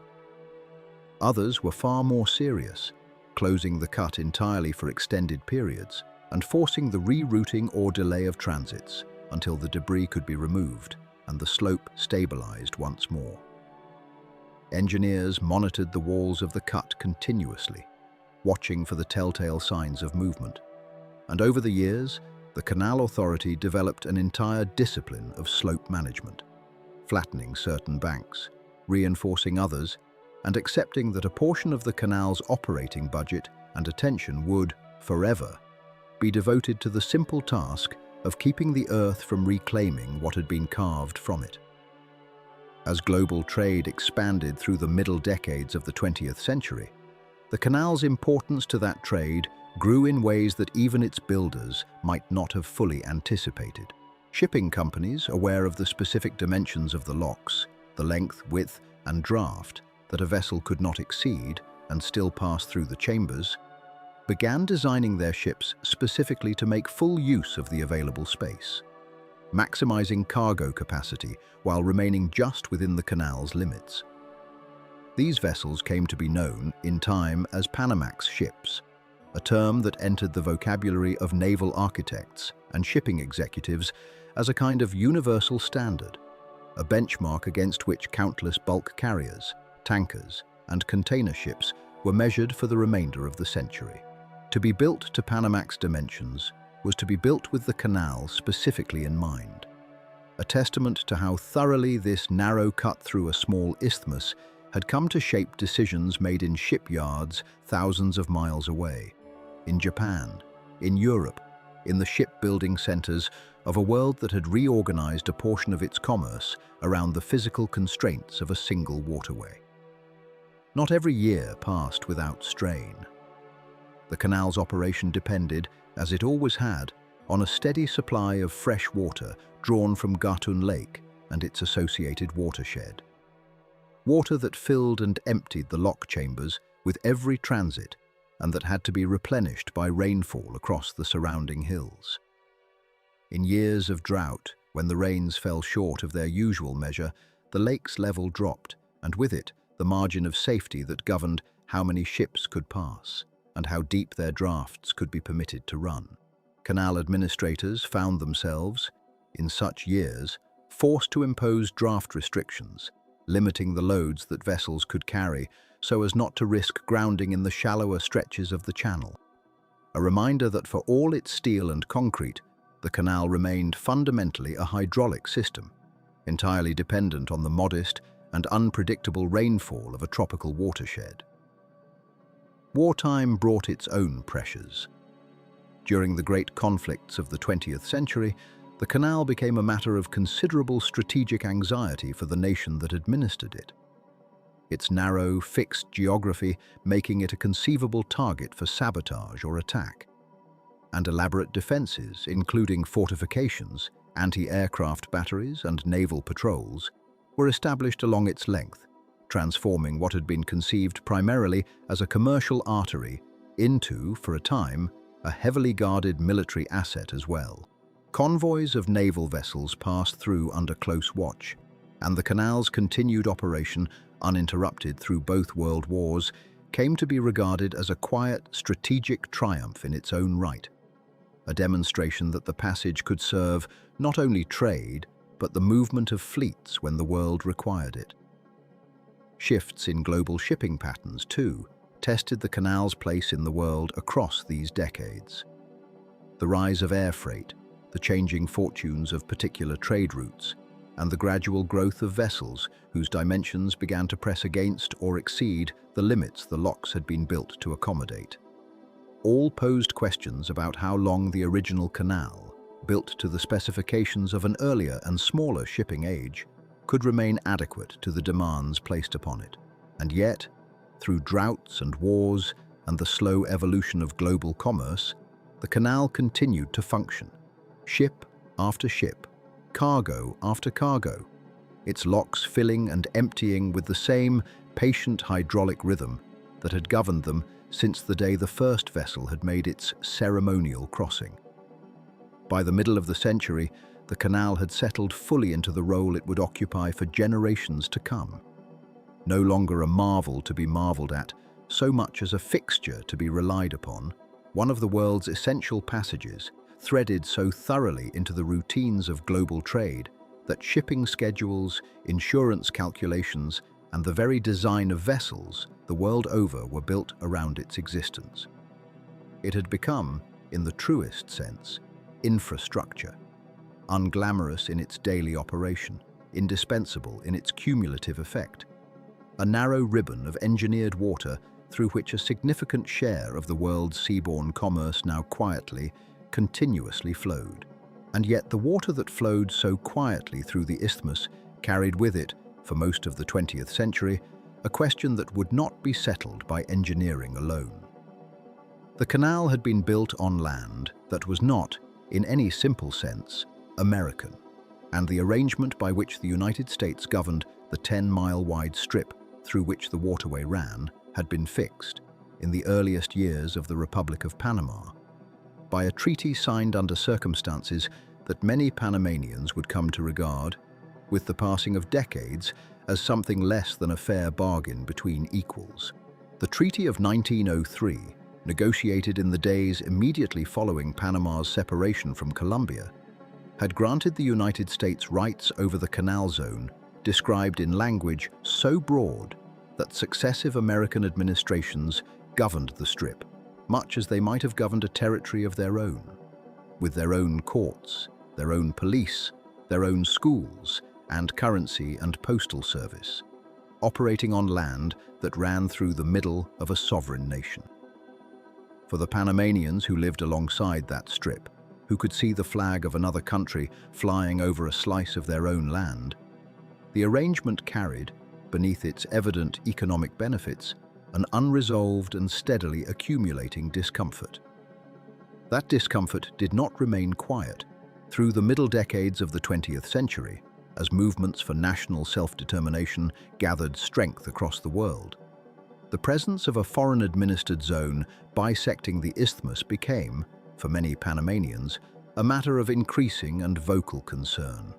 Others were far more serious, closing the cut entirely for extended periods and forcing the rerouting or delay of transits until the debris could be removed and the slope stabilized once more. Engineers monitored the walls of the cut continuously, watching for the telltale signs of movement. And over the years, the Canal Authority developed an entire discipline of slope management, flattening certain banks, reinforcing others, and accepting that a portion of the canal's operating budget and attention would, forever, be devoted to the simple task of keeping the earth from reclaiming what had been carved from it. As global trade expanded through the middle decades of the 20th century, the canal's importance to that trade grew in ways that even its builders might not have fully anticipated. Shipping companies, aware of the specific dimensions of the locks, the length, width, and draft that a vessel could not exceed and still pass through the chambers, began designing their ships specifically to make full use of the available space, maximizing cargo capacity while remaining just within the canal's limits. These vessels came to be known in time as Panamax ships, a term that entered the vocabulary of naval architects and shipping executives as a kind of universal standard, a benchmark against which countless bulk carriers, tankers, and container ships were measured for the remainder of the century. To be built to Panamax dimensions was to be built with the canal specifically in mind, a testament to how thoroughly this narrow cut through a small isthmus had come to shape decisions made in shipyards thousands of miles away, in Japan, in Europe, in the shipbuilding centers of a world that had reorganized a portion of its commerce around the physical constraints of a single waterway. Not every year passed without strain. The canal's operation depended, as it always had, on a steady supply of fresh water drawn from Gatun Lake and its associated watershed. Water that filled and emptied the lock chambers with every transit and that had to be replenished by rainfall across the surrounding hills. In years of drought, when the rains fell short of their usual measure, the lake's level dropped, and with it, the margin of safety that governed how many ships could pass and how deep their drafts could be permitted to run. Canal administrators found themselves, in such years, forced to impose draft restrictions, limiting the loads that vessels could carry so as not to risk grounding in the shallower stretches of the channel. A reminder that for all its steel and concrete, the canal remained fundamentally a hydraulic system, entirely dependent on the modest and unpredictable rainfall of a tropical watershed. Wartime brought its own pressures. During the great conflicts of the 20th century, the canal became a matter of considerable strategic anxiety for the nation that administered it, its narrow, fixed geography making it a conceivable target for sabotage or attack, and elaborate defenses, including fortifications, anti-aircraft batteries, and naval patrols, were established along its length, transforming what had been conceived primarily as a commercial artery into, for a time, a heavily guarded military asset as well. Convoys of naval vessels passed through under close watch, and the canal's continued operation, uninterrupted through both world wars, came to be regarded as a quiet, strategic triumph in its own right, a demonstration that the passage could serve not only trade, but the movement of fleets when the world required it. Shifts in global shipping patterns, too, tested the canal's place in the world across these decades. The rise of air freight, the changing fortunes of particular trade routes, and the gradual growth of vessels whose dimensions began to press against or exceed the limits the locks had been built to accommodate. All posed questions about how long the original canal, built to the specifications of an earlier and smaller shipping age, could remain adequate to the demands placed upon it. And yet, through droughts and wars and the slow evolution of global commerce, the canal continued to function, ship after ship, cargo after cargo, its locks filling and emptying with the same patient hydraulic rhythm that had governed them since the day the first vessel had made its ceremonial crossing. By the middle of the century, the canal had settled fully into the role it would occupy for generations to come. No longer a marvel to be marveled at, so much as a fixture to be relied upon, one of the world's essential passages, threaded so thoroughly into the routines of global trade that shipping schedules, insurance calculations, and the very design of vessels the world over were built around its existence. It had become, in the truest sense, infrastructure, unglamorous in its daily operation, indispensable in its cumulative effect, a narrow ribbon of engineered water through which a significant share of the world's seaborne commerce now quietly, continuously flowed. And yet the water that flowed so quietly through the isthmus carried with it, for most of the 20th century, a question that would not be settled by engineering alone. The canal had been built on land that was not, in any simple sense, American, and the arrangement by which the United States governed the 10-mile-wide strip through which the waterway ran had been fixed, in the earliest years of the Republic of Panama, by a treaty signed under circumstances that many Panamanians would come to regard, with the passing of decades, as something less than a fair bargain between equals. The Treaty of 1903, negotiated in the days immediately following Panama's separation from Colombia, had granted the United States rights over the canal zone, described in language so broad that successive American administrations governed the strip, much as they might have governed a territory of their own, with their own courts, their own police, their own schools, and currency and postal service, operating on land that ran through the middle of a sovereign nation. For the Panamanians who lived alongside that strip, who could see the flag of another country flying over a slice of their own land, the arrangement carried, beneath its evident economic benefits, an unresolved and steadily accumulating discomfort. That discomfort did not remain quiet through the middle decades of the 20th century, as movements for national self-determination gathered strength across the world. The presence of a foreign-administered zone bisecting the isthmus became, for many Panamanians, a matter of increasing and vocal concern.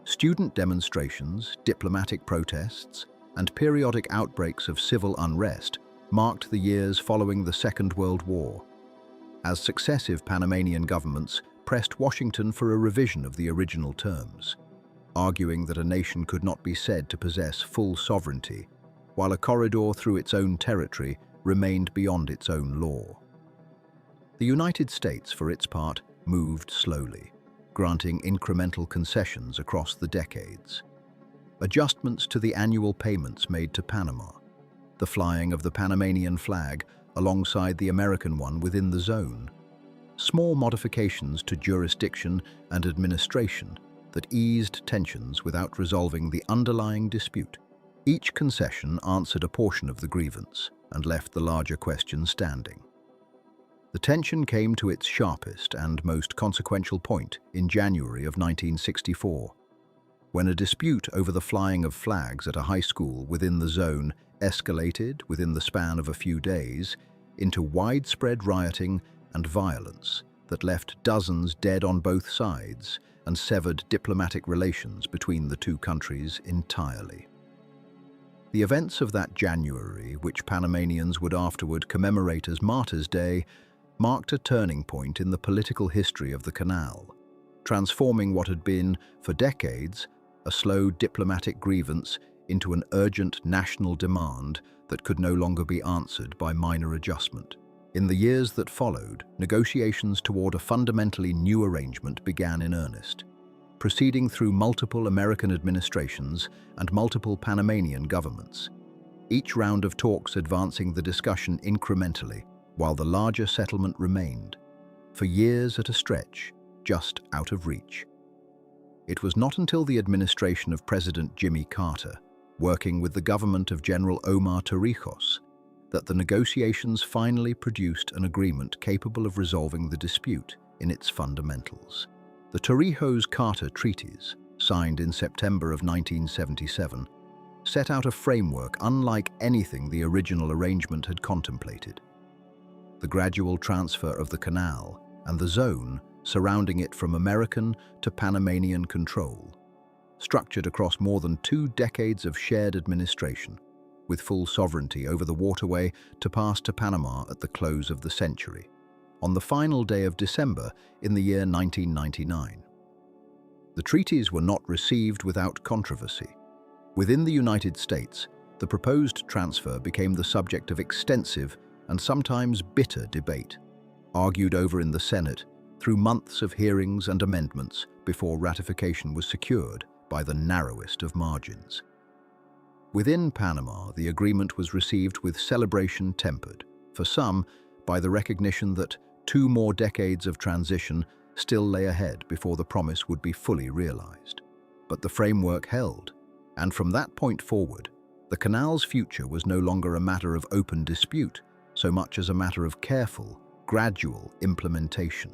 Student demonstrations, diplomatic protests, and periodic outbreaks of civil unrest marked the years following the Second World War, as successive Panamanian governments pressed Washington for a revision of the original terms, arguing that a nation could not be said to possess full sovereignty, while a corridor through its own territory remained beyond its own law. The United States, for its part, moved slowly, granting incremental concessions across the decades. Adjustments to the annual payments made to Panama, the flying of the Panamanian flag alongside the American one within the zone, small modifications to jurisdiction and administration that eased tensions without resolving the underlying dispute. Each concession answered a portion of the grievance and left the larger question standing. The tension came to its sharpest and most consequential point in January of 1964, when a dispute over the flying of flags at a high school within the zone escalated within the span of a few days into widespread rioting and violence that left dozens dead on both sides and severed diplomatic relations between the two countries entirely. The events of that January, which Panamanians would afterward commemorate as Martyrs' Day, marked a turning point in the political history of the canal, transforming what had been, for decades, a slow diplomatic grievance into an urgent national demand that could no longer be answered by minor adjustment. In the years that followed, negotiations toward a fundamentally new arrangement began in earnest, proceeding through multiple American administrations and multiple Panamanian governments, each round of talks advancing the discussion incrementally, while the larger settlement remained, for years at a stretch, just out of reach. It was not until the administration of President Jimmy Carter, working with the government of General Omar Torrijos, that the negotiations finally produced an agreement capable of resolving the dispute in its fundamentals. The Torrijos-Carter Treaties, signed in September of 1977, set out a framework unlike anything the original arrangement had contemplated. The gradual transfer of the canal and the zone surrounding it from American to Panamanian control, structured across more than 2 decades of shared administration, with full sovereignty over the waterway to pass to Panama at the close of the century, on the final day of December in the year 1999. The treaties were not received without controversy. Within the United States, the proposed transfer became the subject of extensive and sometimes bitter debate, argued over in the Senate through months of hearings and amendments before ratification was secured by the narrowest of margins. Within Panama, the agreement was received with celebration tempered, for some, by the recognition that 2 more decades of transition still lay ahead before the promise would be fully realized. But the framework held, and from that point forward, the canal's future was no longer a matter of open dispute, so much as a matter of careful, gradual implementation.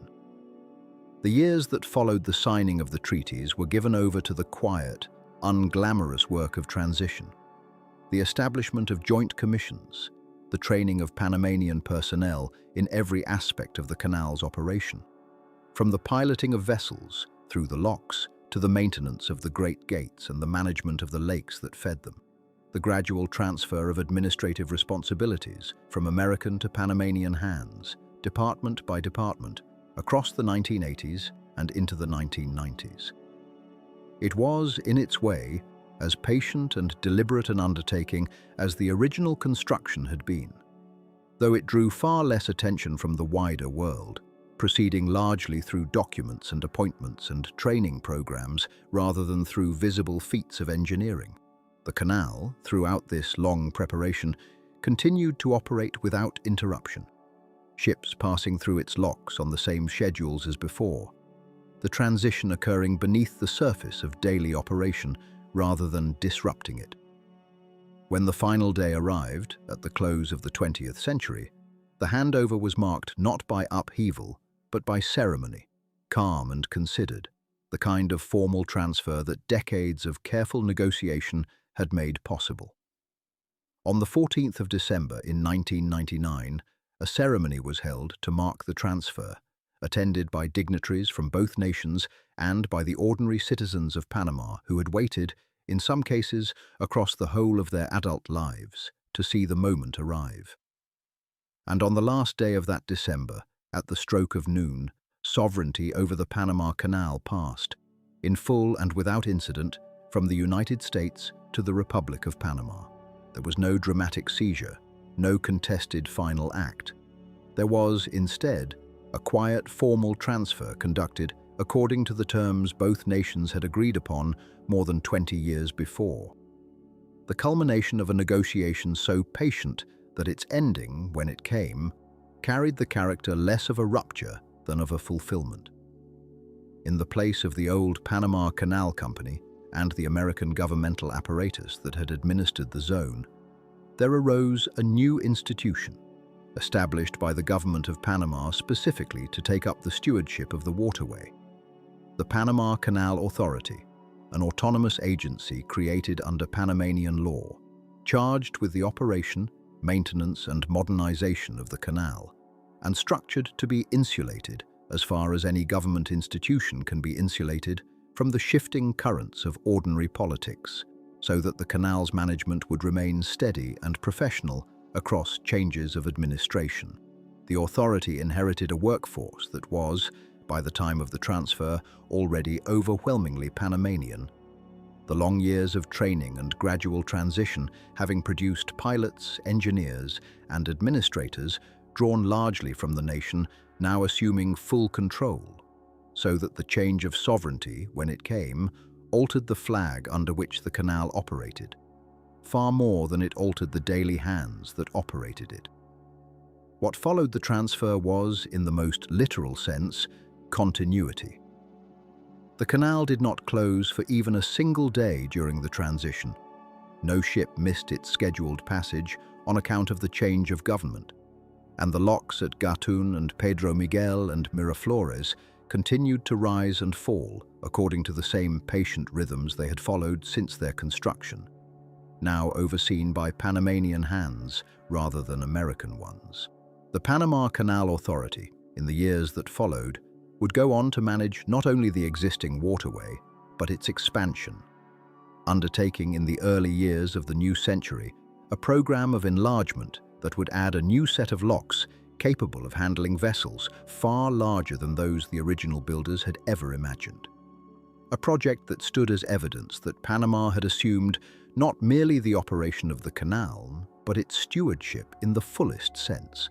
The years that followed the signing of the treaties were given over to the quiet, unglamorous work of transition. The establishment of joint commissions, the training of Panamanian personnel in every aspect of the canal's operation, from the piloting of vessels through the locks to the maintenance of the great gates and the management of the lakes that fed them, the gradual transfer of administrative responsibilities from American to Panamanian hands, department by department, across the 1980s and into the 1990s. It was, in its way, as patient and deliberate an undertaking as the original construction had been, though it drew far less attention from the wider world, proceeding largely through documents and appointments and training programs rather than through visible feats of engineering. The canal, throughout this long preparation, continued to operate without interruption, ships passing through its locks on the same schedules as before, the transition occurring beneath the surface of daily operation rather than disrupting it. When the final day arrived, at the close of the 20th century, the handover was marked not by upheaval, but by ceremony, calm and considered, the kind of formal transfer that decades of careful negotiation had made possible. On the 14th of December in 1999, a ceremony was held to mark the transfer, attended by dignitaries from both nations and by the ordinary citizens of Panama who had waited, in some cases, across the whole of their adult lives, to see the moment arrive. And on the last day of that December, at the stroke of noon, sovereignty over the Panama Canal passed, in full and without incident, from the United States to the Republic of Panama. There was no dramatic seizure, no contested final act. There was, instead, a quiet, formal transfer conducted according to the terms both nations had agreed upon more than 20 years before. The culmination of a negotiation so patient that its ending, when it came, carried the character less of a rupture than of a fulfillment. In the place of the old Panama Canal Company and the American governmental apparatus that had administered the zone, there arose a new institution, established by the government of Panama specifically to take up the stewardship of the waterway. The Panama Canal Authority, an autonomous agency created under Panamanian law, charged with the operation, maintenance and modernization of the canal, and structured to be insulated, as far as any government institution can be insulated, from the shifting currents of ordinary politics, so that the canal's management would remain steady and professional across changes of administration. The authority inherited a workforce that was, by the time of the transfer, already overwhelmingly Panamanian. the long years of training and gradual transition having produced pilots, engineers, and administrators drawn largely from the nation, now assuming full control, so that the change of sovereignty, when it came, altered the flag under which the canal operated, far more than it altered the daily hands that operated it. What followed the transfer was, in the most literal sense, continuity. The canal did not close for even a single day during the transition. No ship missed its scheduled passage on account of the change of government, and the locks at Gatun and Pedro Miguel and Miraflores continued to rise and fall according to the same patient rhythms they had followed since their construction, now overseen by Panamanian hands rather than American ones. The Panama Canal Authority, in the years that followed, would go on to manage not only the existing waterway, but its expansion, undertaking in the early years of the new century a program of enlargement that would add a new set of locks capable of handling vessels far larger than those the original builders had ever imagined. A project that stood as evidence that Panama had assumed not merely the operation of the canal, but its stewardship in the fullest sense,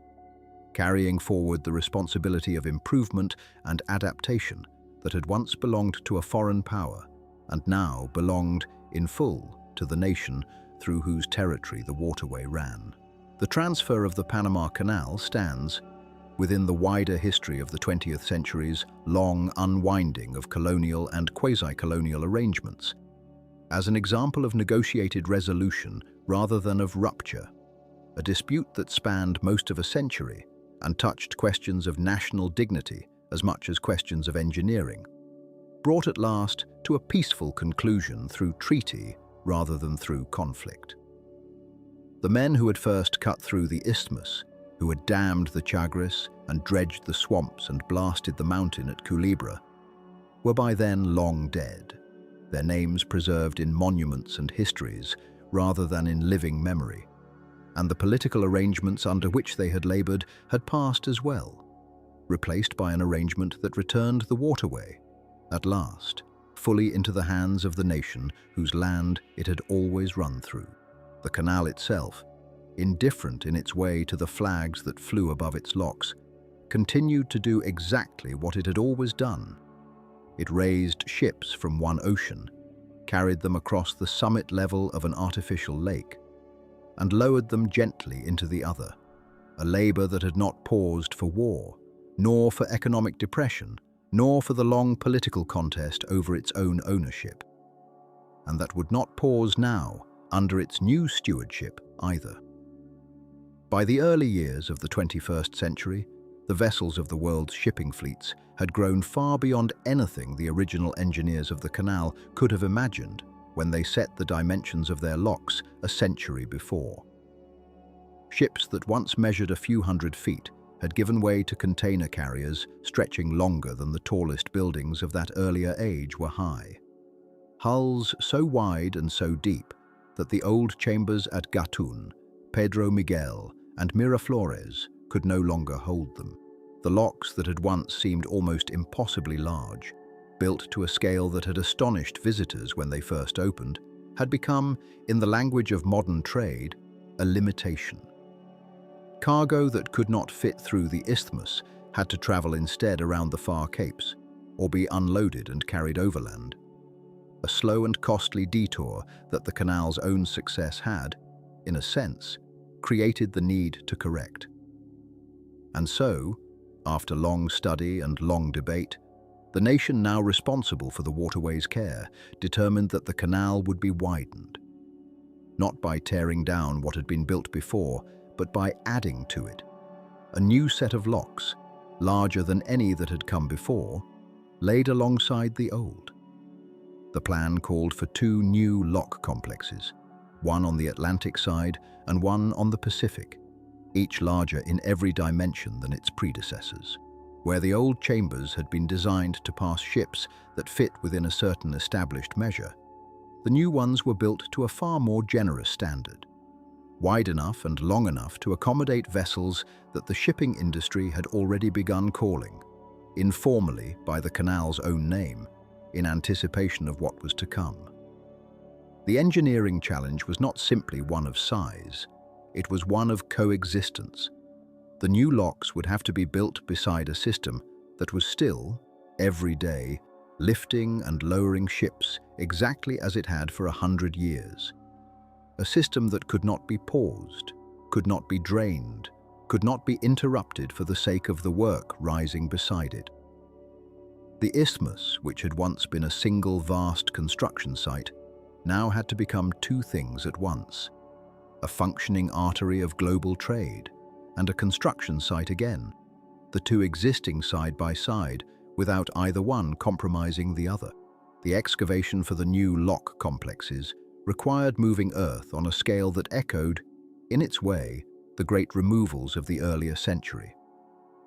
carrying forward the responsibility of improvement and adaptation that had once belonged to a foreign power and now belonged in full to the nation through whose territory the waterway ran. The transfer of the Panama Canal stands within the wider history of the 20th century's long unwinding of colonial and quasi-colonial arrangements, as an example of negotiated resolution rather than of rupture, a dispute that spanned most of a century and touched questions of national dignity as much as questions of engineering, brought at last to a peaceful conclusion through treaty rather than through conflict. The men who had first cut through the isthmus, who had dammed the Chagres and dredged the swamps and blasted the mountain at Culebra, were by then long dead, their names preserved in monuments and histories rather than in living memory, and the political arrangements under which they had labored had passed as well, replaced by an arrangement that returned the waterway, at last, fully into the hands of the nation whose land it had always run through. The canal itself, indifferent in its way to the flags that flew above its locks, continued to do exactly what it had always done. It raised ships from one ocean, carried them across the summit level of an artificial lake, and lowered them gently into the other, a labor that had not paused for war, nor for economic depression, nor for the long political contest over its own ownership, and that would not pause now under its new stewardship either. By the early years of the 21st century, the vessels of the world's shipping fleets had grown far beyond anything the original engineers of the canal could have imagined when they set the dimensions of their locks a century before. Ships that once measured a few hundred feet had given way to container carriers stretching longer than the tallest buildings of that earlier age were high. Hulls so wide and so deep that the old chambers at Gatun, Pedro Miguel, and Miraflores could no longer hold them. The locks that had once seemed almost impossibly large, built to a scale that had astonished visitors when they first opened, had become, in the language of modern trade, a limitation. Cargo that could not fit through the isthmus had to travel instead around the far capes, or be unloaded and carried overland. A slow and costly detour that the canal's own success had, in a sense, created the need to correct. And so, after long study and long debate, the nation now responsible for the waterway's care determined that the canal would be widened, not by tearing down what had been built before, but by adding to it. A new set of locks, larger than any that had come before, laid alongside the old. The plan called for two new lock complexes, one on the Atlantic side and one on the Pacific, each larger in every dimension than its predecessors. Where the old chambers had been designed to pass ships that fit within a certain established measure, the new ones were built to a far more generous standard, wide enough and long enough to accommodate vessels that the shipping industry had already begun calling, informally by the canal's own name, in anticipation of what was to come. The engineering challenge was not simply one of size, it was one of coexistence. The new locks would have to be built beside a system that was still, every day, lifting and lowering ships exactly as it had for 100 years. A system that could not be paused, could not be drained, could not be interrupted for the sake of the work rising beside it. The isthmus, which had once been a single vast construction site, now had to become two things at once: a functioning artery of global trade and a construction site again, the two existing side by side without either one compromising the other. The excavation for the new lock complexes required moving earth on a scale that echoed, in its way, the great removals of the earlier century.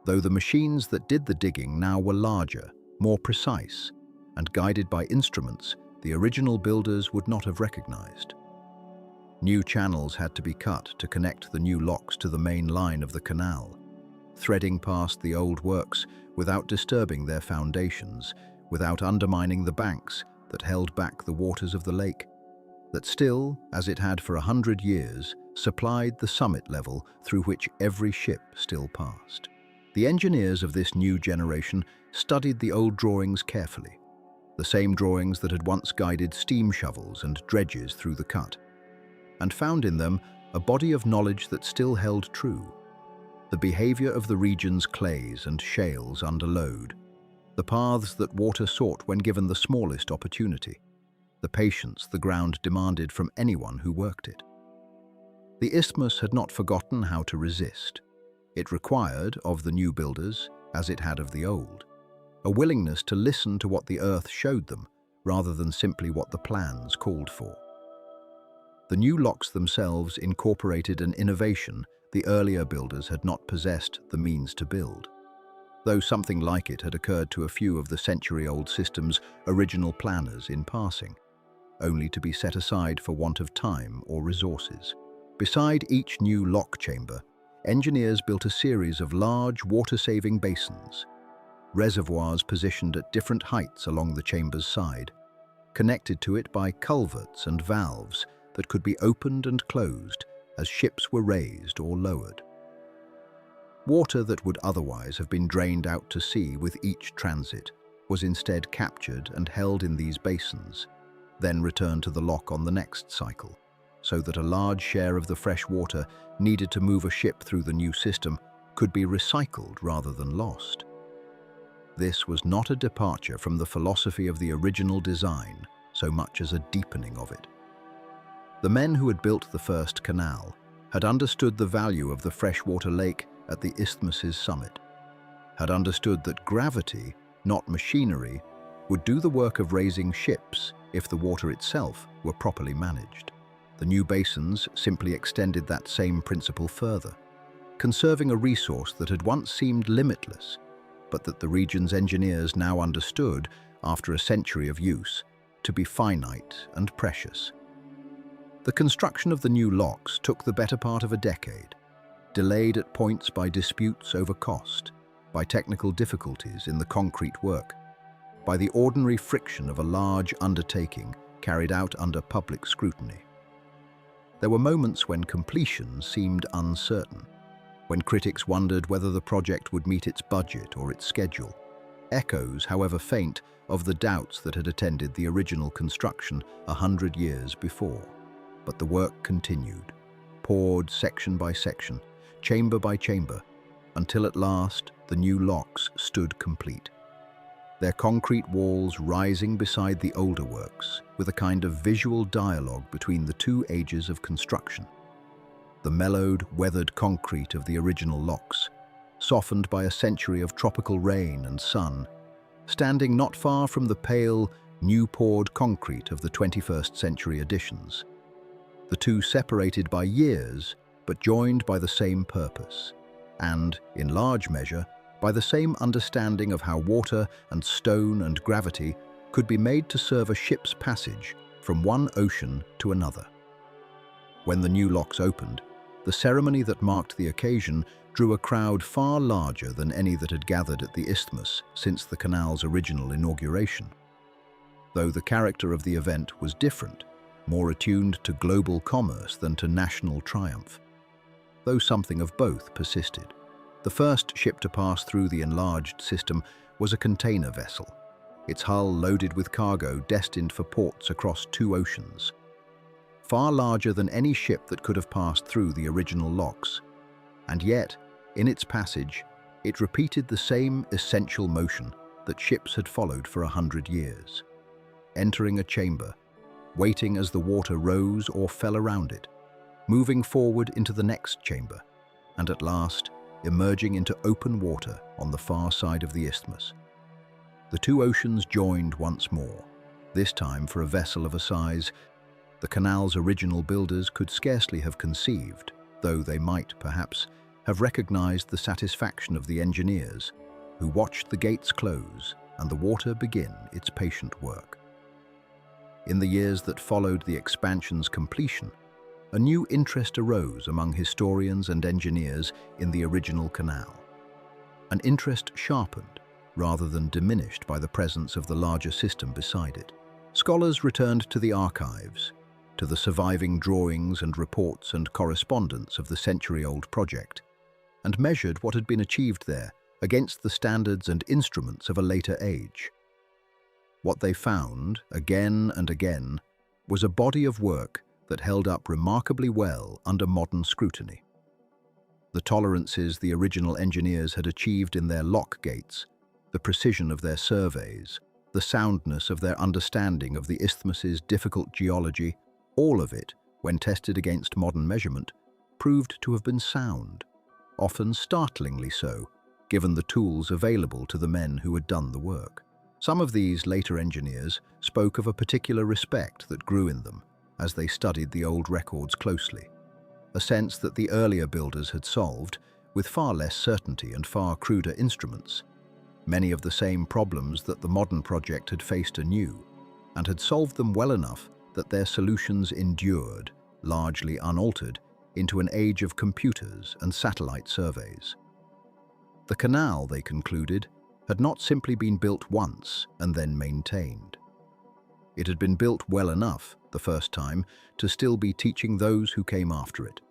Though the machines that did the digging now were larger, more precise, and guided by instruments the original builders would not have recognized. New channels had to be cut to connect the new locks to the main line of the canal, threading past the old works without disturbing their foundations, without undermining the banks that held back the waters of the lake, that still, as it had for 100 years, supplied the summit level through which every ship still passed. The engineers of this new generation studied the old drawings carefully, the same drawings that had once guided steam shovels and dredges through the cut, and found in them a body of knowledge that still held true: the behavior of the region's clays and shales under load, the paths that water sought when given the smallest opportunity, the patience the ground demanded from anyone who worked it. The isthmus had not forgotten how to resist. It required of the new builders, as it had of the old, a willingness to listen to what the earth showed them rather than simply what the plans called for. The new locks themselves incorporated an innovation the earlier builders had not possessed the means to build, though something like it had occurred to a few of the century-old system's original planners in passing, only to be set aside for want of time or resources. Beside each new lock chamber, engineers built a series of large water-saving basins, reservoirs positioned at different heights along the chamber's side, connected to it by culverts and valves that could be opened and closed as ships were raised or lowered. Water that would otherwise have been drained out to sea with each transit was instead captured and held in these basins, then returned to the lock on the next cycle, so that a large share of the fresh water needed to move a ship through the new system could be recycled rather than lost. This was not a departure from the philosophy of the original design so much as a deepening of it. The men who had built the first canal had understood the value of the freshwater lake at the isthmus's summit, had understood that gravity, not machinery, would do the work of raising ships if the water itself were properly managed. The new basins simply extended that same principle further, conserving a resource that had once seemed limitless, but that the region's engineers now understood, after a century of use, to be finite and precious. The construction of the new locks took the better part of a decade, delayed at points by disputes over cost, by technical difficulties in the concrete work, by the ordinary friction of a large undertaking carried out under public scrutiny. There were moments when completion seemed uncertain, when critics wondered whether the project would meet its budget or its schedule, echoes, however faint, of the doubts that had attended the original construction 100 years before. But the work continued, poured section by section, chamber by chamber, until at last the new locks stood complete, their concrete walls rising beside the older works with a kind of visual dialogue between the two ages of construction. The mellowed, weathered concrete of the original locks, softened by a century of tropical rain and sun, standing not far from the pale, new-poured concrete of the 21st century additions. The two separated by years, but joined by the same purpose, and, in large measure, by the same understanding of how water and stone and gravity could be made to serve a ship's passage from one ocean to another. When the new locks opened, the ceremony that marked the occasion drew a crowd far larger than any that had gathered at the isthmus since the canal's original inauguration. Though the character of the event was different, more attuned to global commerce than to national triumph. Though something of both persisted. The first ship to pass through the enlarged system was a container vessel, its hull loaded with cargo destined for ports across 2 oceans. Far larger than any ship that could have passed through the original locks. And yet, in its passage, it repeated the same essential motion that ships had followed for 100 years. Entering a chamber, waiting as the water rose or fell around it, moving forward into the next chamber, and at last, emerging into open water on the far side of the isthmus. The 2 oceans joined once more, this time for a vessel of a size the canal's original builders could scarcely have conceived, though they might, perhaps, have recognized the satisfaction of the engineers who watched the gates close and the water begin its patient work. In the years that followed the expansion's completion, a new interest arose among historians and engineers in the original canal. An interest sharpened rather than diminished by the presence of the larger system beside it. Scholars returned to the archives, to the surviving drawings and reports and correspondence of the century-old project, and measured what had been achieved there against the standards and instruments of a later age. What they found, again and again, was a body of work that held up remarkably well under modern scrutiny. The tolerances the original engineers had achieved in their lock gates, the precision of their surveys, the soundness of their understanding of the isthmus's difficult geology, all of it, when tested against modern measurement, proved to have been sound, often startlingly so, given the tools available to the men who had done the work. Some of these later engineers spoke of a particular respect that grew in them as they studied the old records closely, a sense that the earlier builders had solved, with far less certainty and far cruder instruments, many of the same problems that the modern project had faced anew, and had solved them well enough that their solutions endured, largely unaltered, into an age of computers and satellite surveys. The canal, they concluded, had not simply been built once and then maintained. It had been built well enough, the first time, to still be teaching those who came after it.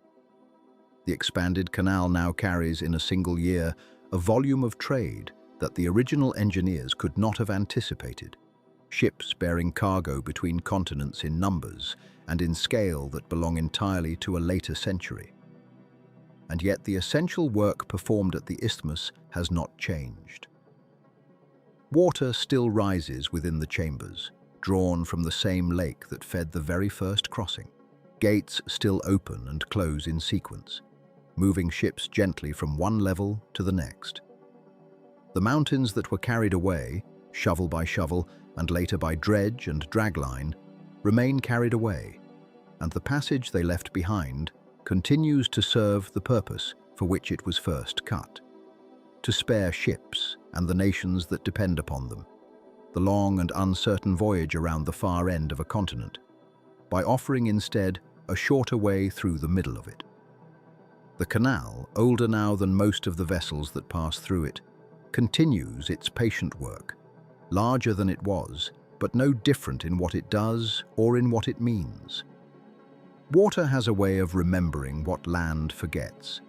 The expanded canal now carries in a single year a volume of trade that the original engineers could not have anticipated. Ships bearing cargo between continents in numbers and in scale that belong entirely to a later century. And yet the essential work performed at the isthmus has not changed. Water still rises within the chambers, drawn from the same lake that fed the very first crossing. Gates still open and close in sequence, moving ships gently from one level to the next. The mountains that were carried away, shovel by shovel, and later by dredge and dragline, remain carried away, and the passage they left behind continues to serve the purpose for which it was first cut: to spare ships and the nations that depend upon them the long and uncertain voyage around the far end of a continent, by offering instead a shorter way through the middle of it. The canal, older now than most of the vessels that pass through it, continues its patient work, larger than it was, but no different in what it does or in what it means. Water has a way of remembering what land forgets.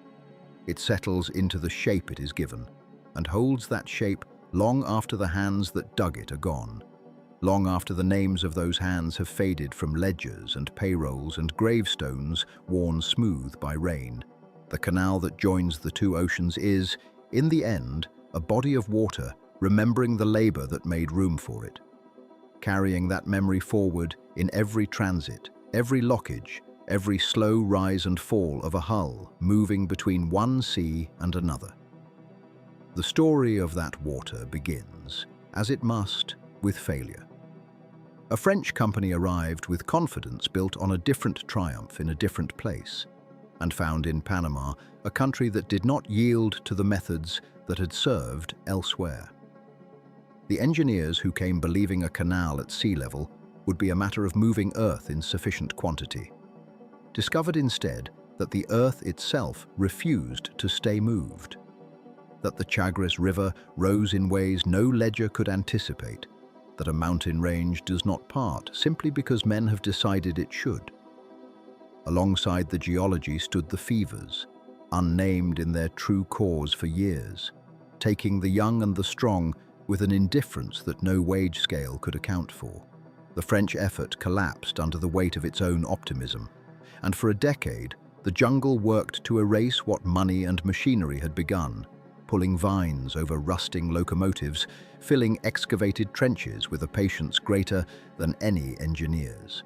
It settles into the shape it is given, and holds that shape long after the hands that dug it are gone, long after the names of those hands have faded from ledgers and payrolls and gravestones worn smooth by rain. The canal that joins the 2 oceans is, in the end, a body of water remembering the labor that made room for it, carrying that memory forward in every transit, every lockage, every slow rise and fall of a hull moving between one sea and another. The story of that water begins, as it must, with failure. A French company arrived with confidence built on a different triumph in a different place, and found in Panama a country that did not yield to the methods that had served elsewhere. The engineers who came believing a canal at sea level would be a matter of moving earth in sufficient quantity, discovered instead that the earth itself refused to stay moved, that the Chagres River rose in ways no ledger could anticipate, that a mountain range does not part simply because men have decided it should. Alongside the geology stood the fevers, unnamed in their true cause for years, taking the young and the strong with an indifference that no wage scale could account for. The French effort collapsed under the weight of its own optimism, and for a decade, the jungle worked to erase what money and machinery had begun, pulling vines over rusting locomotives, filling excavated trenches with a patience greater than any engineer's.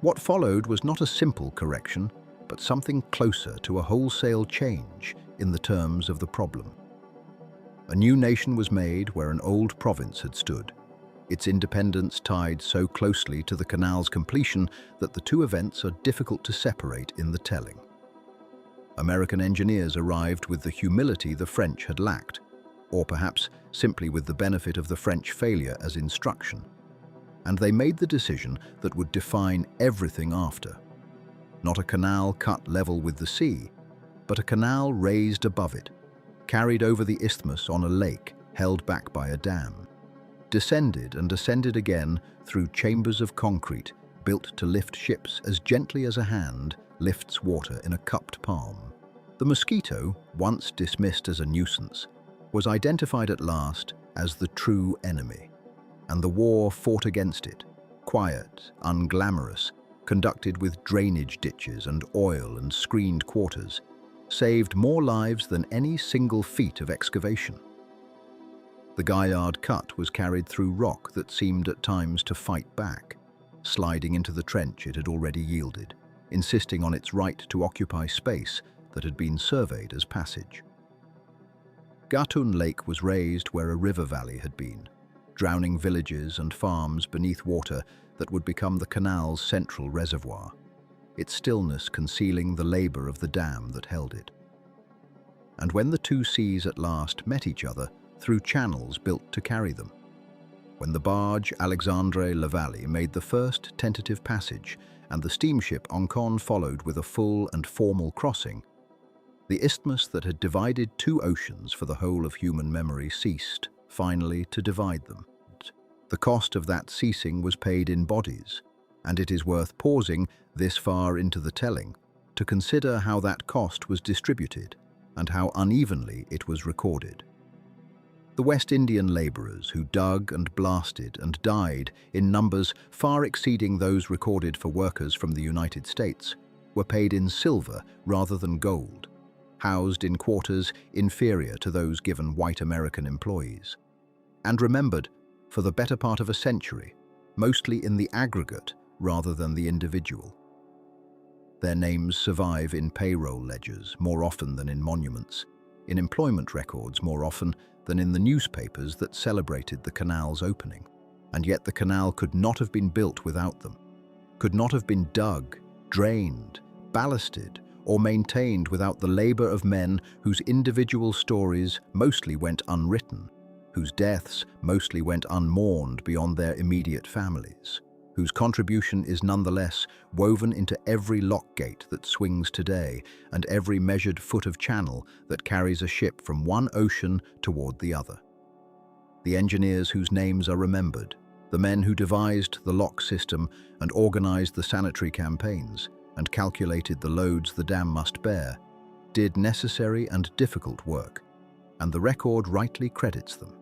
What followed was not a simple correction, but something closer to a wholesale change in the terms of the problem. A new nation was made where an old province had stood, its independence tied so closely to the canal's completion that the two events are difficult to separate in the telling. American engineers arrived with the humility the French had lacked, or perhaps simply with the benefit of the French failure as instruction, and they made the decision that would define everything after. Not a canal cut level with the sea, but a canal raised above it, carried over the isthmus on a lake held back by a dam, descended and ascended again through chambers of concrete built to lift ships as gently as a hand lifts water in a cupped palm. The mosquito, once dismissed as a nuisance, was identified at last as the true enemy, and the war fought against it, quiet, unglamorous, conducted with drainage ditches and oil and screened quarters, saved more lives than any single feat of excavation. The Culebra Cut was carried through rock that seemed at times to fight back, sliding into the trench it had already yielded, insisting on its right to occupy space that had been surveyed as passage. Gatun Lake was raised where a river valley had been, drowning villages and farms beneath water that would become the canal's central reservoir, its stillness concealing the labor of the dam that held it. And when the two seas at last met each other through channels built to carry them, when the barge Alexandre Lavallee made the first tentative passage and the steamship Ancon followed with a full and formal crossing, the isthmus that had divided two oceans for the whole of human memory ceased, finally, to divide them. The cost of that ceasing was paid in bodies, and it is worth pausing this far into the telling to consider how that cost was distributed and how unevenly it was recorded. The West Indian laborers who dug and blasted and died in numbers far exceeding those recorded for workers from the United States were paid in silver rather than gold, housed in quarters inferior to those given white American employees, and remembered for the better part of a century, mostly in the aggregate rather than the individual. Their names survive in payroll ledgers more often than in monuments, in employment records more often than in the newspapers that celebrated the canal's opening. And yet the canal could not have been built without them, could not have been dug, drained, ballasted, or maintained without the labor of men whose individual stories mostly went unwritten, whose deaths mostly went unmourned beyond their immediate families, whose contribution is nonetheless woven into every lock gate that swings today and every measured foot of channel that carries a ship from one ocean toward the other. The engineers whose names are remembered, the men who devised the lock system and organized the sanitary campaigns and calculated the loads the dam must bear, did necessary and difficult work, and the record rightly credits them.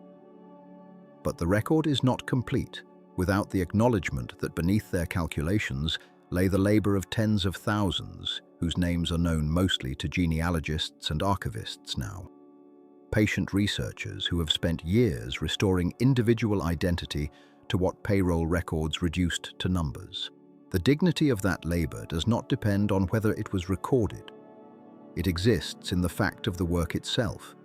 But the record is not complete without the acknowledgement that beneath their calculations lay the labor of tens of thousands whose names are known mostly to genealogists and archivists now. Patient researchers who have spent years restoring individual identity to what payroll records reduced to numbers. The dignity of that labor does not depend on whether it was recorded. It exists in the fact of the work itself,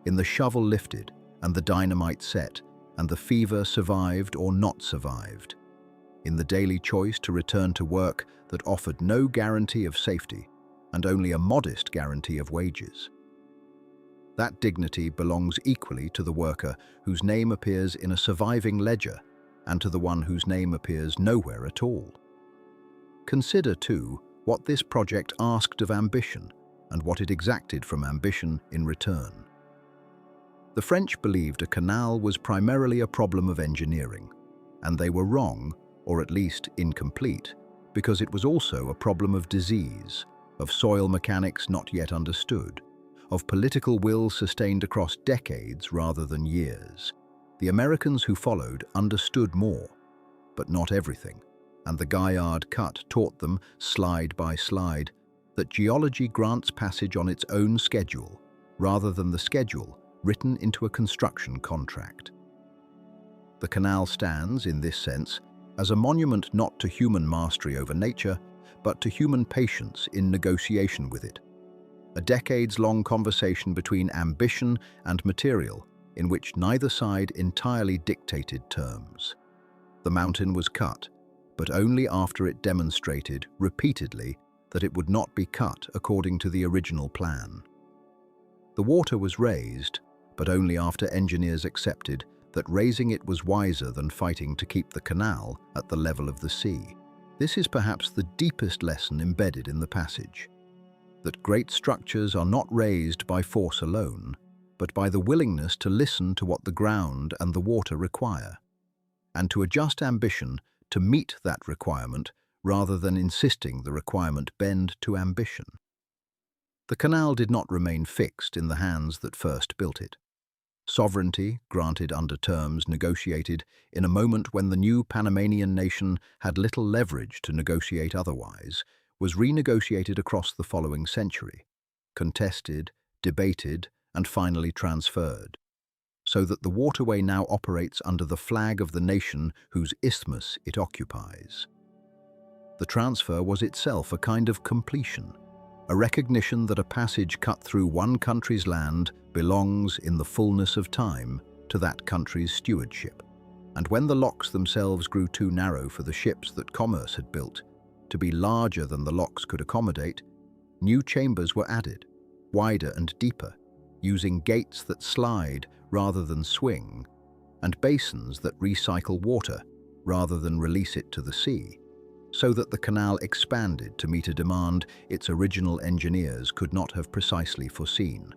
in the shovel lifted and the dynamite set, and the fever survived or not survived, in the daily choice to return to work that offered no guarantee of safety and only a modest guarantee of wages. That dignity belongs equally to the worker whose name appears in a surviving ledger and to the one whose name appears nowhere at all. Consider, too, what this project asked of ambition and what it exacted from ambition in return. The French believed a canal was primarily a problem of engineering, and they were wrong, or at least incomplete, because it was also a problem of disease, of soil mechanics not yet understood, of political will sustained across decades rather than years. The Americans who followed understood more, but not everything, and the Culebra Cut taught them, slide by slide, that geology grants passage on its own schedule, rather than the schedule written into a construction contract. The canal stands, in this sense, as a monument not to human mastery over nature, but to human patience in negotiation with it. A decades-long conversation between ambition and material, in which neither side entirely dictated terms. The mountain was cut, but only after it demonstrated, repeatedly, that it would not be cut according to the original plan. The water was raised, but only after engineers accepted that raising it was wiser than fighting to keep the canal at the level of the sea. This is perhaps the deepest lesson embedded in the passage, that great structures are not raised by force alone, but by the willingness to listen to what the ground and the water require, and to adjust ambition to meet that requirement rather than insisting the requirement bend to ambition. The canal did not remain fixed in the hands that first built it. Sovereignty, granted under terms negotiated in a moment when the new Panamanian nation had little leverage to negotiate otherwise, was renegotiated across the following century, contested, debated, and finally transferred, so that the waterway now operates under the flag of the nation whose isthmus it occupies. The transfer was itself a kind of completion, a recognition that a passage cut through one country's land belongs, in the fullness of time, to that country's stewardship. And when the locks themselves grew too narrow for the ships that commerce had built, to be larger than the locks could accommodate, new chambers were added, wider and deeper, using gates that slide rather than swing, and basins that recycle water rather than release it to the sea, so that the canal expanded to meet a demand its original engineers could not have precisely foreseen.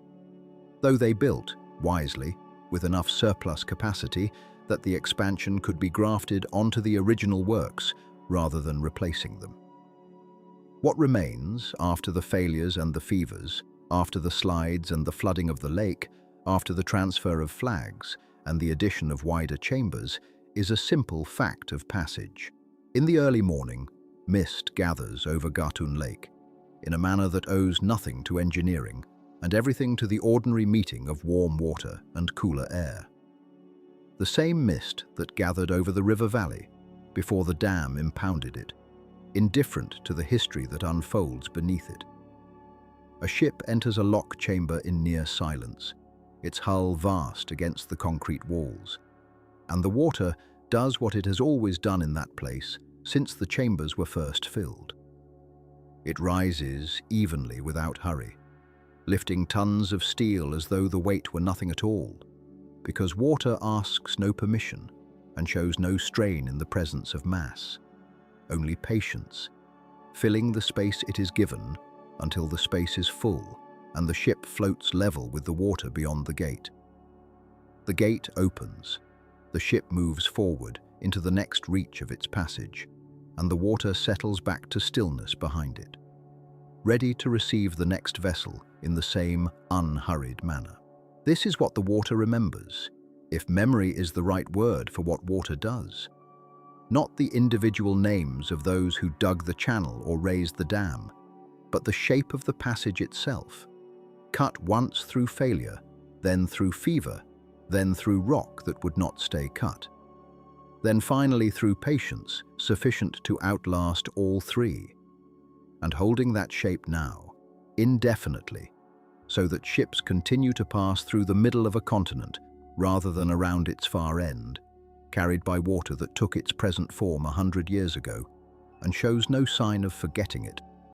Though they built, wisely, with enough surplus capacity that the expansion could be grafted onto the original works rather than replacing them. What remains after the failures and the fevers, after the slides and the flooding of the lake, after the transfer of flags and the addition of wider chambers, is a simple fact of passage. In the early morning, mist gathers over Gatun Lake, in a manner that owes nothing to engineering and everything to the ordinary meeting of warm water and cooler air. The same mist that gathered over the river valley before the dam impounded it, indifferent to the history that unfolds beneath it. A ship enters a lock chamber in near silence, its hull vast against the concrete walls, and the water does what it has always done in that place since the chambers were first filled. It rises evenly without hurry, lifting tons of steel as though the weight were nothing at all, because water asks no permission and shows no strain in the presence of mass, only patience, filling the space it is given until the space is full and the ship floats level with the water beyond the gate. The gate opens, the ship moves forward into the next reach of its passage, and the water settles back to stillness behind it, ready to receive the next vessel in the same unhurried manner. This is what the water remembers, if memory is the right word for what water does. Not the individual names of those who dug the channel or raised the dam, but the shape of the passage itself, cut once through failure, then through fever, then through rock that would not stay cut, then finally through patience sufficient to outlast all three, and holding that shape now, indefinitely, so that ships continue to pass through the middle of a continent rather than around its far end, carried by water that took its present form 100 years ago and shows no sign of forgetting it.